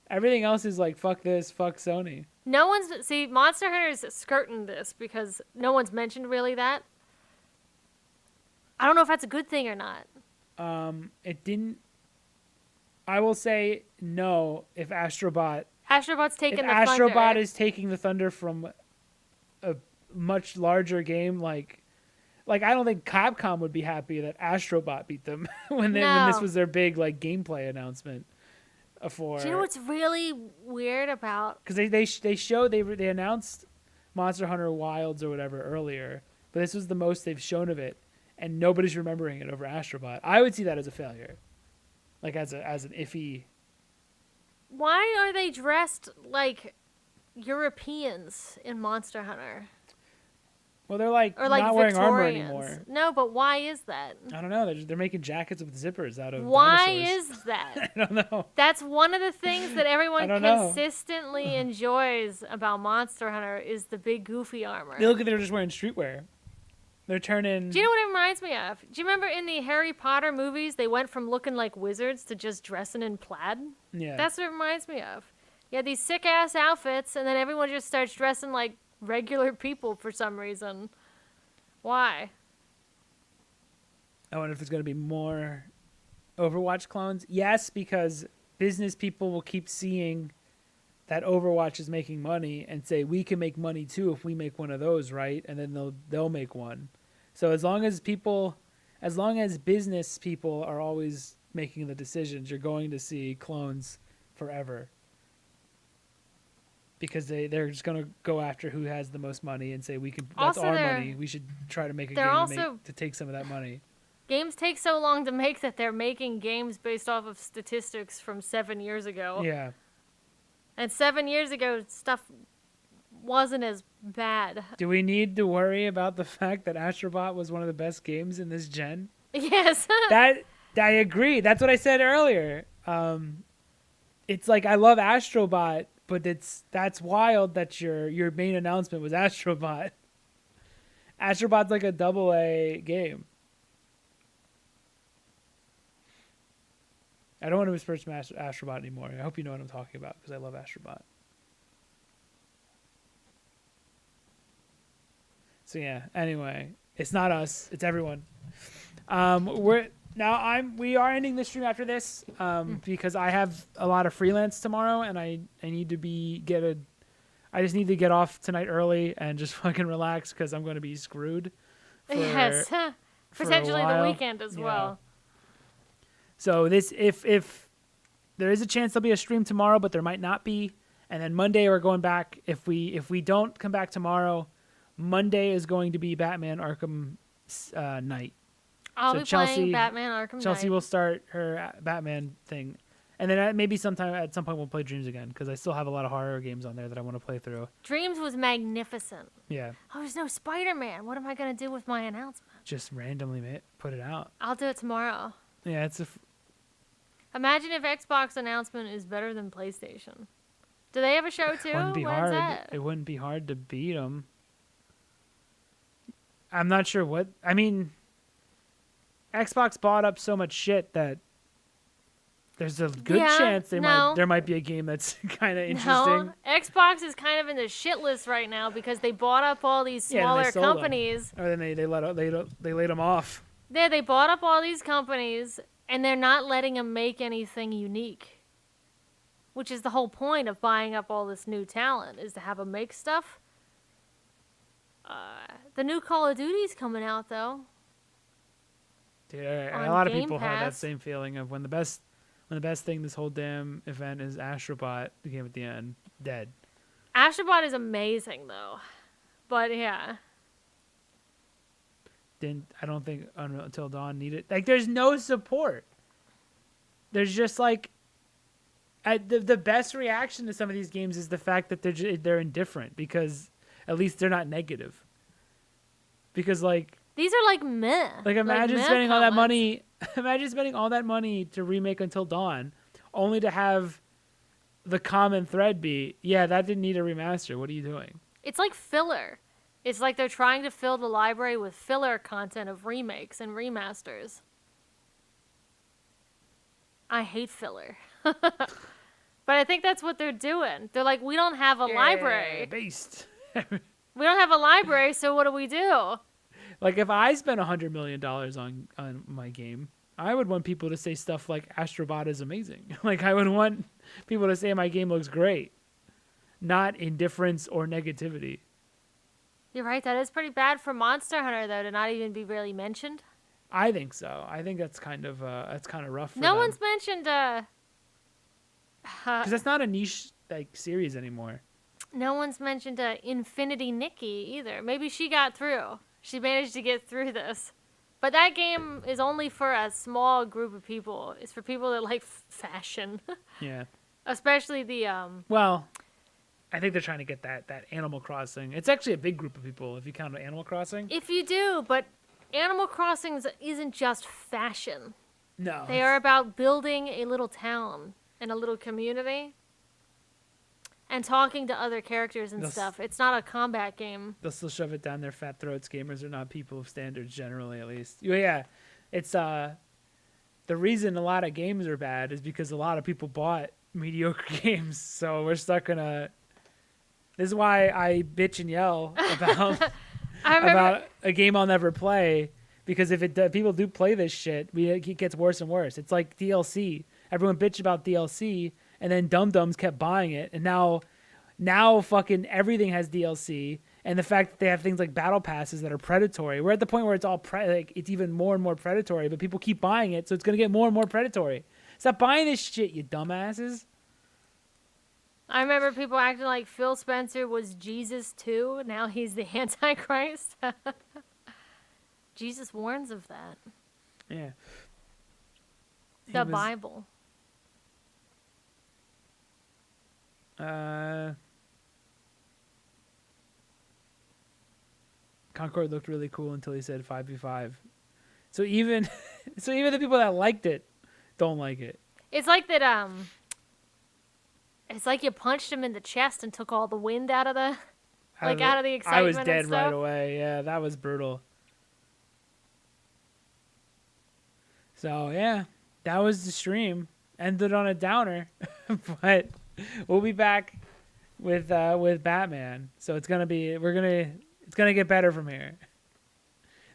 Everything else is like, fuck this, fuck Sony. No one's... See, Monster Hunter's skirting this because no one's mentioned really that. I don't know if that's a good thing or not. It didn't... I will say no if Astrobot... Astrobot's taking the thunder. If Astrobot thunder. is taking the thunder from a much larger game, like I don't think Capcom would be happy that Astrobot beat them when this was their big like gameplay announcement. For Do you know what's really weird about? Because they announced Monster Hunter Wilds or whatever earlier, but this was the most they've shown of it, and nobody's remembering it over Astrobot. I would see that as a failure, like as an iffy. Why are they dressed like Europeans in Monster Hunter? Well, they're like, or like not Victorians. wearing armor anymore. No, but why is that? I don't know. They're making jackets with zippers out of Why dinosaurs. is that? I don't know. That's one of the things that everyone I don't know. consistently enjoys about Monster Hunter is the big goofy armor. They look like they're just wearing streetwear. They're turning... Do you know what it reminds me of? Do you remember in the Harry Potter movies, they went from looking like wizards to just dressing in plaid? Yeah. That's what it reminds me of. You had these sick-ass outfits, and then everyone just starts dressing like regular people for some reason. Why? I wonder if there's going to be more Overwatch clones. Yes, because business people will keep seeing that Overwatch is making money and say, we can make money too if we make one of those, right? And then they'll make one. So as long as business people are always making the decisions, you're going to see clones forever. Because they're just going to go after who has the most money and say, that's our money. We should try to make a game to take some of that money. Games take so long to make that they're making games based off of statistics from 7 years ago. Yeah. And 7 years ago, stuff wasn't as bad. Do we need to worry about the fact that Astrobot was one of the best games in this gen? Yes. I agree. That's what I said earlier. It's like, I love Astrobot, but that's wild that your main announcement was Astrobot. Astrobot's like a AA game. I don't want to whisper Astrobot anymore. I hope you know what I'm talking about because I love Astrobot. So yeah. Anyway, it's not us. It's everyone. We are ending the stream after this because I have a lot of freelance tomorrow and I need to I just need to get off tonight early and just fucking relax because I'm going to be screwed. Yes, potentially the weekend as well. So if there is a chance there'll be a stream tomorrow, but there might not be, and then Monday we're going back. If we don't come back tomorrow, Monday is going to be Batman Arkham Knight. I'll be playing Batman Arkham Knight. Chelsea will start her Batman thing. And then maybe at some point we'll play Dreams again because I still have a lot of horror games on there that I want to play through. Dreams was magnificent. Yeah. Oh, there's no Spider-Man. What am I going to do with my announcement? Just randomly put it out. I'll do it tomorrow. Yeah, Imagine if Xbox announcement is better than PlayStation. Do they have a show too? It wouldn't be hard. That? It wouldn't be hard to beat them. I'm not sure what... I mean, Xbox bought up so much shit that there's a good chance there might be a game that's kind of interesting. No, Xbox is kind of in the shit list right now because they bought up all these smaller companies. Or then they laid them off. Yeah, they bought up all these companies, and they're not letting them make anything unique. Which is the whole point of buying up all this new talent, is to have them make stuff. The new Call of Duty's coming out, though. Dude, a lot of people had that same feeling of when the best thing this whole damn event is Astrobot, the game at the end, dead. Astrobot is amazing, though. But, yeah. I don't think Until Dawn needed... Like, there's no support. There's just, like... The best reaction to some of these games is the fact that they're indifferent, because at least they're not negative. Because, like, These are like meh. Like imagine meh spending all that comments. money. Imagine spending all that money to remake Until Dawn, only to have the common thread be, yeah, that didn't need a remaster. What are you doing? It's like filler. It's like they're trying to fill the library with filler content of remakes and remasters. I hate filler. But I think that's what they're doing. They're like, we don't have a library. Based. We don't have a library, so what do we do? Like if I spent $100 million on my game, I would want people to say stuff like Astrobot is amazing. Like I would want people to say my game looks great, not indifference or negativity. You're right. That is pretty bad for Monster Hunter, though, to not even be really mentioned. I think so. I think that's kind of rough. For No them. one's mentioned. Because that's not a niche like series anymore. No one's mentioned Infinity Nikki either. Maybe she got through. She managed to get through this. But that game is only for a small group of people. It's for people that like fashion. Yeah. Especially the Well, I think they're trying to get that Animal Crossing. It's actually a big group of people if you count Animal Crossing. If you do, but Animal Crossing isn't just fashion. No. They are about building a little town and a little community and talking to other characters and stuff. It's not a combat game. They'll still shove it down their fat throats. Gamers are not people of standards generally, at least. Yeah. It's the reason a lot of games are bad is because a lot of people bought mediocre games. So we're stuck in a... This is why I bitch and yell about about a game I'll never play, because if people do play this shit, it gets worse and worse. It's like DLC. Everyone bitched about DLC, and then dum-dums kept buying it, and now fucking everything has DLC, and the fact that they have things like battle passes that are predatory. We're at the point where it's all it's even more and more predatory, but people keep buying it, so it's gonna get more and more predatory. Stop buying this shit, you dumbasses. I remember people acting like Phil Spencer was Jesus too. Now he's the Antichrist. Jesus warns of that. Yeah. The Bible. Concord looked really cool until he said 5v5. So even the people that liked it don't like it. It's like that it's like you punched him in the chest and took all the wind out of the out of the excitement. I was and dead stuff. right away. Yeah, that was brutal. So yeah, that was the stream. Ended on a downer, but we'll be back with Batman. So it's gonna get better from here.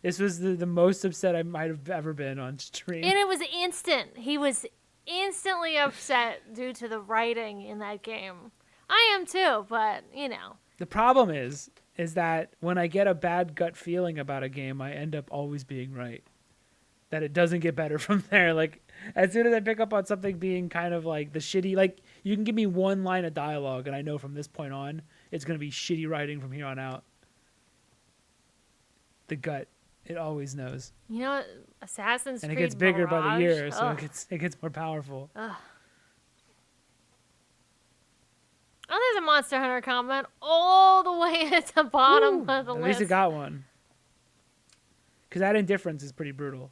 This was the most upset I might have ever been on stream. And it was instant. He was instantly upset due to the writing in that game. I am too, but you know. The problem is that when I get a bad gut feeling about a game, I end up always being right. That it doesn't get better from there. Like, as soon as I pick up on something being kind of like the shitty, like, you can give me one line of dialogue and I know from this point on, it's going to be shitty writing from here on out. The gut, it always knows. You know what? Assassin's Creed And it gets bigger by the Mirage? year, so Ugh. it gets more powerful. Ugh. Oh, there's a Monster Hunter comment all the way at the bottom of the At list. least it got one. Because that indifference is pretty brutal.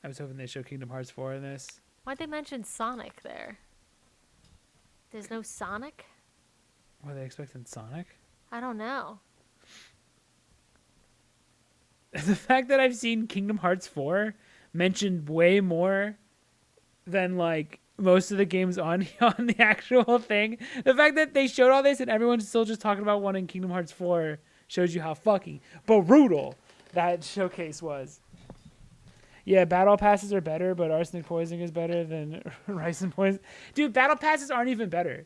I was hoping they show Kingdom Hearts 4 in this. Why'd they mention Sonic there? There's no Sonic? Were they expecting Sonic? I don't know. The fact that I've seen Kingdom Hearts 4 mentioned way more than like most of the games on the actual thing. The fact that they showed all this and everyone's still just talking about wanting Kingdom Hearts 4 shows you how fucking brutal that showcase was. Yeah, battle passes are better, but arsenic poisoning is better than rice and poison. Dude, battle passes aren't even better.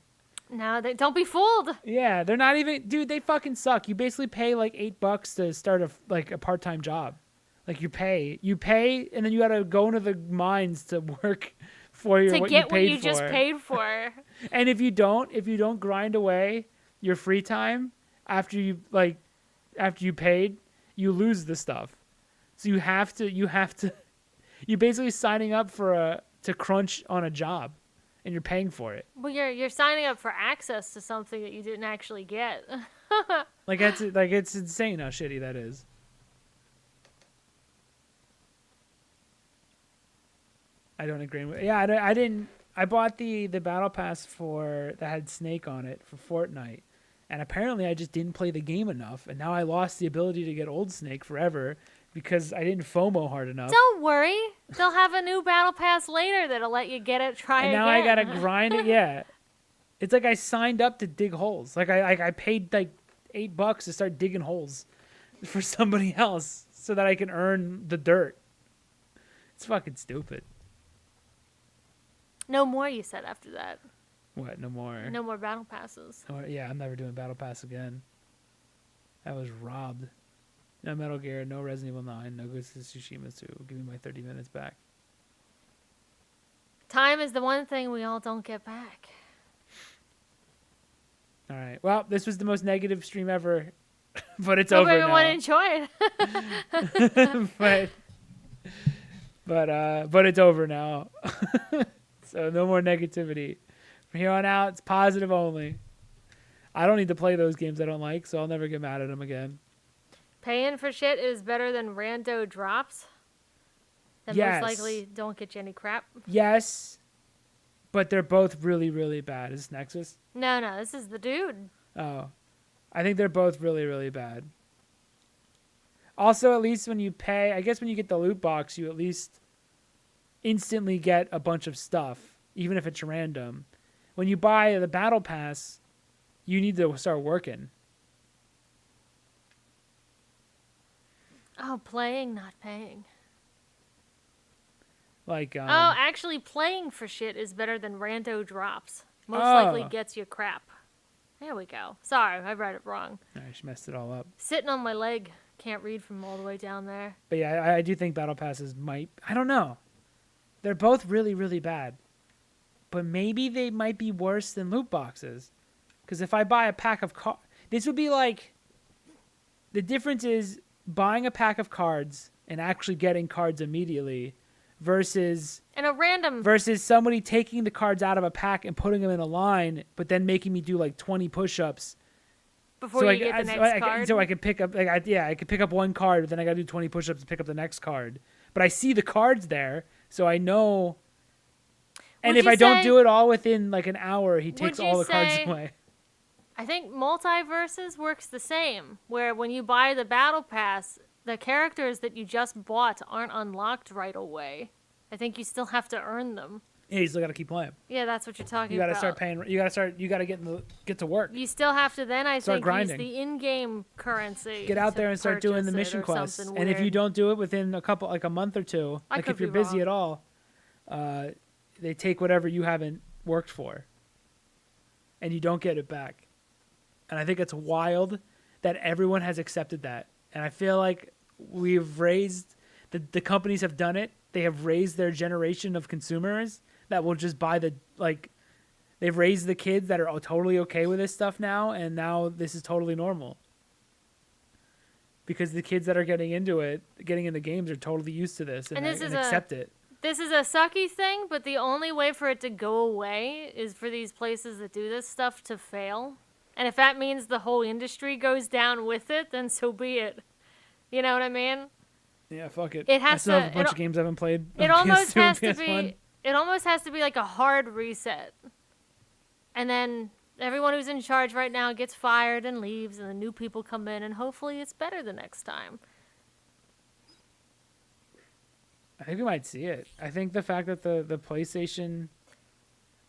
No, don't be fooled. Yeah, they're not even... Dude, they fucking suck. You basically pay like $8 to start a part-time job. Like you pay, and then you gotta go into the mines to work for your to get what you just paid for. And if you don't grind away your free time after you paid, you lose the stuff. So you're basically signing up to crunch on a job, and you're paying for it. Well, you're signing up for access to something that you didn't actually get. Like it's insane how shitty that is. I don't agree with. Yeah, I didn't. I bought the battle pass that had Snake on it for Fortnite, and apparently I just didn't play the game enough, and now I lost the ability to get old Snake forever because I didn't FOMO hard enough. Don't worry, they'll have a new battle pass later that'll let you get it. Try and again. now I gotta grind it. Yeah, it's like I signed up to dig holes. Like I paid like $8 to start digging holes for somebody else so that I can earn the dirt. It's fucking stupid. No more, you said after that. What? No more. No more battle passes. Oh, yeah, I'm never doing battle pass again. I was robbed. No Metal Gear, no Resident Evil 9, no Ghost of Tsushima 2. Give me my 30 minutes back. Time is the one thing we all don't get back. All right. Well, this was the most negative stream ever, but it's Hope over everyone now. enjoyed. but it's over now. So no more negativity. From here on out, it's positive only. I don't need to play those games I don't like, so I'll never get mad at them again. Paying for shit is better than rando drops that Yes. most likely don't get you any crap. Yes, but they're both really, really bad. Is this Nexus? No, this is the dude. Oh. I think they're both really, really bad. Also, at least when you pay, I guess when you get the loot box, you at least instantly get a bunch of stuff, even if it's random. When you buy the battle pass, you need to start working. Oh, playing, not paying. Like, actually, playing for shit is better than rando drops. Most Oh. likely gets you crap. There we go. Sorry, I read it wrong. I just messed it all up. Sitting on my leg. Can't read from all the way down there. But yeah, I do think battle passes might, I don't know. They're both really, really bad. But maybe they might be worse than loot boxes. Because if I buy a pack of cards, this would be like, the difference is buying a pack of cards and actually getting cards immediately versus And a random somebody taking the cards out of a pack and putting them in a line, but then making me do like 20 push-ups before you get the next card. So I could pick up, I could pick up one card, but then I got to do 20 push-ups to pick up the next card. But I see the cards there, so I know. And if I don't do it all within like an hour, he takes all the cards away. I think Multiverses works the same, where when you buy the battle pass, the characters that you just bought aren't unlocked right away. I think you still have to earn them. Yeah, you still got to keep playing. Yeah, that's what you're talking You got to about. start paying. You got to get to work. You still have to then, I Start think, grinding. use the in-game currency. Get out to there and start doing the purchase it mission or quests. something And if you weird. don't do it within a month or two, I like could if you're be busy wrong. at all, they take whatever you haven't worked for, and you don't get it back. And I think it's wild that everyone has accepted that. And I feel like we've raised the companies have done it. They have raised their generation of consumers that will just buy they've raised the kids that are totally okay with this stuff now, and now this is totally normal. Because the kids that are getting into games are totally used to this and accept it. This is a sucky thing, but the only way for it to go away is for these places that do this stuff to fail. And if that means the whole industry goes down with it, then so be it. You know what I mean? Yeah, fuck it. It has I still have to- a bunch it- of games I haven't played. It on almost PS2 and has to PS1. be. It almost has to be like a hard reset. And then everyone who's in charge right now gets fired and leaves, and the new people come in, and hopefully it's better the next time. I think we might see it. I think the fact that the PlayStation...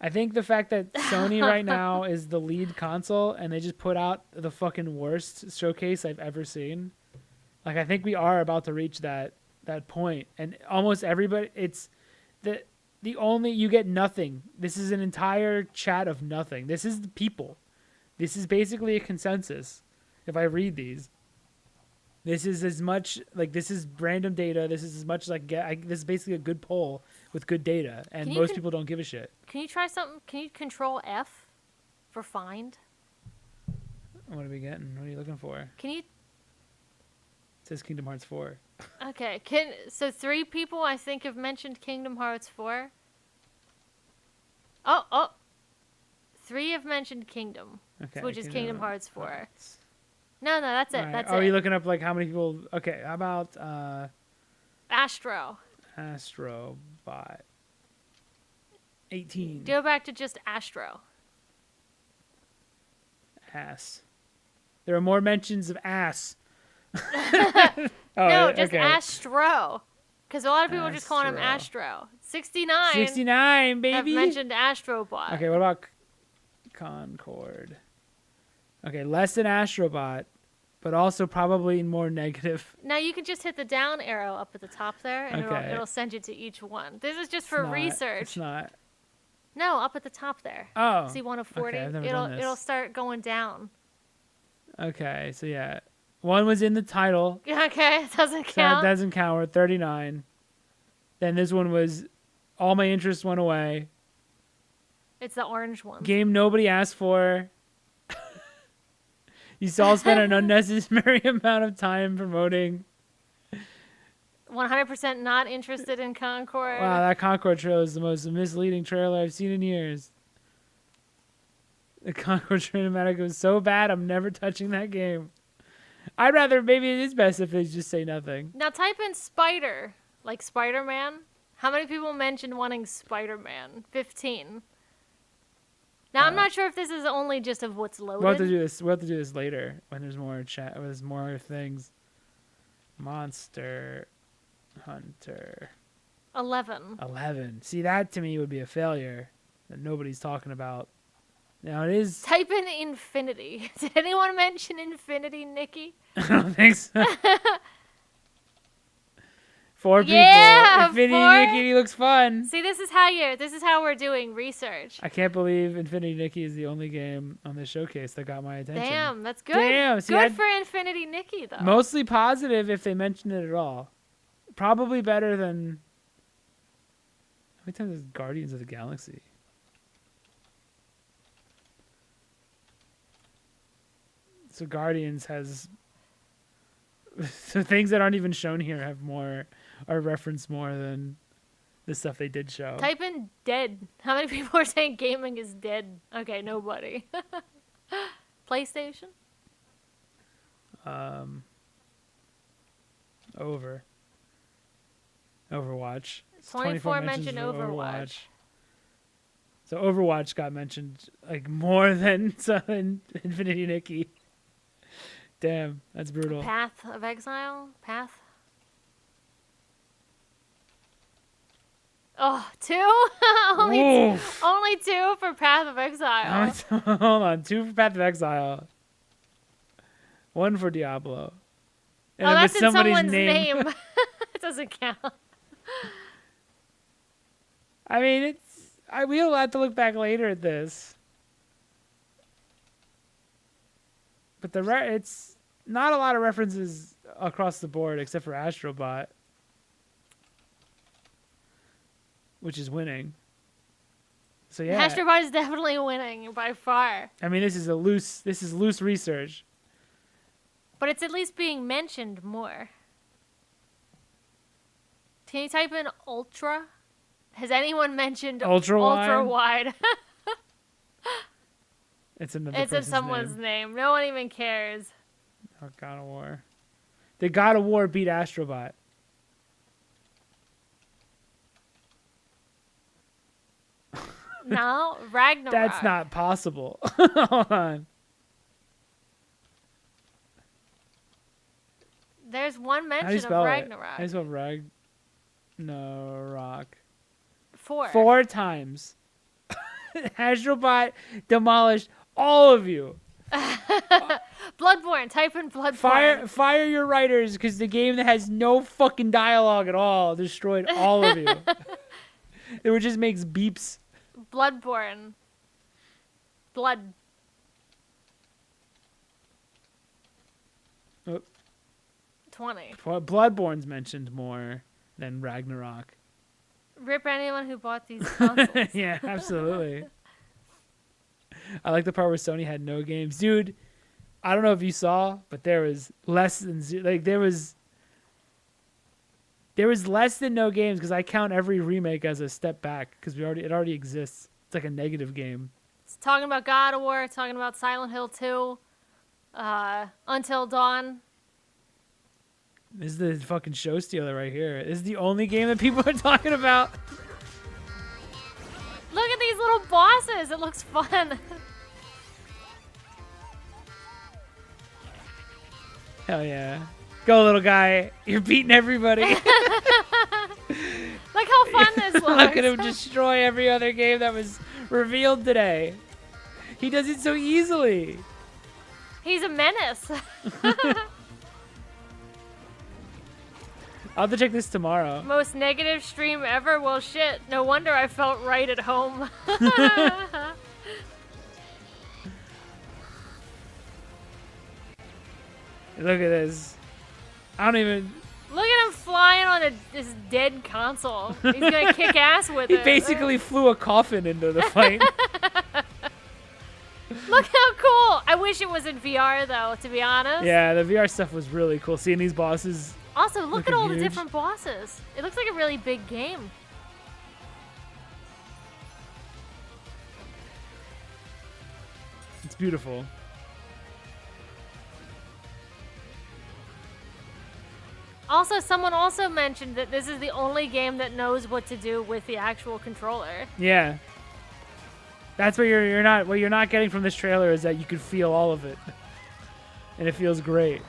I think the fact that Sony right now is the lead console and they just put out the fucking worst showcase I've ever seen. Like, I think we are about to reach that point. And almost everybody... It's... The only... You get nothing. This is an entire chat of nothing. This is the people. This is basically a consensus. If I read these. This is as much... Like, this is random data. This is as much as I get... This is basically a good poll with good data. And most people don't give a shit. Can you try something? Can you control F for find? What are we getting? What are you looking for? Can you... It says Kingdom Hearts 4. Okay. So 3 people, I think, have mentioned Kingdom Hearts 4. Oh. 3 have mentioned Kingdom, Okay, which is Kingdom Hearts 4. Hearts. No, that's it. All right. That's Are it. you looking up like how many people? Okay, how about Astro. Astrobot? 18. Go back to just Astro. Ass. There are more mentions of ass. No, just okay. Astro. Because a lot of people are just calling him Astro. 69. 69, baby. Have mentioned Astrobot. Okay, what about Concord? Okay, less than Astrobot, but also probably more negative. Now you can just hit the down arrow up at the top there, and Okay. it'll send you to each one. This is just for research. It's not. No, up at the top there. Oh. See 1 of 40? Okay, I've never done this. It'll start going down. Okay, so yeah. One was in the title. Okay, it doesn't So count. that doesn't count. We're at 39. Then this one was all my interest went away. It's the orange one. Game nobody asked for. You all spent an unnecessary amount of time promoting. 100% not interested in Concord. Wow, that Concord trailer is the most misleading trailer I've seen in years. The Concord cinematic was so bad, I'm never touching that game. I'd rather, maybe it is best if they just say nothing. Now type in Spider, like Spider-Man. How many people mentioned wanting Spider-Man? 15. Now I'm not sure if this is only just of what's loaded. We'll have to do this. We'll have to do this later when there's more chat. When there's more things. Monster Hunter. 11. 11. See, that to me would be a failure that nobody's talking about. Now it is. Type in Infinity. Did anyone mention Infinity, Nikki? I don't think so. 4 people. Yeah, Infinity 4. Nikki looks fun. See, this is how we're doing research. I can't believe Infinity Nikki is the only game on this showcase that got my attention. Damn, that's good. Damn, see, good for Infinity Nikki though. Mostly positive if they mention it at all. Probably better than. How many times is Guardians of the Galaxy? So Guardians has. So things that aren't even shown here have more, are referenced more than the stuff they did show. Type in dead. How many people are saying gaming is dead? Okay, nobody. PlayStation? Overwatch. 24 mentions mentioned for Overwatch. So Overwatch got mentioned like more than Infinity Nikki. Damn, that's brutal. Path of Exile? Path? Oh, 2? only 2 for Path of Exile. Hold on, 2 for Path of Exile. 1 for Diablo. And oh, with that's in somebody's someone's name. It doesn't count. I mean, we'll have to look back later at this. But it's not a lot of references across the board except for Astrobot, which is winning. So yeah, Astrobot is definitely winning by far. I mean, this is loose research. But it's at least being mentioned more. Can you type in Ultra? Has anyone mentioned Ultra wide? It's another. It's in someone's name. No one even cares. Oh, God of War. Did God of War beat Astrobot? No, Ragnarok. That's not possible. Hold on. There's one How do you mention spell of it? Ragnarok. How do you spell Ragnarok? 4. 4 times. Astrobot demolished all of you. Bloodborne. Type in Bloodborne. Fire your writers, because the game that has no fucking dialogue at all destroyed all of you. It just makes beeps. Bloodborne. Blood. Oh. 20. Bloodborne's mentioned more than Ragnarok. Rip anyone who bought these consoles. Yeah, absolutely. I like the part where Sony had no games. Dude, I don't know if you saw, but there was less than there was less than no games, because I count every remake as a step back, because it already exists. like a negative game. It's talking about God of War, talking about Silent Hill 2, Until Dawn. This is the fucking show stealer right here. This is the only game that people are talking about. Look at these little bosses. It looks fun. Hell yeah. Go, little guy. You're beating everybody. Look how fun this looks. Look at him destroy every other game that was revealed today. He does it so easily. He's a menace. I'll have to check this tomorrow. Most negative stream ever? Well, shit. No wonder I felt right at home. Look at this. I don't even... Look at him flying on this dead console. He's gonna kick ass with He it. basically flew a coffin into the fight. Look how cool. I wish it was in VR, though, to be honest. Yeah, the VR stuff was really cool. Seeing these bosses... Also, look at looking all the huge. different bosses. It looks like a really big game. It's beautiful. Also, someone also mentioned that this is the only game that knows what to do with the actual controller. Yeah. That's what you're not getting from this trailer is that you can feel all of it. And it feels great.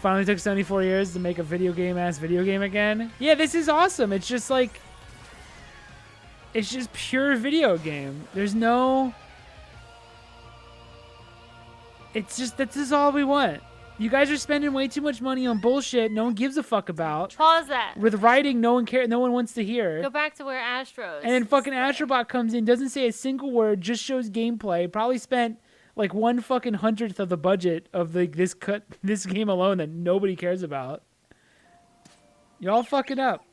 Finally took 74 years to make a video game again. Yeah, this is awesome. It's just like it's just pure video game. There's no It's just this is all we want. You guys are spending way too much money on bullshit no one gives a fuck about. Pause that. With writing no one wants to hear. Go back to where Astros. And then fucking Astrobot comes in, doesn't say a single word, just shows gameplay. Probably spent like 1/100th of the budget of this game alone that nobody cares about. Y'all fucking up.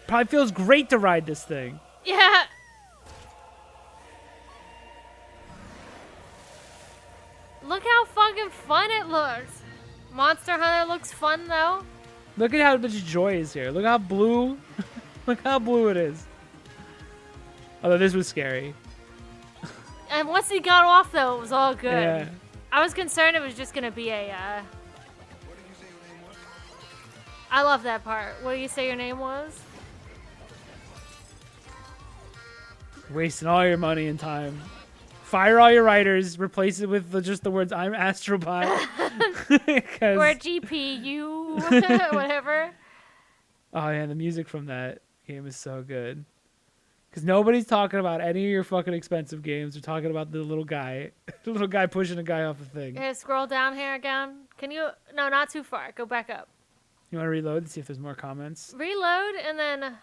Probably feels great to ride this thing. Yeah. Look how fucking fun it looks. Monster Hunter looks fun though. Look at how much joy is here. Look how blue. Look how blue it is. Although this was scary. And once he got off though, it was all good. Yeah. I was concerned it was just gonna be a. I love that part. What do you say your name was? Wasting all your money and time. Fire all your writers. Replace it with just the words "I'm Astrobot." Or GPU, whatever. Oh yeah, the music from that game is so good. Because nobody's talking about any of your fucking expensive games. They're talking about the little guy, the little guy pushing a guy off a thing. Okay, scroll down here again. Can you? No, not too far. Go back up. You want to reload and see if there's more comments? Reload and then.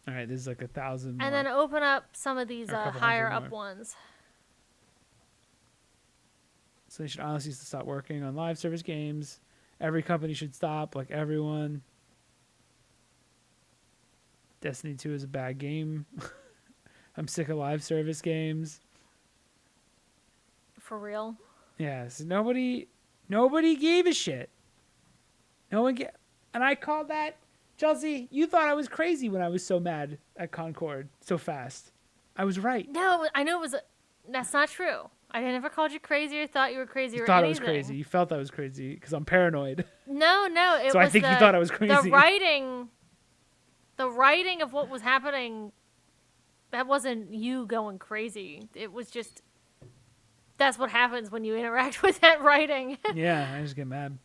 All right, there's like 1,000 more. And then open up some of these Or a couple higher hundred up more. ones. So they should honestly stop working on live service games. Every company should stop, like everyone. Destiny 2 is a bad game. I'm sick of live service games. For real. Yes, nobody gave a shit. No one and I called that. Chelsea, you thought I was crazy when I was so mad at Concord so fast. I was right. No, I know it was. That's not true. I never called you crazy or thought you were crazy You or thought anything. I was crazy. You felt I was crazy because I'm paranoid. No, it So was I think the, you thought I was crazy. The writing of what was happening, that wasn't you going crazy. It was just, that's what happens when you interact with that writing. Yeah, I just get mad.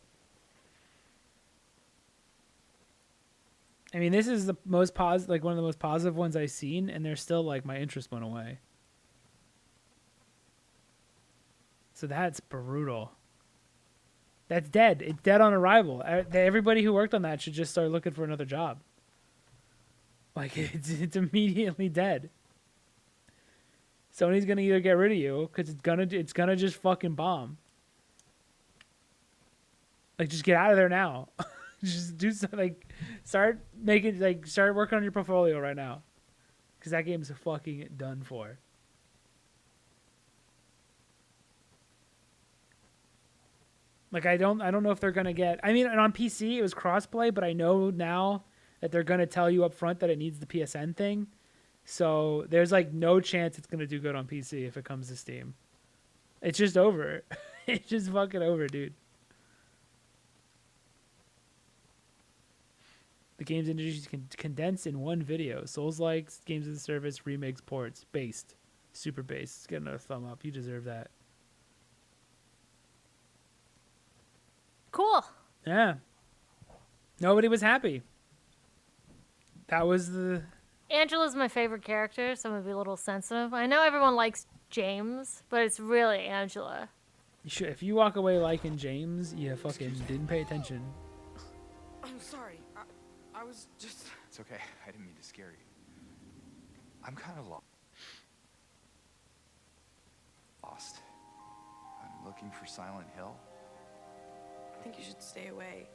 I mean, this is the most positive, like one of the most positive ones I've seen, and they're still like my interest went away. So that's brutal. That's dead. It's dead on arrival. Everybody who worked on that should just start looking for another job. Like it's immediately dead. Sony's gonna either get rid of you because it's gonna just fucking bomb. Like just get out of there now. Just do something. Like start working on your portfolio right now, because that game's fucking done for. Like I don't know if they're gonna get. I mean, and on PC it was crossplay, but I know now that they're gonna tell you up front that it needs the PSN thing. So there's like no chance it's gonna do good on PC if it comes to Steam. It's just over. It's just fucking over, dude. The game's introduced condensed in one video. Souls-like, games as a service, remakes, ports, based, super based. Get another thumb up. You deserve that. Cool. Yeah. Nobody was happy. That was the. Angela's my favorite character, so I'm gonna be a little sensitive. I know everyone likes James, but it's really Angela. You should, if you walk away liking James, you fucking didn't pay attention. I'm sorry. I was just... It's okay. I didn't mean to scare you. I'm kind of lost. I'm looking for Silent Hill. I think you should stay away.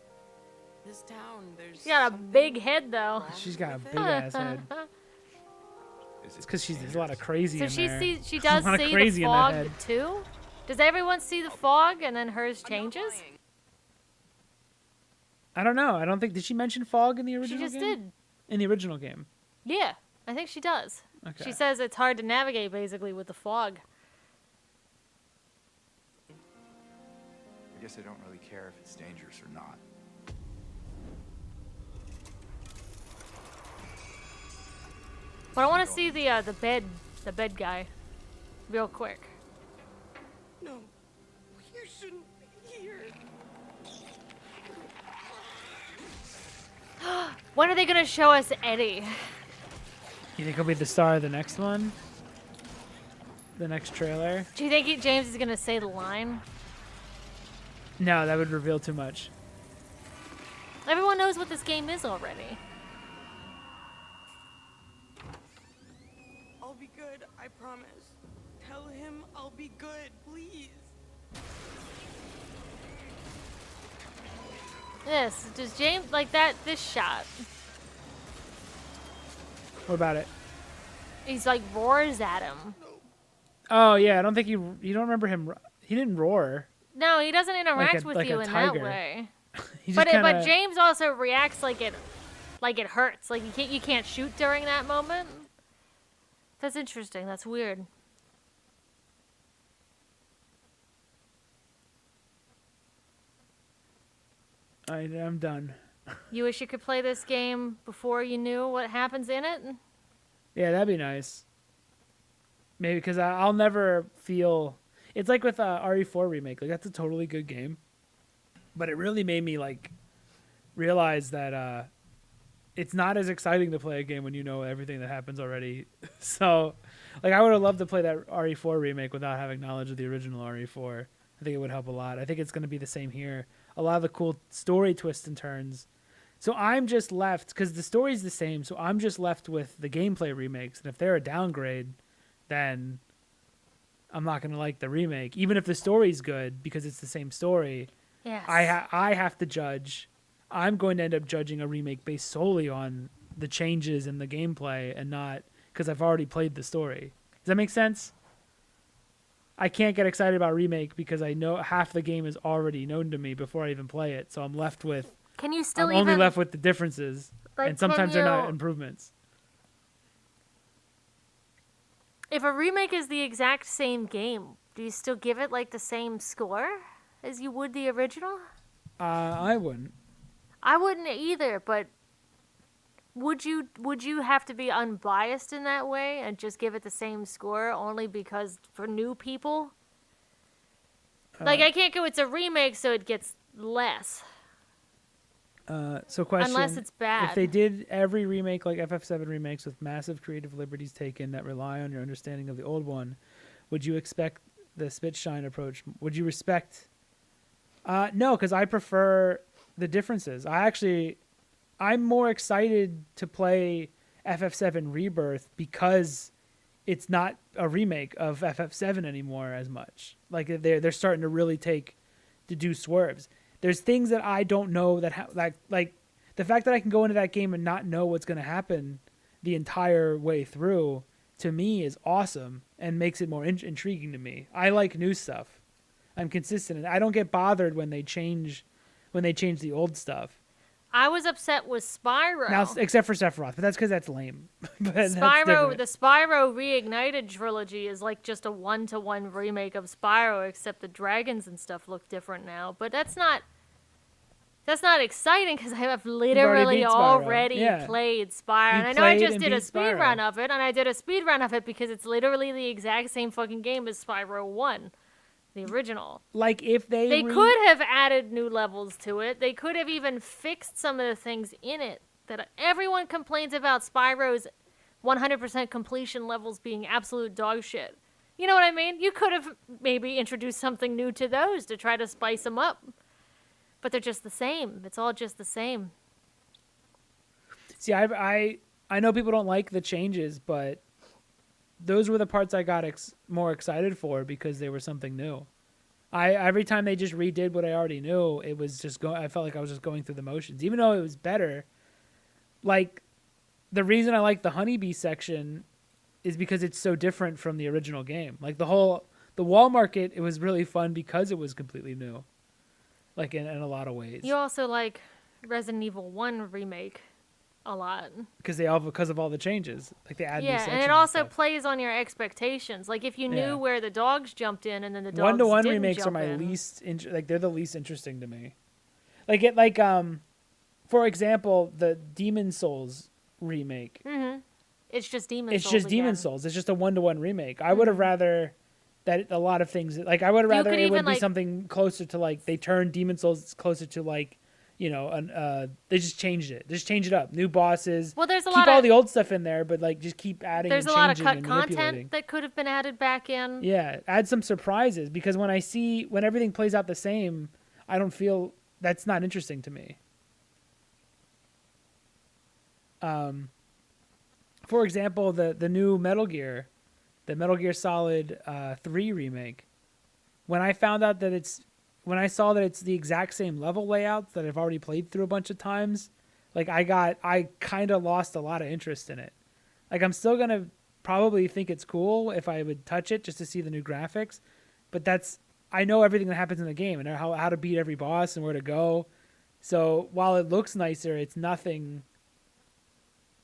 This town, there's... She got a big head, though. She's got a big ass head. It's because there's a lot of crazy in there. So she does see the fog too? Does everyone see the fog and then hers changes? I don't know. I don't think... Did she mention fog in the original game? She just did. In the original game? Yeah, I think she does. Okay. She says it's hard to navigate, basically, with the fog. I guess I don't really care if it's dangerous or not. But I want to see the bed guy, real quick. No, you shouldn't be here. When are they gonna show us Eddie? You think he'll be the star of the next one? The next trailer? Do you think James is gonna say the line? No, that would reveal too much. Everyone knows what this game is already. I'll be good, I promise. Tell him I'll be good, please. Yes, does James like that? This shot. What about it? He's like roars at him. Oh yeah, I don't think you don't remember him. He didn't roar. No, he doesn't interact with like you a in tiger. that way. He But just but James also reacts like it hurts. Like you can't shoot during that moment. That's interesting. That's weird. I'm done. You wish you could play this game before you knew what happens in it? Yeah, that'd be nice. Maybe because I'll never feel. It's like with RE4 remake. Like that's a totally good game, but it really made me like realize that it's not as exciting to play a game when you know everything that happens already. So, like I would have loved to play that RE4 remake without having knowledge of the original RE4. I think it would help a lot. I think it's going to be the same here. A lot of the cool story twists and turns. So I'm just left, because the story's the same, so I'm just left with the gameplay remakes. And if they're a downgrade, then I'm not going to like the remake. Even if the story's good, because it's the same story, yes. I have to judge. I'm going to end up judging a remake based solely on the changes in the gameplay and not because I've already played the story. Does that make sense? I can't get excited about remake because I know half the game is already known to me before I even play it. So I'm left with... Can you still I'm only left with the differences, like, and sometimes they're not improvements. If a remake is the exact same game, do you still give it like the same score as you would the original? I wouldn't. I wouldn't either, but would you have to be unbiased in that way and just give it the same score only because for new people? Like I can't go. It's a remake, so it gets less. So question, unless it's bad. If they did every remake like FF7 remakes with massive creative liberties taken that rely on your understanding of the old one, would you expect the spit shine approach? Would you respect? No, because I prefer the differences. I'm more excited to play FF7 Rebirth because it's not a remake of FF7 anymore as much. Like they're starting to really do swerves. There's things that I don't know like the fact that I can go into that game and not know what's going to happen the entire way through, to me is awesome and makes it more intriguing to me. I like new stuff. I'm consistent. I don't get bothered when they change the old stuff. I was upset with Spyro. Now, except for Sephiroth, but that's because that's lame. But that's Spyro, different. the Spyro Reignited trilogy is like just a 1-to-1 remake of Spyro, except the dragons and stuff look different now. But that's not exciting because I have literally already played Spyro. And I know I just did a speed run of it, and I did a speed run of it because it's literally the exact same fucking game as Spyro 1. The original. Like if they could have added new levels to it. They could have even fixed some of the things in it that everyone complains about Spyro's 100% completion levels being absolute dog shit. You know what I mean? You could have maybe introduced something new to those to try to spice them up. But they're just the same. It's all just the same. See, I know people don't like the changes, but those were the parts I got more excited for because they were something new. Every time they just redid what I already knew, it was just I felt like I was just going through the motions, even though it was better. Like, the reason I like the honeybee section is because it's so different from the original game. Like the wall market, it was really fun because it was completely new. Like in a lot of ways. You also like Resident Evil 1 remake a lot. Because of all the changes. Like they add new sections and it also plays on your expectations. Like if you knew where the dogs jumped in and then the dogs 1-to-1 didn't remakes are jump my in. least they're the least interesting to me. For example, the Demon Souls remake. Mm-hmm. It's just Demon Souls. It's just Demon Souls. It's just a 1-to-1 remake. I would have rather that a lot of things I would have rather it would be something closer to like they turned Demon Souls closer to like, you know, they just changed it. Just change it up. New bosses. Well, there's a keep lot all of the old stuff in there, but like just keep adding. There's and a lot of changing cut and content that could have been added back in. Yeah, add some surprises because when everything plays out the same, I don't feel that's not interesting to me. For example, the new Metal Gear, the Metal Gear Solid 3 remake. When I saw that it's the exact same level layouts that I've already played through a bunch of times, like I kind of lost a lot of interest in it. Like I'm still gonna probably think it's cool if I would touch it just to see the new graphics, but I know everything that happens in the game and how to beat every boss and where to go. So while it looks nicer, it's nothing.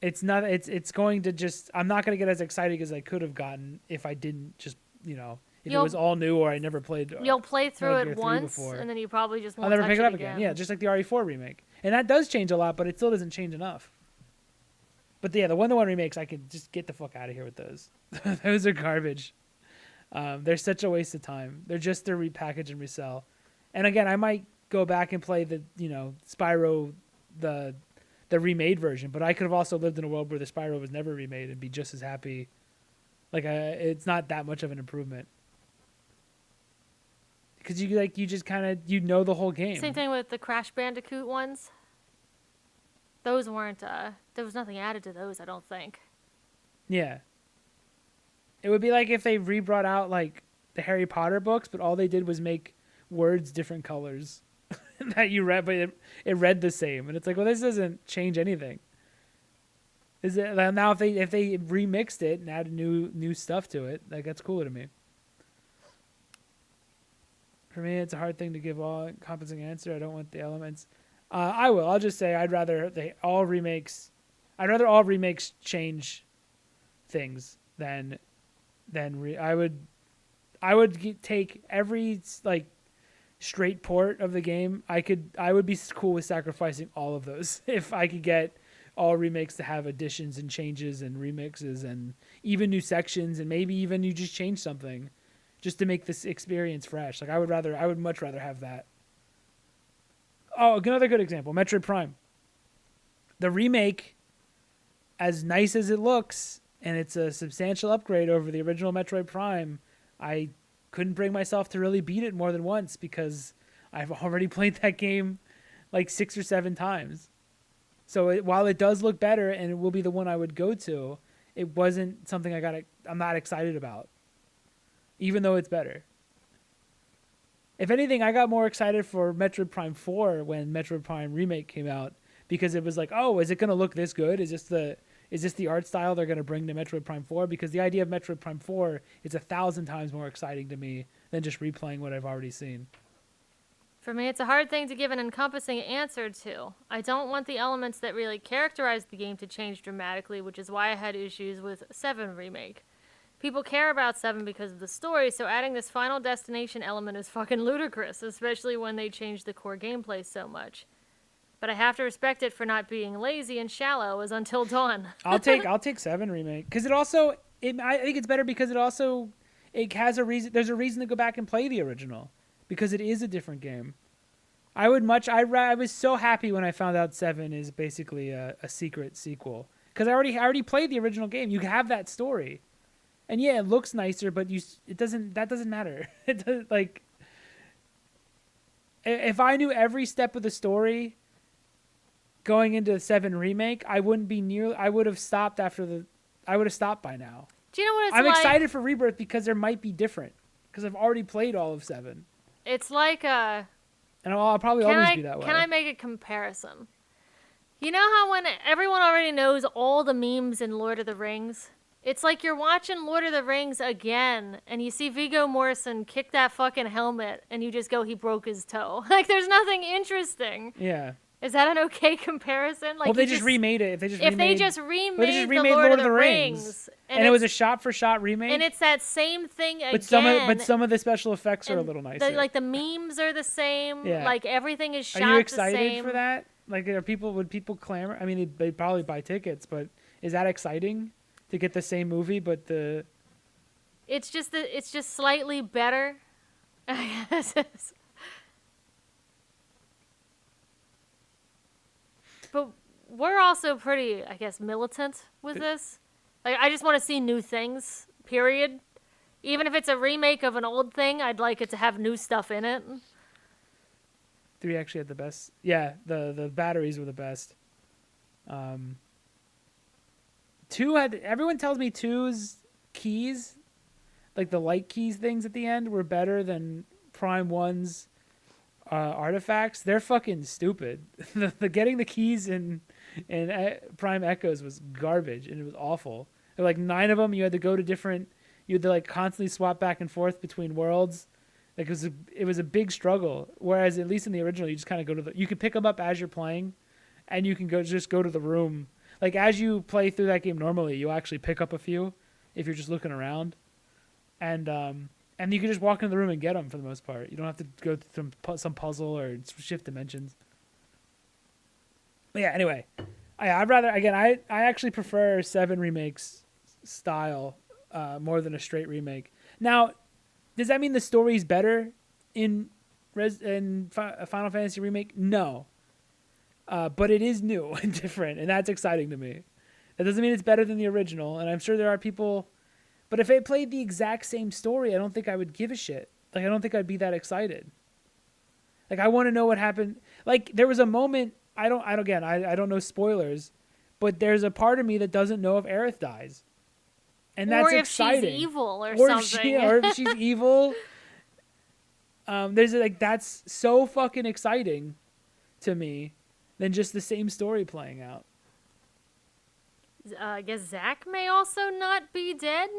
It's going to just. I'm not going to get as excited as I could have gotten if I didn't just, you know, if it was all new or I never played. You'll play through Metal Gear it 3 once, before. and then you probably just won't I'll never touch pick it up again. Yeah, just like the RE4 remake, and that does change a lot, but it still doesn't change enough. But yeah, the 1-to-1 remakes, I could just get the fuck out of here with those. Those are garbage. They're such a waste of time. They're just to repackage and resell. And again, I might go back and play the Spyro the remade version, but I could have also lived in a world where the Spyro was never remade and be just as happy. Like it's not that much of an improvement because you just kind of the whole game. Same thing with the Crash Bandicoot ones. Those weren't. There was nothing added to those, I don't think. Yeah. It would be like if they re-brought out like the Harry Potter books, but all they did was make words different colors that you read, but it read the same, and it's like, well, this doesn't change anything. Is it now if they remixed it and added new stuff to it, like that's cooler to me. For me, it's a hard thing to give all encompassing answer. I don't want the elements. I will. I'll just say I'd rather all remakes change things than I would take every like straight port of the game. I would be cool with sacrificing all of those if I could get all remakes to have additions and changes and remixes and even new sections and maybe even you just change something just to make this experience fresh. Like I would much rather have that. Oh, another good example, Metroid Prime. The remake, as nice as it looks, and it's a substantial upgrade over the original Metroid Prime, I couldn't bring myself to really beat it more than once because I've already played that game like 6 or 7 times. So while it does look better and it will be the one I would go to, it wasn't something I'm not excited about, even though it's better. If anything, I got more excited for Metroid Prime 4 when Metroid Prime Remake came out because it was like, oh, is it going to look this good? Is Is this the art style they're going to bring to Metroid Prime 4? Because the idea of Metroid Prime 4 is 1,000 times more exciting to me than just replaying what I've already seen. For me, it's a hard thing to give an encompassing answer to. I don't want the elements that really characterize the game to change dramatically, which is why I had issues with 7 Remake. People care about 7 because of the story, so adding this final destination element is fucking ludicrous, especially when they change the core gameplay so much. But I have to respect it for not being lazy and shallow as Until Dawn. I'll take 7 Remake because I think it's better because it has a reason. There's a reason to go back and play the original because it is a different game. I was so happy when I found out 7 is basically a secret sequel because I already played the original game. You have that story, and yeah, it looks nicer, but that doesn't matter. It does, like, if I knew every step of the story going into the 7 Remake, I would have stopped by now. Do you know what it's I'm like? excited for Rebirth because there might be different because I've already played all of 7. It's like And I'll probably always be that way. Can I make a comparison? You know how when everyone already knows all the memes in Lord of the Rings? It's like you're watching Lord of the Rings again, and you see Viggo Mortensen kick that fucking helmet, and you just go, he broke his toe. Like, there's nothing interesting. Yeah. Is that an okay comparison? Like, well, they just remade it. If they just remade the Lord of the Rings. And it was a shot-for-shot remake. And it's that same thing again. But some of the special effects are a little nicer. The memes are the same. Yeah. Like, everything is shot the same. Are you excited for that? Like, would people clamor? I mean, they'd probably buy tickets, but is that exciting to get the same movie, but the... It's just slightly better. I guess. But we're also pretty, I guess, militant with this. Like, I just want to see new things, period. Even if it's a remake of an old thing, I'd like it to have new stuff in it. 3 actually had the best. Yeah, the batteries were the best. 2 had... Everyone tells me 2's keys, like the light keys things at the end, were better than Prime 1's artifacts. They're fucking stupid. the getting the keys in Prime Echoes was garbage, and it was awful. There were like 9 of them. You had to go to different... You had to like constantly swap back and forth between worlds. Like it was a big struggle. Whereas at least in the original, you just kind of go to you can pick them up as you're playing, and you can go to the room. Like as you play through that game normally, you actually pick up a few if you're just looking around, and you can just walk into the room and get them for the most part. You don't have to go through some puzzle or shift dimensions. But yeah. Anyway, I'd rather I actually prefer 7 Remake's style more than a straight remake. Now, does that mean the story's better in Final Fantasy Remake? No. But it is new and different, and that's exciting to me. That doesn't mean it's better than the original, and I'm sure there are people... But if it played the exact same story, I don't think I would give a shit. Like, I don't think I'd be that excited. Like, I want to know what happened. Like, there was a moment... I don't know spoilers, but there's a part of me that doesn't know if Aerith dies. And that's exciting. Or if she's evil or something. Or if she's evil. That's so fucking exciting to me than just the same story playing out. I guess Zack may also not be dead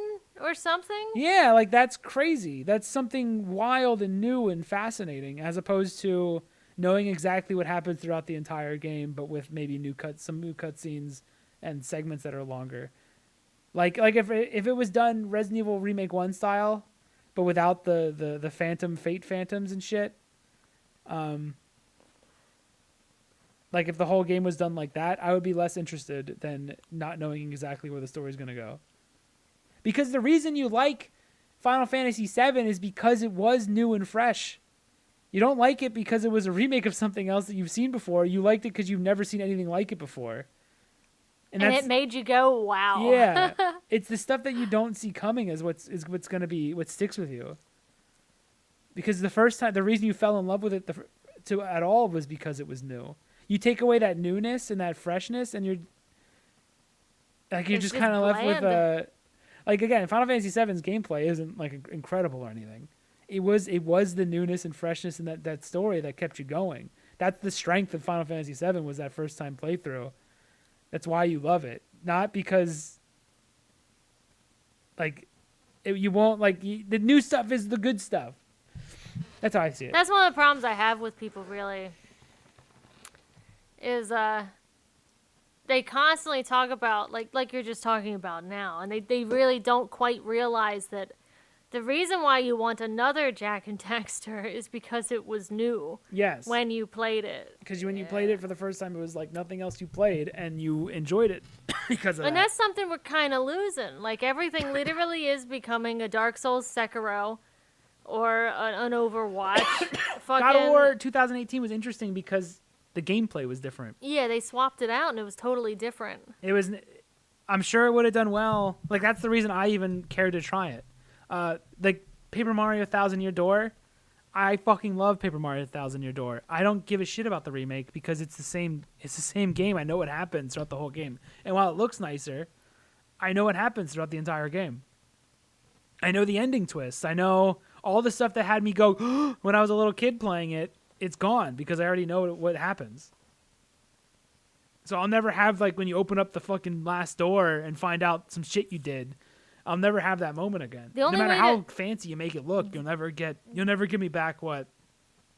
or something. Yeah, like that's crazy. That's something wild and new and fascinating, as opposed to knowing exactly what happens throughout the entire game, but with maybe some new cutscenes and segments that are longer. Like if it was done Resident Evil Remake 1 style, but without the fate phantoms and shit. Like if the whole game was done like that, I would be less interested than not knowing exactly where the story's going to go. Because the reason you like Final Fantasy VII is because it was new and fresh. You don't like it because it was a remake of something else that you've seen before. You liked it because you've never seen anything like it before. And it made you go, wow. Yeah. It's the stuff that you don't see coming is what's going to be what sticks with you. Because the reason you fell in love with it at all was because it was new. You take away that newness and that freshness, and you're just kind of left with like again, Final Fantasy VII's gameplay isn't like incredible or anything. It was the newness and freshness in that story that kept you going. That's the strength of Final Fantasy VII was that first time playthrough. That's why you love it, not because like you won't like the new stuff is the good stuff. That's how I see it. That's one of the problems I have with people, really, is they constantly talk about, like you're just talking about now, and they really don't quite realize that the reason why you want another Jak and Daxter is because it was new. Yes. When you played it. Because when you played it for the first time, it was like nothing else you played, and you enjoyed it because of And that. that's something we're kind of losing. Like, everything literally is becoming a Dark Souls Sekiro or an Overwatch. God of War 2018 was interesting because the gameplay was different. Yeah, they swapped it out, and it was totally different. It was. I'm sure it would have done well. Like, that's the reason I even cared to try it. Like Paper Mario Thousand Year Door, I fucking love Paper Mario Thousand Year Door. I don't give a shit about the remake because it's the same. It's the same game. I know what happens throughout the whole game, and while it looks nicer, I know what happens throughout the entire game. I know the ending twists. I know all the stuff that had me go when I was a little kid playing it. It's gone because I already know what happens. So I'll never have like when you open up the fucking last door and find out some shit you did. I'll never have that moment again. No matter how fancy you make it look, you'll never give me back what.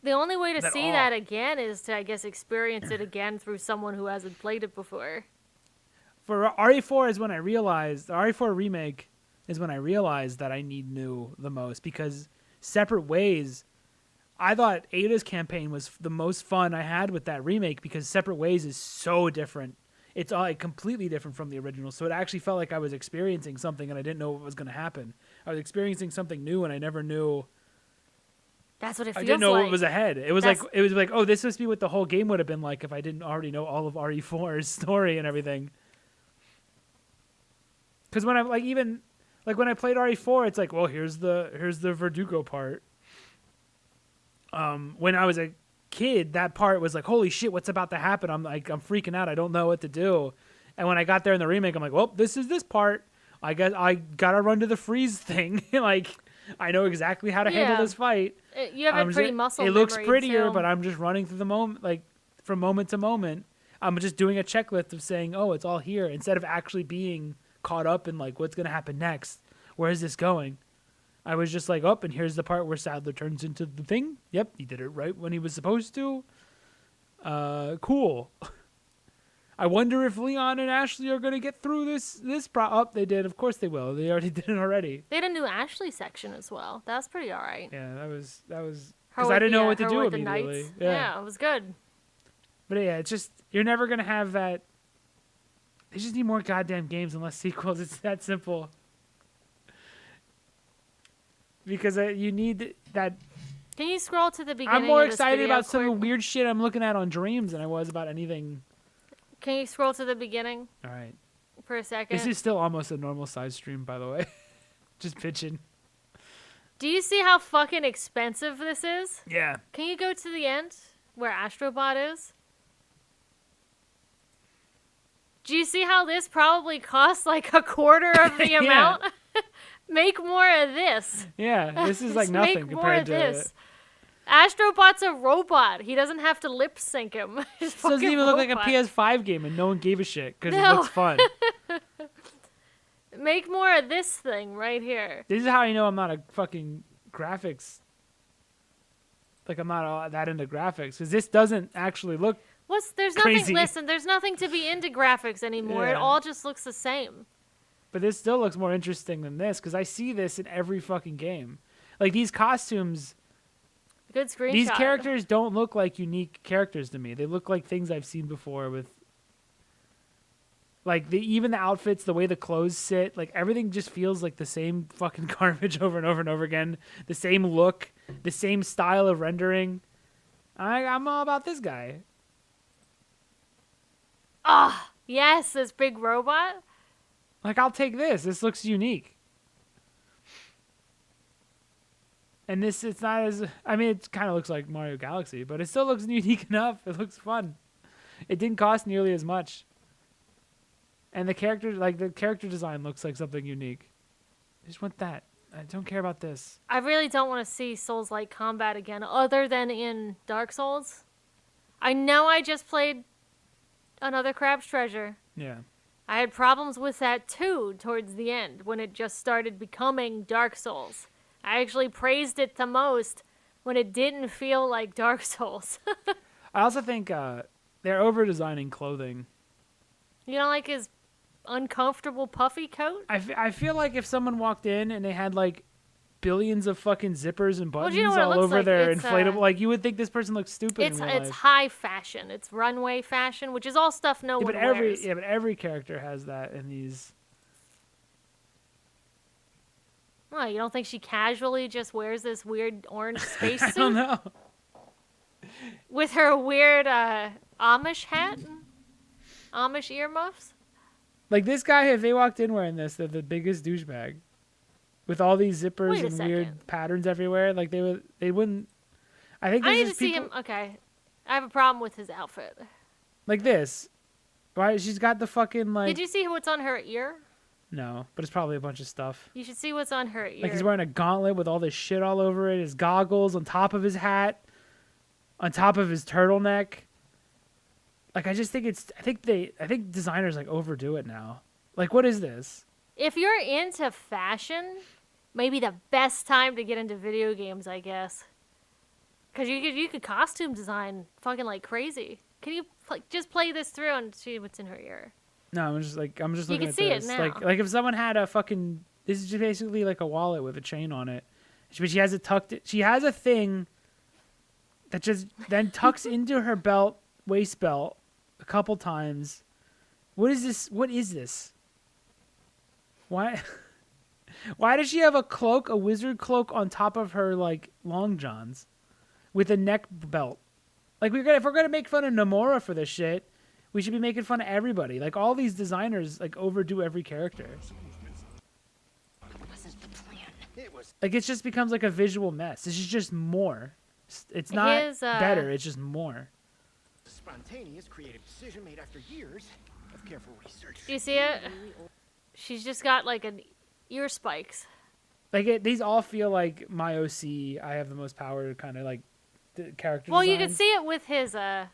The only way to that see awe. that again is to, I guess, experience it again through someone who hasn't played it before. For RE4 is when I realized, the RE4 remake is when I realized that I need new the most because Separate Ways, I thought Ada's campaign was the most fun I had with that remake because Separate Ways is so different. It's all completely different from the original, so it actually felt like I was experiencing something and I didn't know what was going to happen. I was experiencing something new and I never knew. That's what it feels I didn't know like. what was ahead. It was like, oh, this must be what the whole game would have been like if I didn't already know all of RE4's story and everything. Because when I when I played RE4, it's like, well, here's the Verdugo part. When I was a kid, that part was like, holy shit, what's about to happen? I'm freaking out. I don't know what to do. And when I got there in the remake, I'm like, well, this is this part. I guess I gotta run to the freeze thing. Like, I know exactly how to handle this fight. You have a pretty muscle memory. It looks prettier, too. but I'm just running through the moment, like from moment to moment. I'm just doing a checklist of saying, oh, it's all here, instead of actually being caught up in like what's gonna happen next. Where is this going? I was just like, oh, and here's the part where Sadler turns into the thing. Yep, he did it right when he was supposed to. Cool. I wonder if Leon and Ashley are going to get through this. They did. Of course they will. They already did it already. They had a new Ashley section as well. That was pretty all right. Yeah, that was because I didn't know what to do immediately. Yeah, it was good. But yeah, it's just, you're never going to have that. They just need more goddamn games and less sequels. It's that simple. Because you need that. Can you scroll to the beginning? I'm more of this excited video about some of quick? the weird shit I'm looking at on Dreams than I was about anything. Can you scroll to the beginning? All right. For a second. This is still almost a normal size stream, by the way. Just pitching. Do you see how fucking expensive this is? Yeah. Can you go to the end where Astrobot is? Do you see how this probably costs like a quarter of the Yeah. amount? Make more of this. Yeah, this is like Just nothing make more compared of to this. Astrobot's a robot. He doesn't have to lip sync him. He's This doesn't fucking even look like a robot. PS5 game, and no one gave a shit because No. it looks fun. Make more of this thing right here. This is how you know I'm not a fucking graphics. Like, I'm not all that into graphics because this doesn't actually look. There's crazy. nothing. Listen, there's nothing to be into graphics anymore. It Yeah. all just looks the same. But this still looks more interesting than this because I see this in every fucking game. Like, these costumes. Good screenshot. These characters don't look like unique characters to me. They look like things I've seen before with. Like, even the outfits, the way the clothes sit, like, everything just feels like the same fucking garbage over and over and over again. The same look, the same style of rendering. I'm all about this guy. Ah, yes, this big robot. Like, I'll take this. This looks unique. And this, it's not as... I mean, it kind of looks like Mario Galaxy, but it still looks unique enough. It looks fun. It didn't cost nearly as much. And the character design looks like something unique. I just want that. I don't care about this. I really don't want to see Souls-like combat again, other than in Dark Souls. I know I just played another Crab's Treasure. Yeah. I had problems with that too towards the end when it just started becoming Dark Souls. I actually praised it the most when it didn't feel like Dark Souls. I also think they're over-designing clothing. You don't like his uncomfortable puffy coat? I feel like if someone walked in and they had like billions of fucking zippers and buttons you know what it all looks over like? their It's, inflatable, like you would think this person looks stupid It's in real life. high fashion. It's runway fashion, which is all stuff no one wears. But every character has that in these. Well, you don't think she casually just wears this weird orange spacesuit? I don't know. With her weird Amish hat? Amish earmuffs? Like this guy, if they walked in wearing this, they're the biggest douchebag. With all these zippers Wait a and second. weird patterns everywhere, like they wouldn't. I think I there's need to just see people him. Okay. I have a problem with his outfit. like this. Right? She's got the fucking like. Did you see what's on her ear? No, but it's probably a bunch of stuff. You should see what's on her ear. Like he's wearing a gauntlet with all this shit all over it. His goggles on top of his hat, on top of his turtleneck. Like I just think I think designers like overdo it now. Like what is this? If you're into fashion, maybe the best time to get into video games, I guess. Cause you could costume design fucking like crazy. Can you just play this through and see what's in her ear? No, I'm just looking can at see it this. now. Like if someone had a fucking, this is just basically like a wallet with a chain on it, but she has it tucked. She has a thing that just then tucks into her belt, waist belt, a couple times. What is this? What is this? Why? Why does she have a cloak, a wizard cloak, on top of her like long johns, with a neck belt? Like if we're gonna make fun of Nomura for this shit, we should be making fun of everybody. Like all these designers like overdo every character. Like it just becomes like a visual mess. This is just more. It's not better. It's just more. Spontaneous creative decision made after years of careful research. You see it? She's just got like an ear spikes. Like these all feel like my OC. I have the most power kind of like the character. Well, you designs. can see it with his I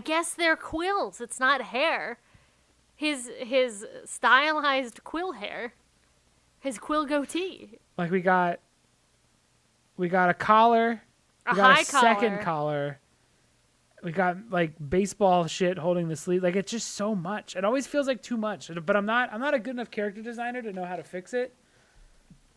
guess they're quills. It's not hair. His stylized quill hair. His quill goatee. Like we got a collar. A We got high a second collar. collar. We got like baseball shit holding the sleeve. Like it's just so much. It always feels like too much. But I'm not a good enough character designer to know how to fix it.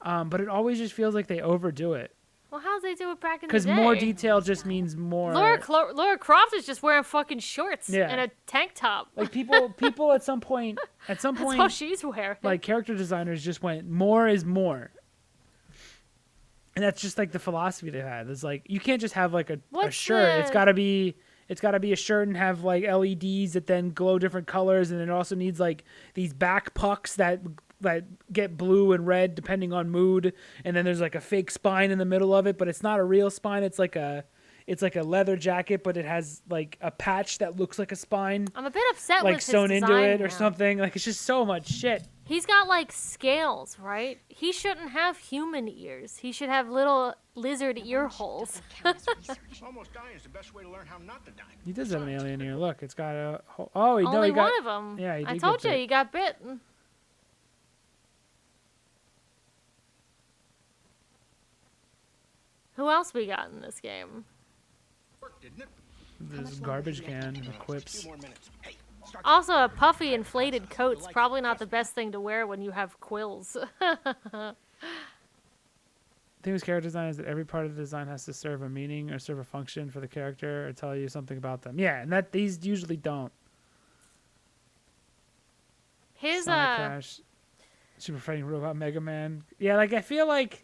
But it always just feels like they overdo it. Well, how'd they do it back in the day? Because more detail just means more. Laura Croft is just wearing fucking shorts Yeah. and a tank top. Like people at some point That's all she's wearing. like character designers just went more is more. And that's just like the philosophy they had. It's like you can't just have like a shirt. It's gotta be a shirt and have like LEDs that then glow different colors, and it also needs like these back pucks that get blue and red depending on mood, and then there's like a fake spine in the middle of it, but it's not a real spine. It's like a leather jacket, but it has like a patch that looks like a spine. I'm a bit upset like with his sewn into design it or now. something. Like it's just so much shit. He's got like scales, right? He shouldn't have human ears. He should have little lizard ear holes. Almost dying is the best way to learn how not to die. He does have an alien ear. Look, it's got a hole. Only he got, one of them. Yeah, he I did told get you, bit. he got bit. Who else we got in this game? There's a garbage can and quips. Also, a puffy inflated coat's probably not the best thing to wear when you have quills. The thing with character design is that every part of the design has to serve a meaning or serve a function for the character or tell you something about them. Yeah, and that these usually don't. His Sonic Crash, Super Fighting Robot, Mega Man. Yeah, like I feel like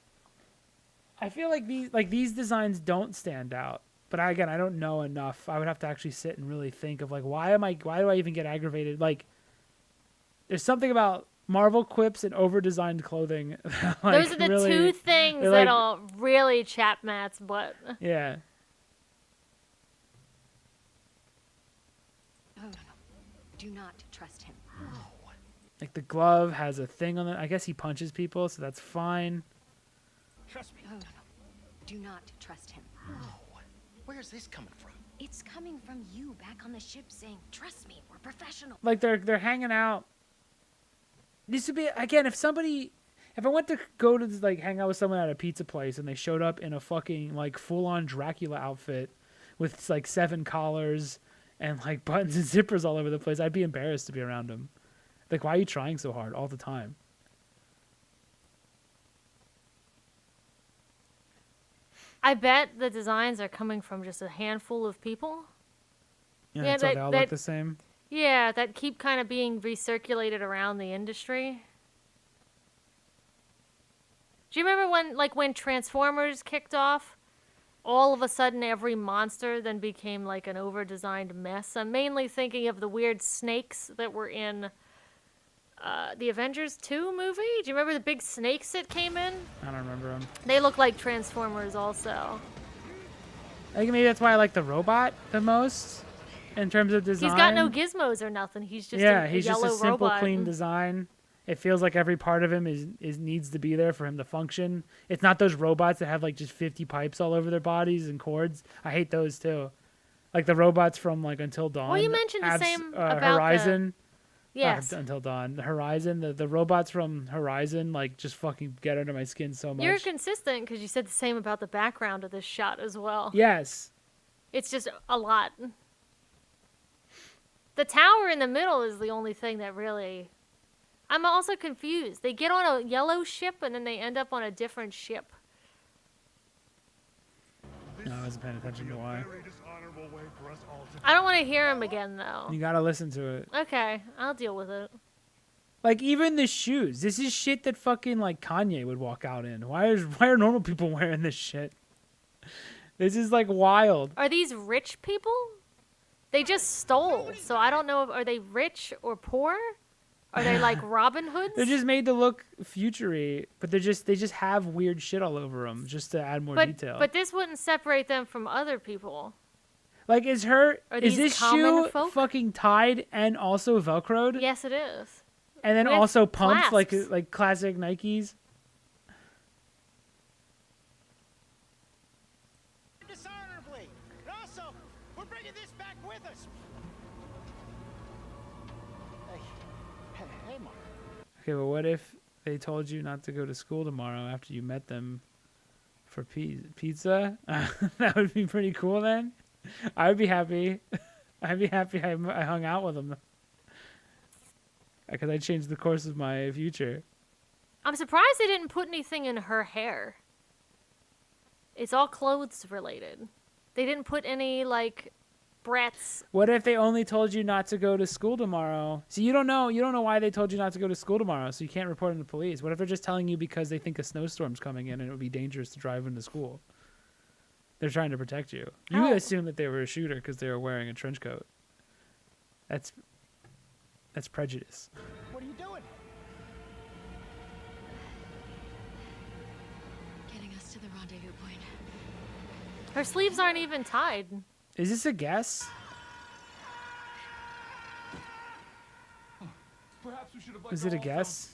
these designs don't stand out. But I don't know enough. I would have to actually sit and really think of like why do I even get aggravated? Like there's something about Marvel quips and over-designed clothing. Like, those are the really, two things they're like- that'll really chap Matt's butt. Yeah. No. Do not trust him. Like the glove has a thing on it. I guess he punches people, so that's fine. Trust me. No. Do not trust him. Where's this coming from? It's coming from you back on the ship saying, "Trust me, we're professional." Like they're hanging out. This would be again if I went to go to like hang out with someone at a pizza place and they showed up in a fucking like full on Dracula outfit with like 7 collars and like buttons and zippers all over the place, I'd be embarrassed to be around them. Like, why are you trying so hard all the time? I bet the designs are coming from just a handful of people. Yeah, so they all look the same. Yeah, that keep kind of being recirculated around the industry. Do you remember when Transformers kicked off? All of a sudden, every monster then became like an over-designed mess. I'm mainly thinking of the weird snakes that were in the Avengers 2 movie. Do you remember the big snakes that came in? I don't remember them. They look like Transformers also. I think maybe that's why I like the robot the most in terms of design. He's got no gizmos or nothing. He's just he's just a simple, clean design. It feels like every part of him is needs to be there for him to function. It's not those robots that have like just 50 pipes all over their bodies and cords. I hate those too. Like the robots from like Until Dawn. Well, you mentioned the same about Horizon. Yes. Until Dawn. The Horizon. The robots from Horizon like just fucking get under my skin so much. You're consistent because you said the same about the background of this shot as well. Yes. It's just a lot. The tower in the middle is the only thing that really... I'm also confused. They get on a yellow ship and then they end up on a different ship. No, I wasn't paying attention to why. I don't want to hear him again, though. You gotta listen to it. Okay, I'll deal with it. Like, even the shoes. This is shit that fucking, like, Kanye would walk out in. Why are normal people wearing this shit? This is, like, wild. Are these rich people? They just stole, so I don't know. Are they rich or poor? Are they like Robin Hoods? They're just made to look futury, but they just have weird shit all over them just to add more detail. But this wouldn't separate them from other people. Like, is this shoe fucking tied and also Velcroed? Yes, it is. And then With also pumped clasps. like classic Nikes. Dishonorably. And also, we're bringing this back with us. Hey, Mark. Okay, well, what if they told you not to go to school tomorrow after you met them for pizza? That would be pretty cool then. I would be happy. I'd be happy I hung out with them. Because I changed the course of my future. I'm surprised they didn't put anything in her hair. It's all clothes related. They didn't put any, like, Brett's. What if they only told you not to go to school tomorrow? See, you don't know why they told you not to go to school tomorrow, so you can't report them to police. What if they're just telling you because they think a snowstorm's coming in and it would be dangerous to drive into school? They're trying to protect you. You would assume that they were a shooter because they were wearing a trench coat. That's prejudice. What are you doing? Getting us to the rendezvous point. Her sleeves aren't even tied. Is this a guess? Is it a guess?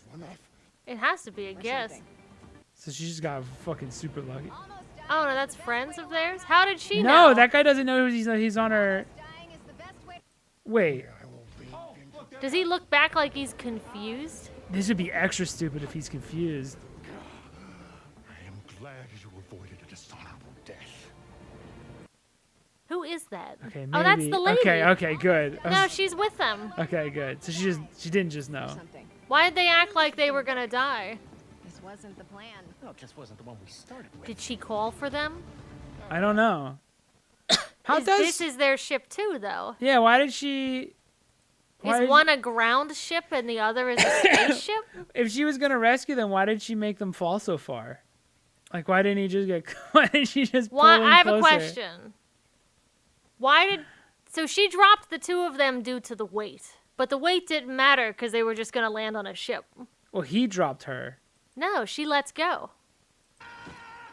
It has to be a guess. So she just got fucking super lucky. Oh, no, that's friends of theirs? How did she know? No, that guy doesn't know he's on her. Wait. Does he look back like he's confused? This would be extra stupid if he's confused. I am glad you avoided a dishonorable death. Who is that? Okay, maybe. Oh, that's the lady. Okay, good. No, she's with them. Okay, good. So she didn't just know. Why did they act like they were gonna die? This wasn't the plan. No, it just wasn't the one we started with. Did she call for them? I don't know. This is their ship too, though. Yeah, why did she... Is one a ground ship and the other is a spaceship? If she was gonna rescue them, why did she make them fall so far? Like, why didn't he just get... Why didn't she just pull in I have closer? a question. So she dropped the two of them due to the weight. But the weight didn't matter because they were just going to land on a ship. Well, he dropped her. No, she lets go.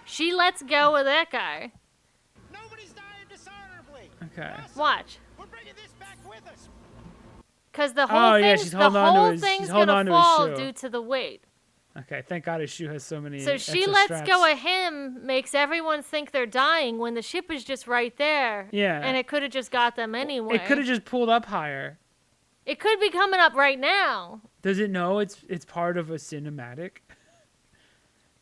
She lets go of that guy. Nobody's dying dishonorably. Okay. Watch. We're bringing this back with us. Because the whole she's holding on to his thing's shoe. gonna fall due to the weight. Okay, thank God his shoe has so many. So she extra lets straps. go of him, makes everyone think they're dying when the ship is just right there. Yeah. And it could have just got them anyway. It could have just pulled up higher. It could be coming up right now. Does it know it's part of a cinematic?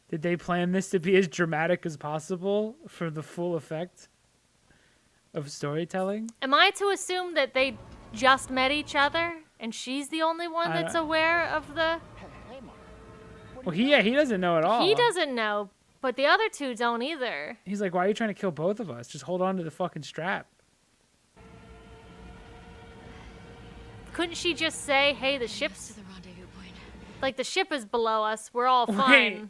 Did they plan this to be as dramatic as possible for the full effect of storytelling? Am I to assume that they just met each other and she's the only one I that's don't- aware of the... Well, he doesn't know at all. He doesn't know, but the other two don't either. He's like, why are you trying to kill both of us? Just hold on to the fucking strap. Couldn't she just say, hey, the ship's... Like, the ship is below us. We're all fine.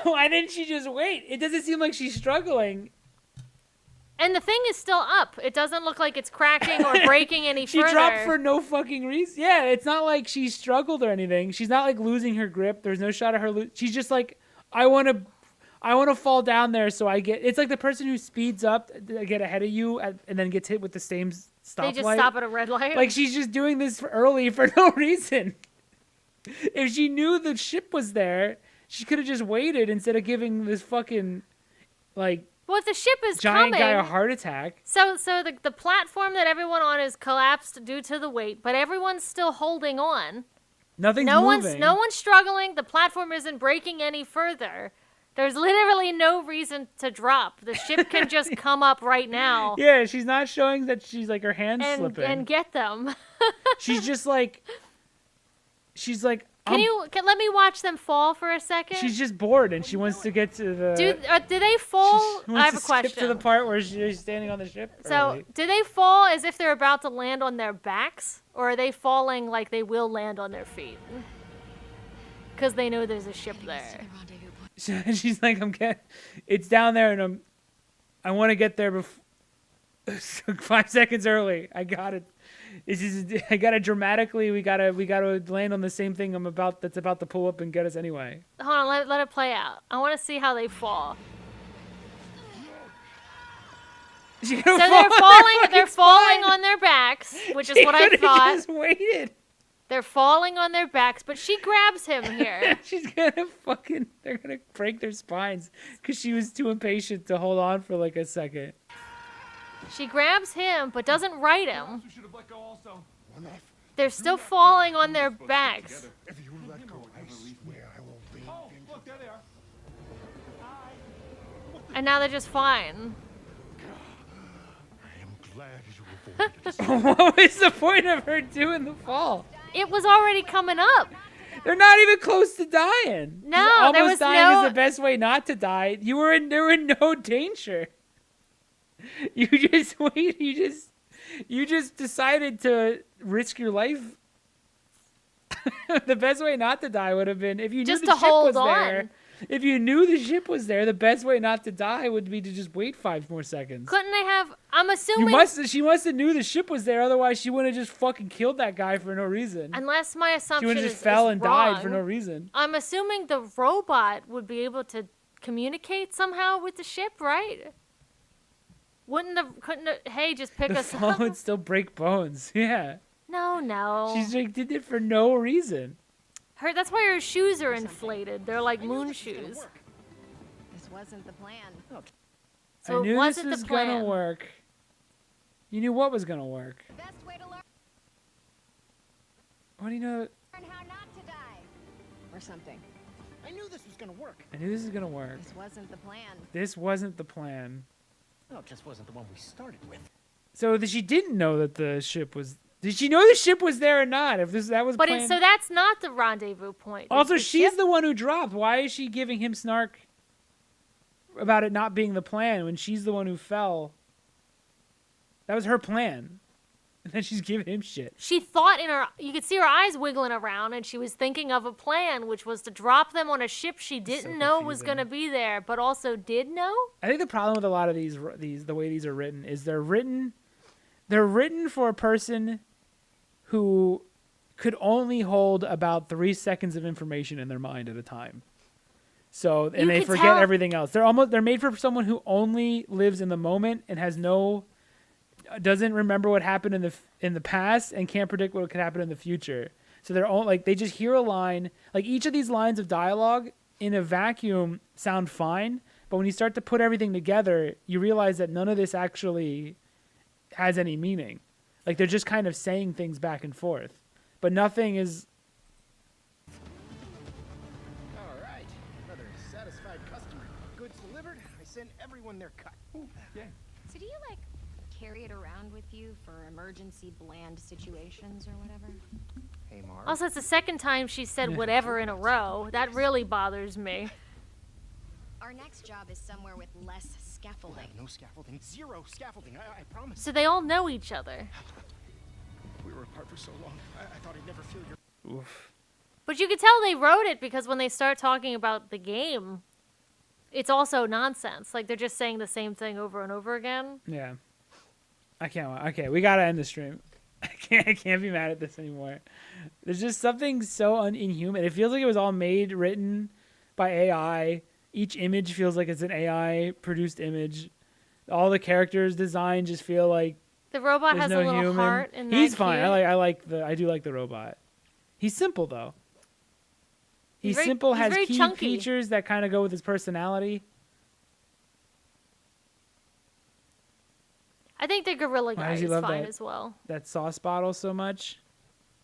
Why didn't she just wait? It doesn't seem like she's struggling. And the thing is still up. It doesn't look like it's cracking or breaking any She further. dropped for no fucking reason. Yeah, it's not like she struggled or anything. She's not like losing her grip. There's no shot of her. She's just like, I want to fall down there so I get. It's like the person who speeds up to get ahead of you and then gets hit with the same stoplight. They just stop at a red light. Like she's just doing this early for no reason. If she knew the ship was there, she could have just waited instead of giving this fucking like. Well, if the ship is giant coming, guy a heart attack. So the platform that everyone on is collapsed due to the weight, but everyone's still holding on. Nothing's no moving. No one's struggling. The platform isn't breaking any further. There's literally no reason to drop. The ship can just come up right now. Yeah, she's not showing that she's like her hands slipping. And get them. She's just like. She's like. Can let me watch them fall for a second? She's just bored and she wants to get to the. Do they fall? She I wants have to a question. skip to the part where she's standing on the ship. So, do they fall as if they're about to land on their backs, or are they falling like they will land on their feet? Because they know there's a ship there. She's like, it's down there, and I want to get there before 5 seconds early. I got it. I gotta dramatically. We gotta land on the same thing that's about to pull up and get us anyway. Hold on, let it play out. I want to see how they fall. So they're falling on their backs, which is what I thought. Just waited. They're falling on their backs, but she grabs him here. They're gonna break their spines because she was too impatient to hold on for like a second. She grabs him, but doesn't right him. They're still falling on their backs. If you let go, I swear I will be. Oh, look, there they are. And now they're just fine. I am glad you avoided What was the point of her doing the fall? It was already coming up. They're not even close to dying. No, there was dying is the best way not to die. They were in no danger. You just wait. You just decided to risk your life. The best way not to die would have been if you knew Just the to ship was hold there. on. If you knew the ship was there, the best way not to die would be to just wait 5 more seconds. Couldn't they have? I'm assuming. She must have knew the ship was there. Otherwise, she wouldn't have just fucking killed that guy for no reason. Unless my She assumption would is have just fell is and wrong. died for no reason. I'm assuming the robot would be able to communicate somehow with the ship, right? Couldn't the, hey, just pick The us fall up? would still break bones. Yeah. No. She's like did it for no reason. That's why her shoes are inflated. They're like moon shoes. This wasn't the plan. So I knew it this wasn't was the plan. gonna work. You knew what was gonna work. What do you know? Or something. I knew this was gonna work. I knew this was gonna work. This wasn't the plan. This wasn't the plan. No, it just wasn't the one we started with. So she didn't know that the ship was. Did she know the ship was there or not? If that was. But planned... so that's not the rendezvous point. Also, The she's ship- the one who dropped. Why is she giving him snark about it not being the plan when she's the one who fell? That was her plan. And then she's giving him shit. She thought you could see her eyes wiggling around, and she was thinking of a plan, which was to drop them on a ship she didn't know was going to be there, but also did know. I think the problem with a lot of these the way these are written is they're written for a person who could only hold about 3 seconds of information in their mind at a time. So and they forget everything else. They're made for someone who only lives in the moment and doesn't remember what happened in the past and can't predict what could happen in the future. So they're all like, they just hear a line. Like each of these lines of dialogue in a vacuum sound fine, but when you start to put everything together, you realize that none of this actually has any meaning. Like they're just kind of saying things back and forth, but nothing is. All right, another satisfied customer. Goods delivered. I sent everyone their cut. Ooh, yeah. So do you, like, carry it around with you for emergency bland situations or whatever? Hey, Mark. Also, it's the second time she said whatever in a row. That really bothers me. Our next job is somewhere with less scaffolding. No scaffolding. Zero scaffolding. I promise. So they all know each other. We were apart for so long. I thought I'd never feel your... Oof. But you could tell they wrote it because when they start talking about the game, it's also nonsense. Like, they're just saying the same thing over and over again. Yeah. I can't. Okay, we gotta end the stream. I can't be mad at this anymore. There's just something so inhuman. It feels like it was all made, written by AI. Each image feels like it's an AI produced image. All the characters' design just feel like the robot there's has no a little human. heart. And He's fine. I do like the robot. He's simple though. He's simple. Has very key chunky. features that kind of go with his personality. I think the gorilla Why guy does he is love fine that- as well. That sauce bottle so much.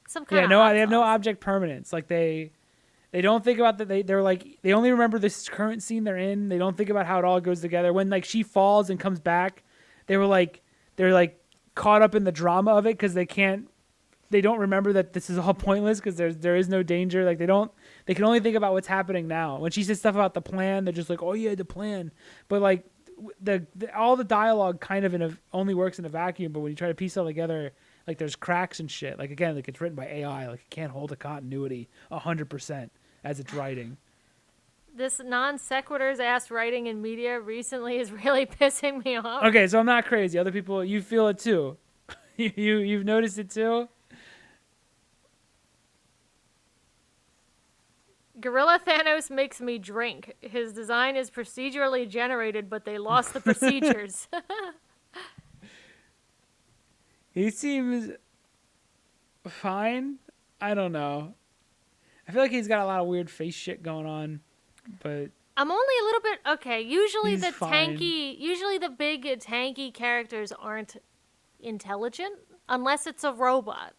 Some kind Yeah, of no, hot they have no sauce. object permanence. Like they don't think about that. They're like they only remember this current scene they're in. They don't think about how it all goes together. When like she falls and comes back, they're like caught up in the drama of it because they don't remember that this is all pointless because there is no danger. Like they can only think about what's happening now. When she says stuff about the plan, they're just like, oh yeah, the plan. But like all the dialogue kind of only works in a vacuum. But when you try to piece it all together, like there's cracks and shit. Like again, like it's written by AI. Like it can't hold a continuity 100% as it's writing. This non sequiturs ass writing in media recently is really pissing me off. Okay, so I'm not crazy. Other people, you feel it too. You've noticed it too. Gorilla Thanos makes me drink. His design is procedurally generated, but they lost the procedures. He seems fine. I don't know. I feel like he's got a lot of weird face shit going on, but I'm only a little bit okay. Usually He's the fine. usually the big tanky characters aren't intelligent unless it's a robot.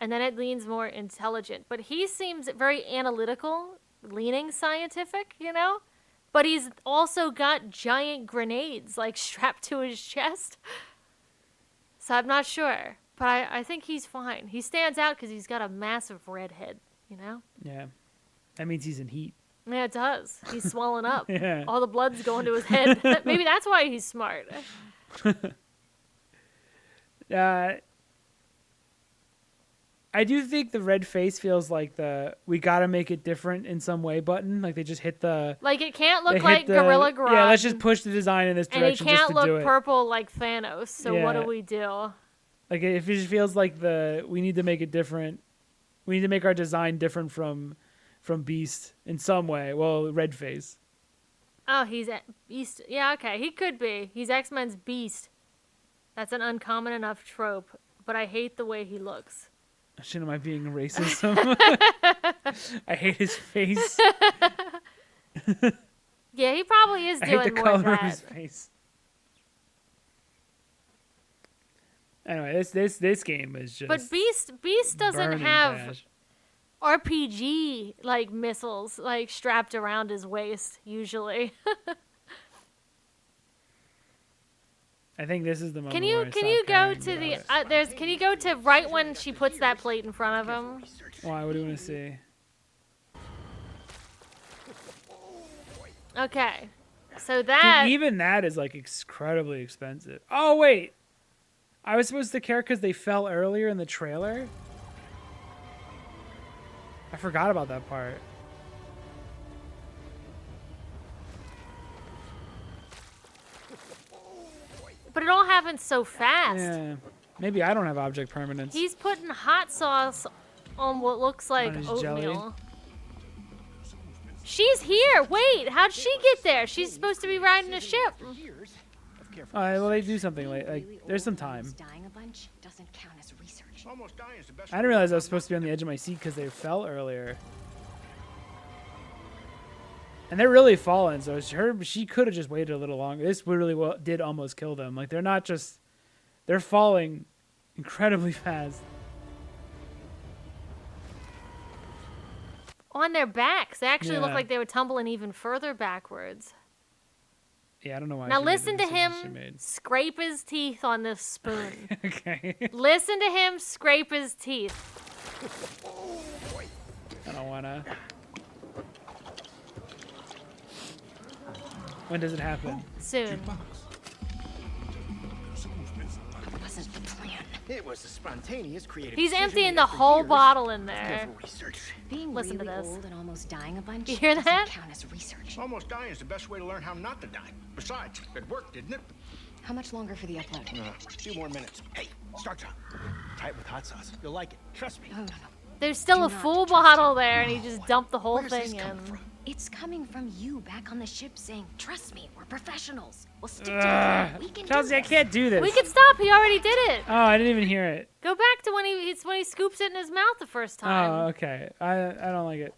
And then it leans more intelligent. But he seems very analytical, leaning scientific, you know? But he's also got giant grenades, like, strapped to his chest. So I'm not sure. But I think he's fine. He stands out because he's got a massive red head, you know? yeah, that means he's in heat. Yeah, it does. He's swollen up. Yeah. All the blood's going to his head. Maybe that's why he's smart. I do think the red face feels like we gotta make it different in some way button. Like they just hit the. Like, it can't they look hit like the- Gorilla Grodd. Yeah, let's just push the design in this And he direction just can't to do look it. purple like Thanos. So what do Yeah. we do? Like it just feels like we need to make it different. We need to make our design different from Beast in some way. Well, red face. Oh, he's Beast. Yeah, okay. He could be. He's X-Men's Beast. That's an uncommon enough trope. But I hate the way he looks. Shit, am I being racist? I hate his face. Yeah, he probably is I doing hate the more color of of that. his face. Anyway, this game is just. But Beast doesn't burning have cash. RPG like missiles like strapped around his waist usually. I think this is the moment. Can where you I can stop you go caring to the about it. can you go to right when she puts that plate in front of him? Why? What do you want to see? Okay. So that Dude, even that is like incredibly expensive. Oh wait, I was supposed to care because they fell earlier in the trailer. I forgot about that part. but it all happens so fast. Yeah, maybe I don't have object permanence. He's putting hot sauce on what looks like On his oatmeal. jelly? She's here. Wait, how'd she get there? She's supposed to be riding a ship. Well, they do something like there's some time. Dying a bunch doesn't count as research. Almost dying is the best I didn't realize I was supposed to be on the edge of my seat because they fell earlier. And they're really falling, so she could have just waited a little longer. This really did almost kill them. Like, they're not just... They're falling incredibly fast. On their backs. They actually look Yeah. like they were tumbling even further backwards. Yeah, I don't know why. Now she made the listen to decisions she him made. scrape his teeth on this spoon. Okay. Listen to him scrape his teeth. I don't wanna. When does it happen? Soon. Wasn't the plan. It was a spontaneous creative. He's decision emptying made the after whole years bottle in of there. careful research. Being Listen to really this. old and almost dying a bunch You hear doesn't that? count as research. Almost dying is the best way to learn how not to die. Besides, it worked, didn't it? How much longer for the upload? A few more minutes. Hey, start time. Try it with hot sauce. You'll like it. Trust me. No. There's still Do a not full trust bottle him. there, and he just dumped the whole Where's this thing in. coming from? It's coming from you back on the ship saying, trust me, we're professionals. We'll stick to Ugh. it. We can Chelsea, do I this. can't do this. We can stop. He already did it. Oh, I didn't even hear it. Go back to when he scoops it in his mouth the first time. Oh, okay. I don't like it.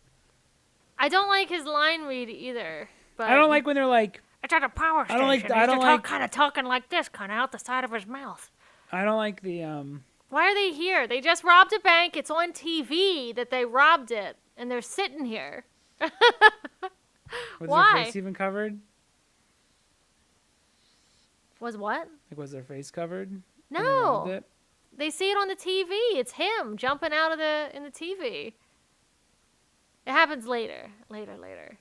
I don't like his line read either. But I don't like when they're like. It's at a power I station. don't like. I He's don't just like. kind of talking like this, kind of out the side of his mouth. I don't like the Why are they here? They just robbed a bank. It's on TV that they robbed it, and they're sitting here. Was Why? their face even covered? Was what? Like, was their face covered? when they No. robbed it? They see it on the TV. It's him jumping out of in the TV. It happens later. Later.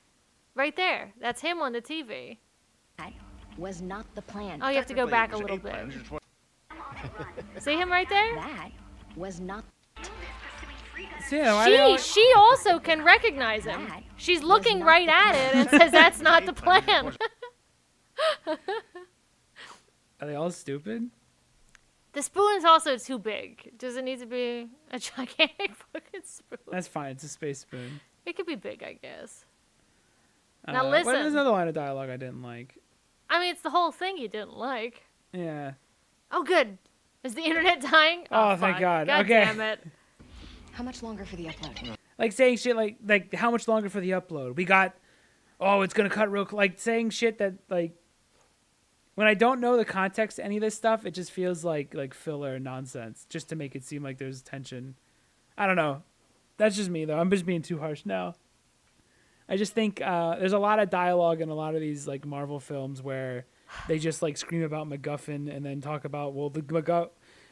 Right there. That's him on the TV. That was not the plan. Oh, you have to go back a little bit. See him right there? That was not. So, yeah, why they She also can recognize him. She's looking right at it and says that's not the plan. Are they all stupid? The spoon's also too big. Does it need to be a gigantic fucking spoon? That's fine. It's a space spoon. It could be big, I guess. Now listen. There's another line of dialogue I didn't like. I mean, it's the whole thing you didn't like. Yeah. Oh, good. Is the internet dying? Oh, thank fuck. God. God Okay. damn it. How much longer for the upload? Like saying shit like how much longer for the upload? We got. Oh, it's gonna cut real. Like saying shit that like. When I don't know the context to any of this stuff, it just feels like filler nonsense, just to make it seem like there's tension. I don't know. That's just me though. I'm just being too harsh now. I just think there's a lot of dialogue in a lot of these like Marvel films where they just like scream about MacGuffin and then talk about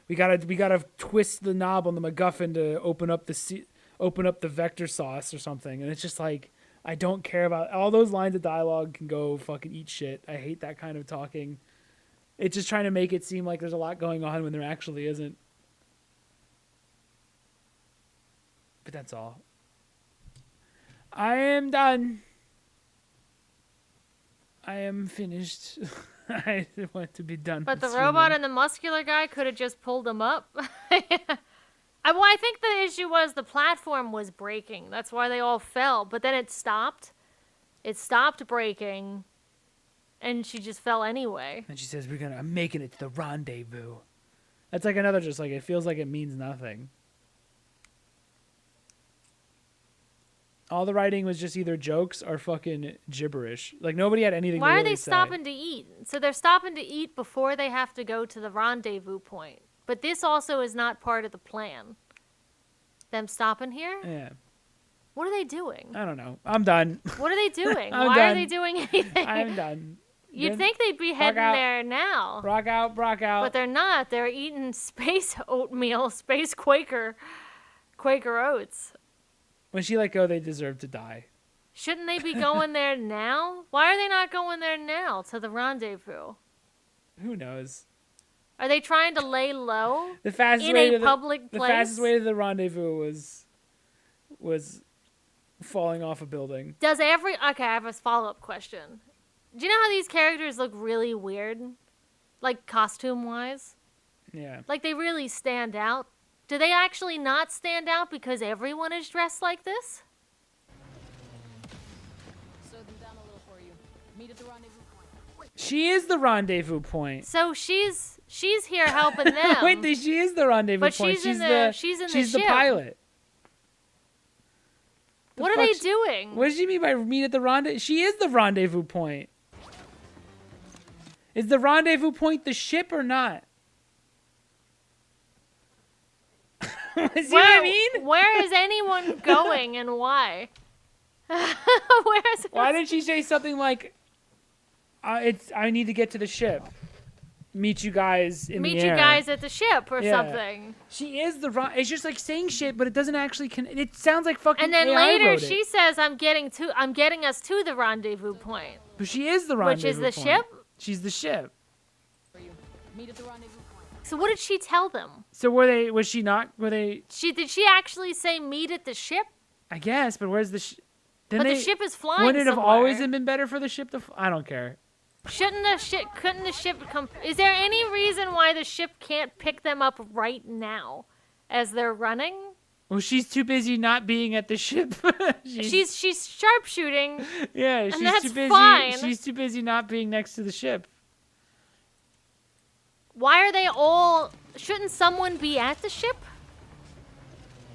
we gotta twist the knob on the MacGuffin to open up the vector sauce or something, and it's just like. I don't care about all those lines of dialogue. Can go fucking eat shit. I hate that kind of talking. It's just trying to make it seem like there's a lot going on when there actually isn't. But that's all. I am done. I am finished. I want to be done. But the with robot swimming. and the muscular guy could have just pulled him up. I think the issue was the platform was breaking. That's why they all fell. But then it stopped. It stopped breaking. And she just fell anyway. And she says, I'm making it to the rendezvous. That's like another just like, it feels like it means nothing. All the writing was just either jokes or fucking gibberish. Like nobody had anything to Why really are they say. stopping to eat? So they're stopping to eat before they have to go to the rendezvous point. But this also is not part of the plan. Them stopping here? Yeah. What are they doing? I don't know. I'm done. What are they doing? I'm Why done. are they doing anything? I'm done. You'd think they'd be heading out. there now. Rock out. But they're not. They're eating space oatmeal, space Quaker oats. When she let go, they deserve to die. Shouldn't they be going there now? Why are they not going there now to the rendezvous? Who knows? Are they trying to lay low The fastest in way a to the, public the place? fastest way to the rendezvous was falling off a building. Okay, I have a follow-up question. Do you know how these characters look really weird? Like costume-wise? Yeah. Like they really stand out? Do they actually not stand out because everyone is dressed like this? Slow them down a little for you. Meet at the rendezvous point. She is the rendezvous point. So she's here helping them. Wait, she is the rendezvous but point. she's in the she's the ship. pilot. What are they doing? What does she mean by meet at the rendezvous? She is the rendezvous point. Is the rendezvous point the ship or not? See what I mean? Where is anyone going and why? Why didn't she say something like, I need to get to the ship. Meet you guys in the air. Meet you guys at the ship or something. She is the it's just like saying shit, but it doesn't actually it sounds like fucking And then AI later wrote she it. says I'm getting us to the rendezvous point. But she is the rendezvous Which is the point. ship? She's the ship. Meet at the rendezvous point. So what did she tell them? So did she actually say meet at the ship? I guess, but where's the But the ship is flying Wouldn't it have somewhere. always been better for the ship to I don't care. Couldn't the ship come? Is there any reason why the ship can't pick them up right now as they're running? Well, she's too busy not being at the ship. She's sharpshooting. Yeah, and she's that's too busy. fine. She's too busy not being next to the ship. Why are they all? Shouldn't someone be at the ship?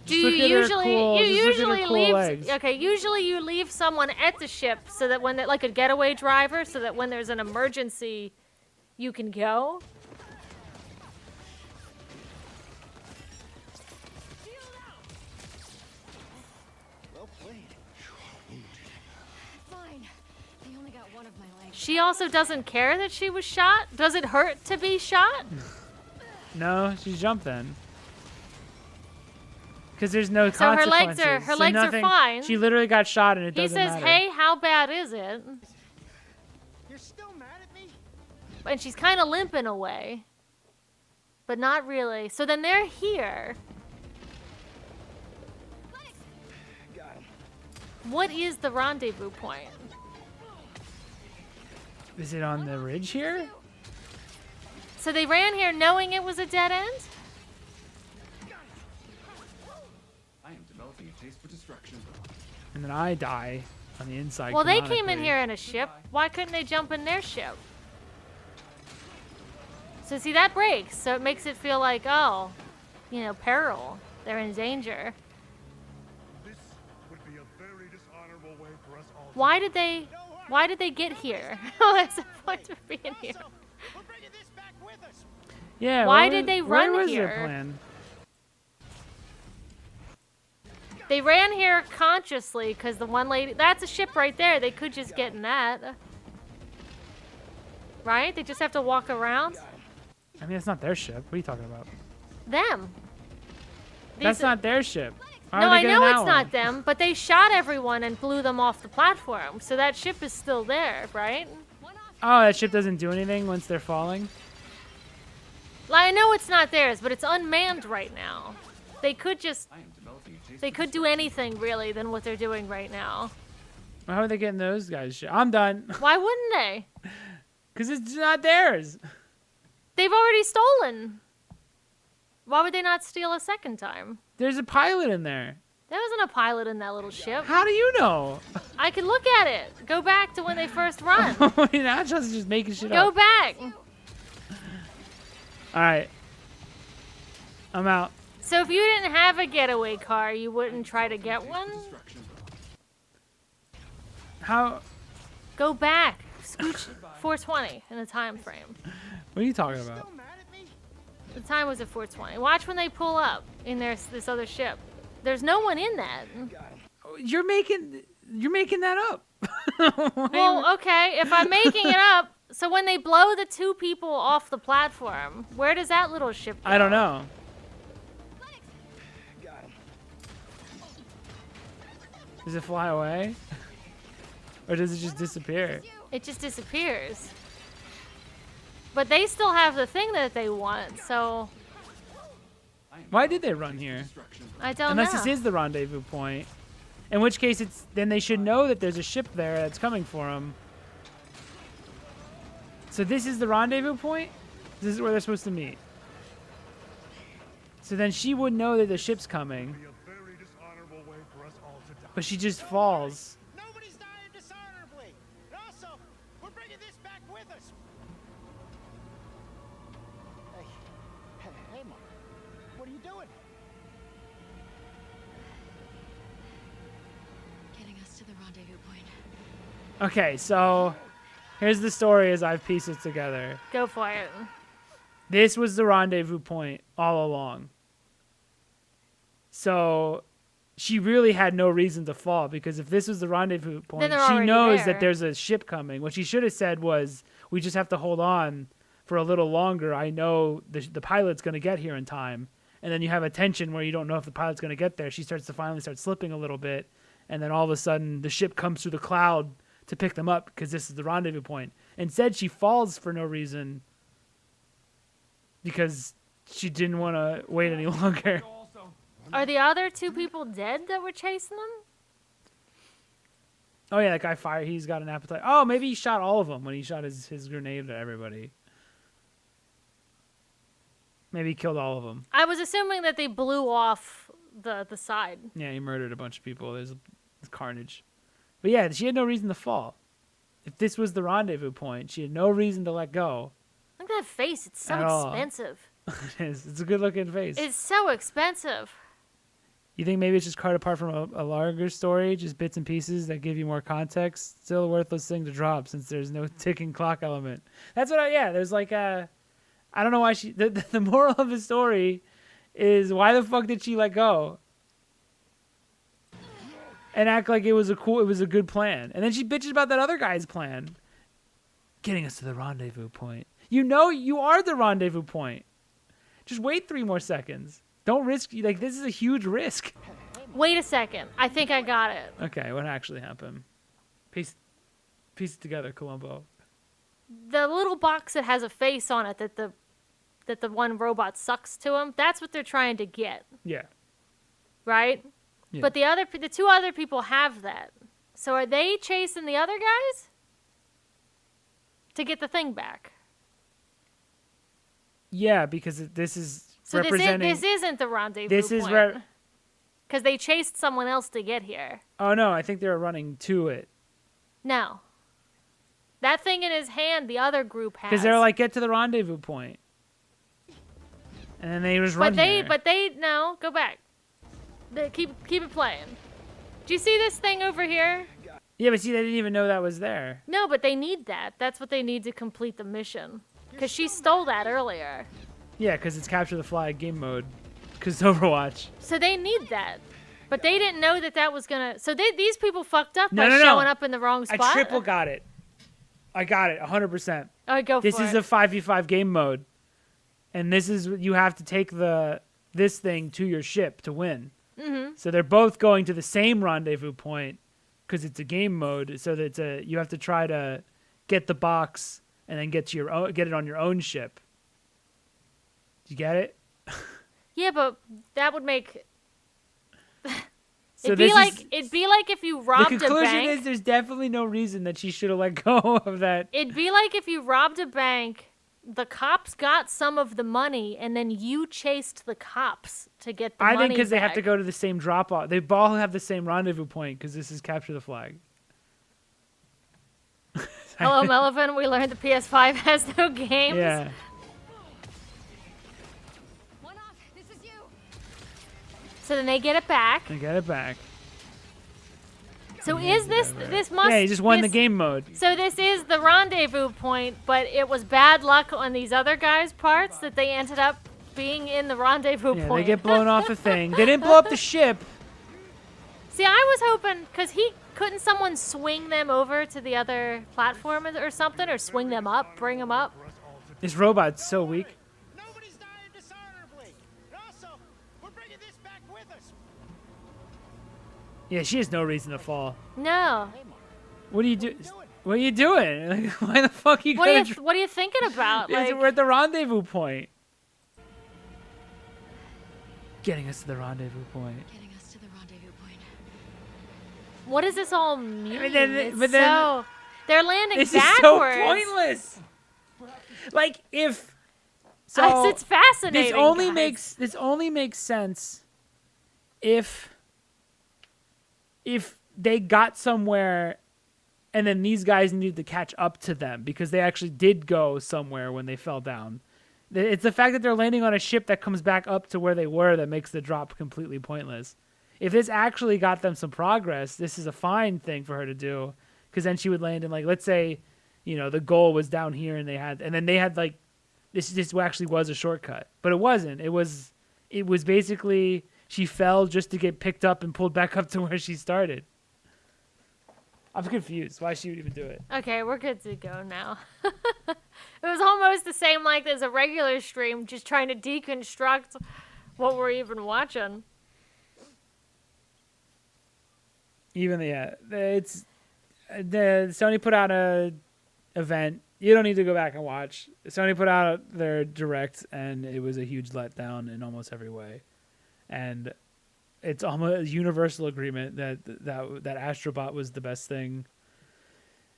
Do Just you look at her usually cool- you just look at her usually cool leave? legs. Okay, usually you leave someone at the ship so that when like a getaway driver, so that when there's an emergency, you can go. Well played. Fine. They only got one of my legs. She also doesn't care that she was shot. Does it hurt to be shot? No, she jumped then. Because there's no So her consequences. legs are nothing, fine. She literally got shot and it He doesn't says, matter. "Hey, how bad is it?" You're still mad at me? And she's kind of limping away. But not really. So then they're here. Got him. What is the rendezvous point? Is it on the ridge here? So they ran here knowing it was a dead end? I am developing a taste for destruction. And then I die on the inside. Well, they came in canonically. here in a ship. Why couldn't they jump in their ship? So see, that breaks. So it makes it feel like, oh, you know, peril. They're in danger. This would be a very dishonorable way for us all. Why did they get here? What's the point of being here? We're bringing this back with us. Yeah. Why what did was- they where run was here? their plan? They ran here consciously because the one lady... That's a ship right there. They could just get in that. Right? They just have to walk around? I mean, it's not their ship. What are you talking about? Them. That's These- not their ship. Why No, would they I get in know that it's one? not them, but they shot everyone and blew them off the platform. So that ship is still there, right? Oh, that ship doesn't do anything once they're falling? Like, I know it's not theirs, but it's unmanned right now. They could just... They could do anything, really, than what they're doing right now. How are they getting those guys' ship? I'm done. Why wouldn't they? Because it's not theirs. They've already stolen. Why would they not steal a second time? There's a pilot in there. There wasn't a pilot in that little ship. How do you know? I can look at it. Go back to when they first run. Now Chelsea's just making shit Go up. back. All right. I'm out. So if you didn't have a getaway car, you wouldn't try to get one? How? Go back. Scooch 420 in the time frame. What are you talking about? The time was at 420. Watch when they pull up in this other ship. There's no one in that. You're making that up. Well, okay, if I'm making it up, so when they blow the two people off the platform, where does that little ship go? I don't know. Got him. Does it fly away? Or does it just disappear? It just disappears. But they still have the thing that they want, so Why did they run here? I don't Unless know. this is the rendezvous point. In which case, then they should know that there's a ship there that's coming for them. So this is the rendezvous point? This is where they're supposed to meet. So then she would know that the ship's coming. But she just falls. Nobody's dying dishonorably. And also, we're bringing this back with us. doing? Getting us to the rendezvous point. Okay, so here's the story as I've pieced it together. Go for it. This was the rendezvous point all along. So she really had no reason to fall, because if this was the rendezvous point, they're she already knows there. that there's a ship coming. What she should have said was, we just have to hold on for a little longer. I know the pilot's going to get here in time. And then you have a tension where you don't know if the pilot's going to get there. She starts to finally start slipping a little bit. And then all of a sudden the ship comes through the cloud to pick them up because this is the rendezvous point. Instead, she falls for no reason because she didn't want to wait any longer. Are the other two people dead that were chasing them? Oh, yeah, that guy fired. He's got an appetite. Oh, maybe he shot all of them when he shot his grenade at everybody. Maybe he killed all of them. I was assuming that they blew off the side. Yeah, he murdered a bunch of people. There's carnage. But yeah, she had no reason to fall. If this was the rendezvous point, she had no reason to let go. Look at that face. It's so At all. expensive. It is. It's a good-looking face. It's so expensive. You think maybe it's just cut apart from a larger story, just bits and pieces that give you more context? Still a worthless thing to drop since there's no ticking clock element. That's what there's like a... I don't know why she... The moral of the story is, why the fuck did she let go? And act like it was a good plan. And then she bitches about that other guy's plan. Getting us to the rendezvous point. You know you are the rendezvous point. Just wait 3 more seconds. Don't risk... Like, this is a huge risk. Wait a second. I think I got it. Okay, what actually happened? Piece it together, Columbo. The little box that has a face on it that the one robot sucks to him, that's what they're trying to get. Yeah. Right? Yeah. But the 2 other people have that. So are they chasing the other guys to get the thing back? Yeah, because this is So representing... this isn't the rendezvous This is point. Because they chased someone else to get here. Oh, no, I think they were running to it. No. That thing in his hand, the other group has. Because they're like, get to the rendezvous point. And then they just run here. No, go back. Keep it playing. Do you see this thing over here? Yeah, but see, they didn't even know that was there. No, but they need that. That's what they need to complete the mission. Because she stole that earlier. Yeah, because it's capture the flag game mode. Because it's Overwatch. So they need that. But they didn't know that was going to... So these people fucked up No, by no, showing no. up in the wrong spot? I triple got it. I got it, 100%. All right, go for it. This is a 5v5 game mode. And this is... You have to take this thing to your ship to win. Mm-hmm. So they're both going to the same rendezvous point because it's a game mode. So that you have to try to get the box and then get it on your own ship. You get it? Yeah, but that would make... So it'd be like if you robbed a bank. The conclusion is there's definitely no reason that she should have let go of that. It'd be like if you robbed a bank, the cops got some of the money, and then you chased the cops to get the money I think because they have back. to go to the same drop-off. They all have the same rendezvous point because this is capture the flag. Hello, Melvin. We learned the PS5 has no games. Yeah. So then they get it back. They get it back. So is this must... Yeah, he just won the game mode. So this is the rendezvous point, but it was bad luck on these other guys' parts that they ended up being in the rendezvous Yeah, point. they get blown off a thing. They didn't blow up the ship. See, I was hoping, because couldn't someone swing them over to the other platform or something, or swing them up, bring them up? This robot's so weak. Yeah, she has no reason to fall. No. What do you do? What are you doing? Like, why the fuck are you What gonna... are you thinking about? Like, We're at the rendezvous point. Getting us to the rendezvous point. what does this all mean? But then- they're landing This backwards. is so pointless. Like if so, it's fascinating. This only makes sense if they got somewhere and then these guys needed to catch up to them because they actually did go somewhere when they fell down. It's the fact that they're landing on a ship that comes back up to where they were that makes the drop completely pointless. If this actually got them some progress, this is a fine thing for her to do, because then she would land in, like, let's say, the goal was down here and then they had like, this actually was a shortcut, but it wasn't. It was basically she fell just to get picked up and pulled back up to where she started. I'm confused why she would even do it. Okay, we're good to go now. It was almost the same like as a regular stream, just trying to deconstruct what we're even watching. It's the Sony put out a event. You don't need to go back and watch. Sony put out their direct, and it was a huge letdown in almost every way. And it's almost a universal agreement that Astrobot was the best thing.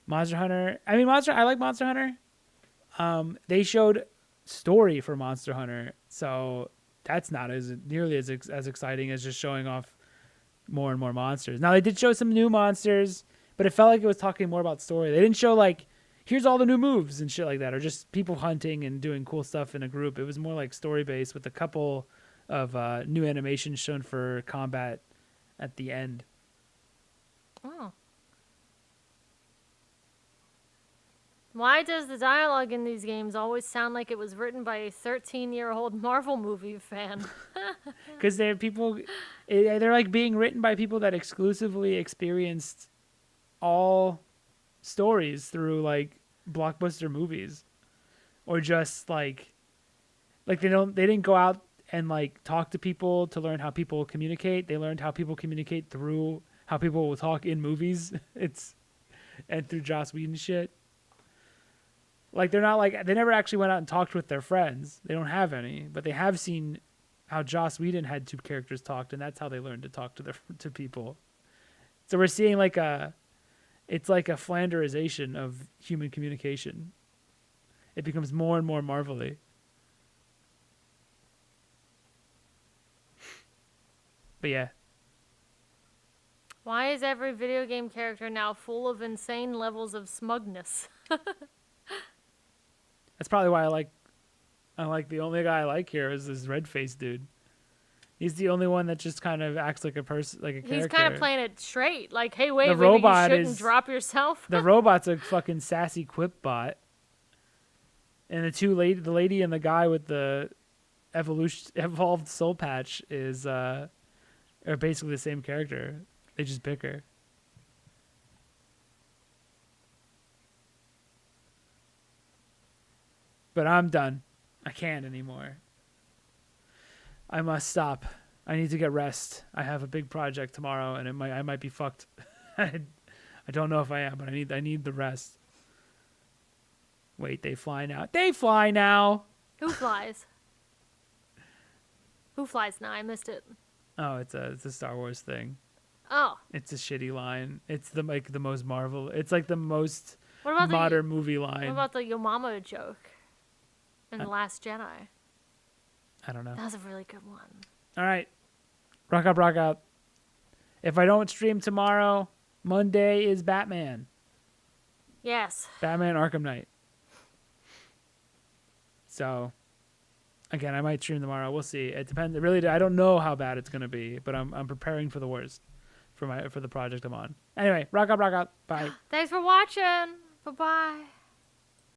Monster Hunter. I like Monster Hunter. They showed story for Monster Hunter, so that's not nearly as exciting as just showing off more and more monsters. Now they did show some new monsters, but it felt like it was talking more about story. They didn't show like, here's all the new moves and shit like that, or just people hunting and doing cool stuff in a group. It was more like story based with a couple of new animations shown for combat at the end. Oh. Why does the dialogue in these games always sound like it was written by a 13-year-old Marvel movie fan? Because they're like being written by people that exclusively experienced all stories through like blockbuster movies, or just like they didn't go out and like talk to people to learn how people communicate. They learned how people communicate through how people will talk in movies. And through Joss Whedon shit. Like they never actually went out and talked with their friends. They don't have any, but they have seen how Joss Whedon had two characters talked, and that's how they learned to talk to people. So we're seeing it's like a Flanderization of human communication. It becomes more and more Marvel-y. But yeah. Why is every video game character now full of insane levels of smugness? That's probably why I like the only guy I like here is this red-faced dude. He's the only one that just kind of acts like a person, like a character. He's kind of playing it straight. Like, hey, wait, the maybe robot you shouldn't drop yourself. The robot's a fucking sassy quip bot. And the lady and the guy with the evolved soul patch are basically the same character. They just bicker. But I'm done. I can't anymore. I must stop. I need to get rest. I have a big project tomorrow, and I might be fucked. I don't know if I am, but I need the rest. Wait, they fly now. They fly now. Who flies? Who flies now? I missed it. Oh, it's a Star Wars thing. Oh. It's a shitty line. It's the most Marvel. It's like the most modern movie line. What about the Yo Mama joke in The Last Jedi? I don't know. That was a really good one. All right. Rock out, rock out. If I don't stream tomorrow, Monday is Batman. Yes. Batman Arkham Knight. So, again, I might stream tomorrow. We'll see. It depends. Really, I don't know how bad it's going to be, but I'm preparing for the worst for the project I'm on. Anyway, rock out, rock out. Bye. Thanks for watching. Bye-bye.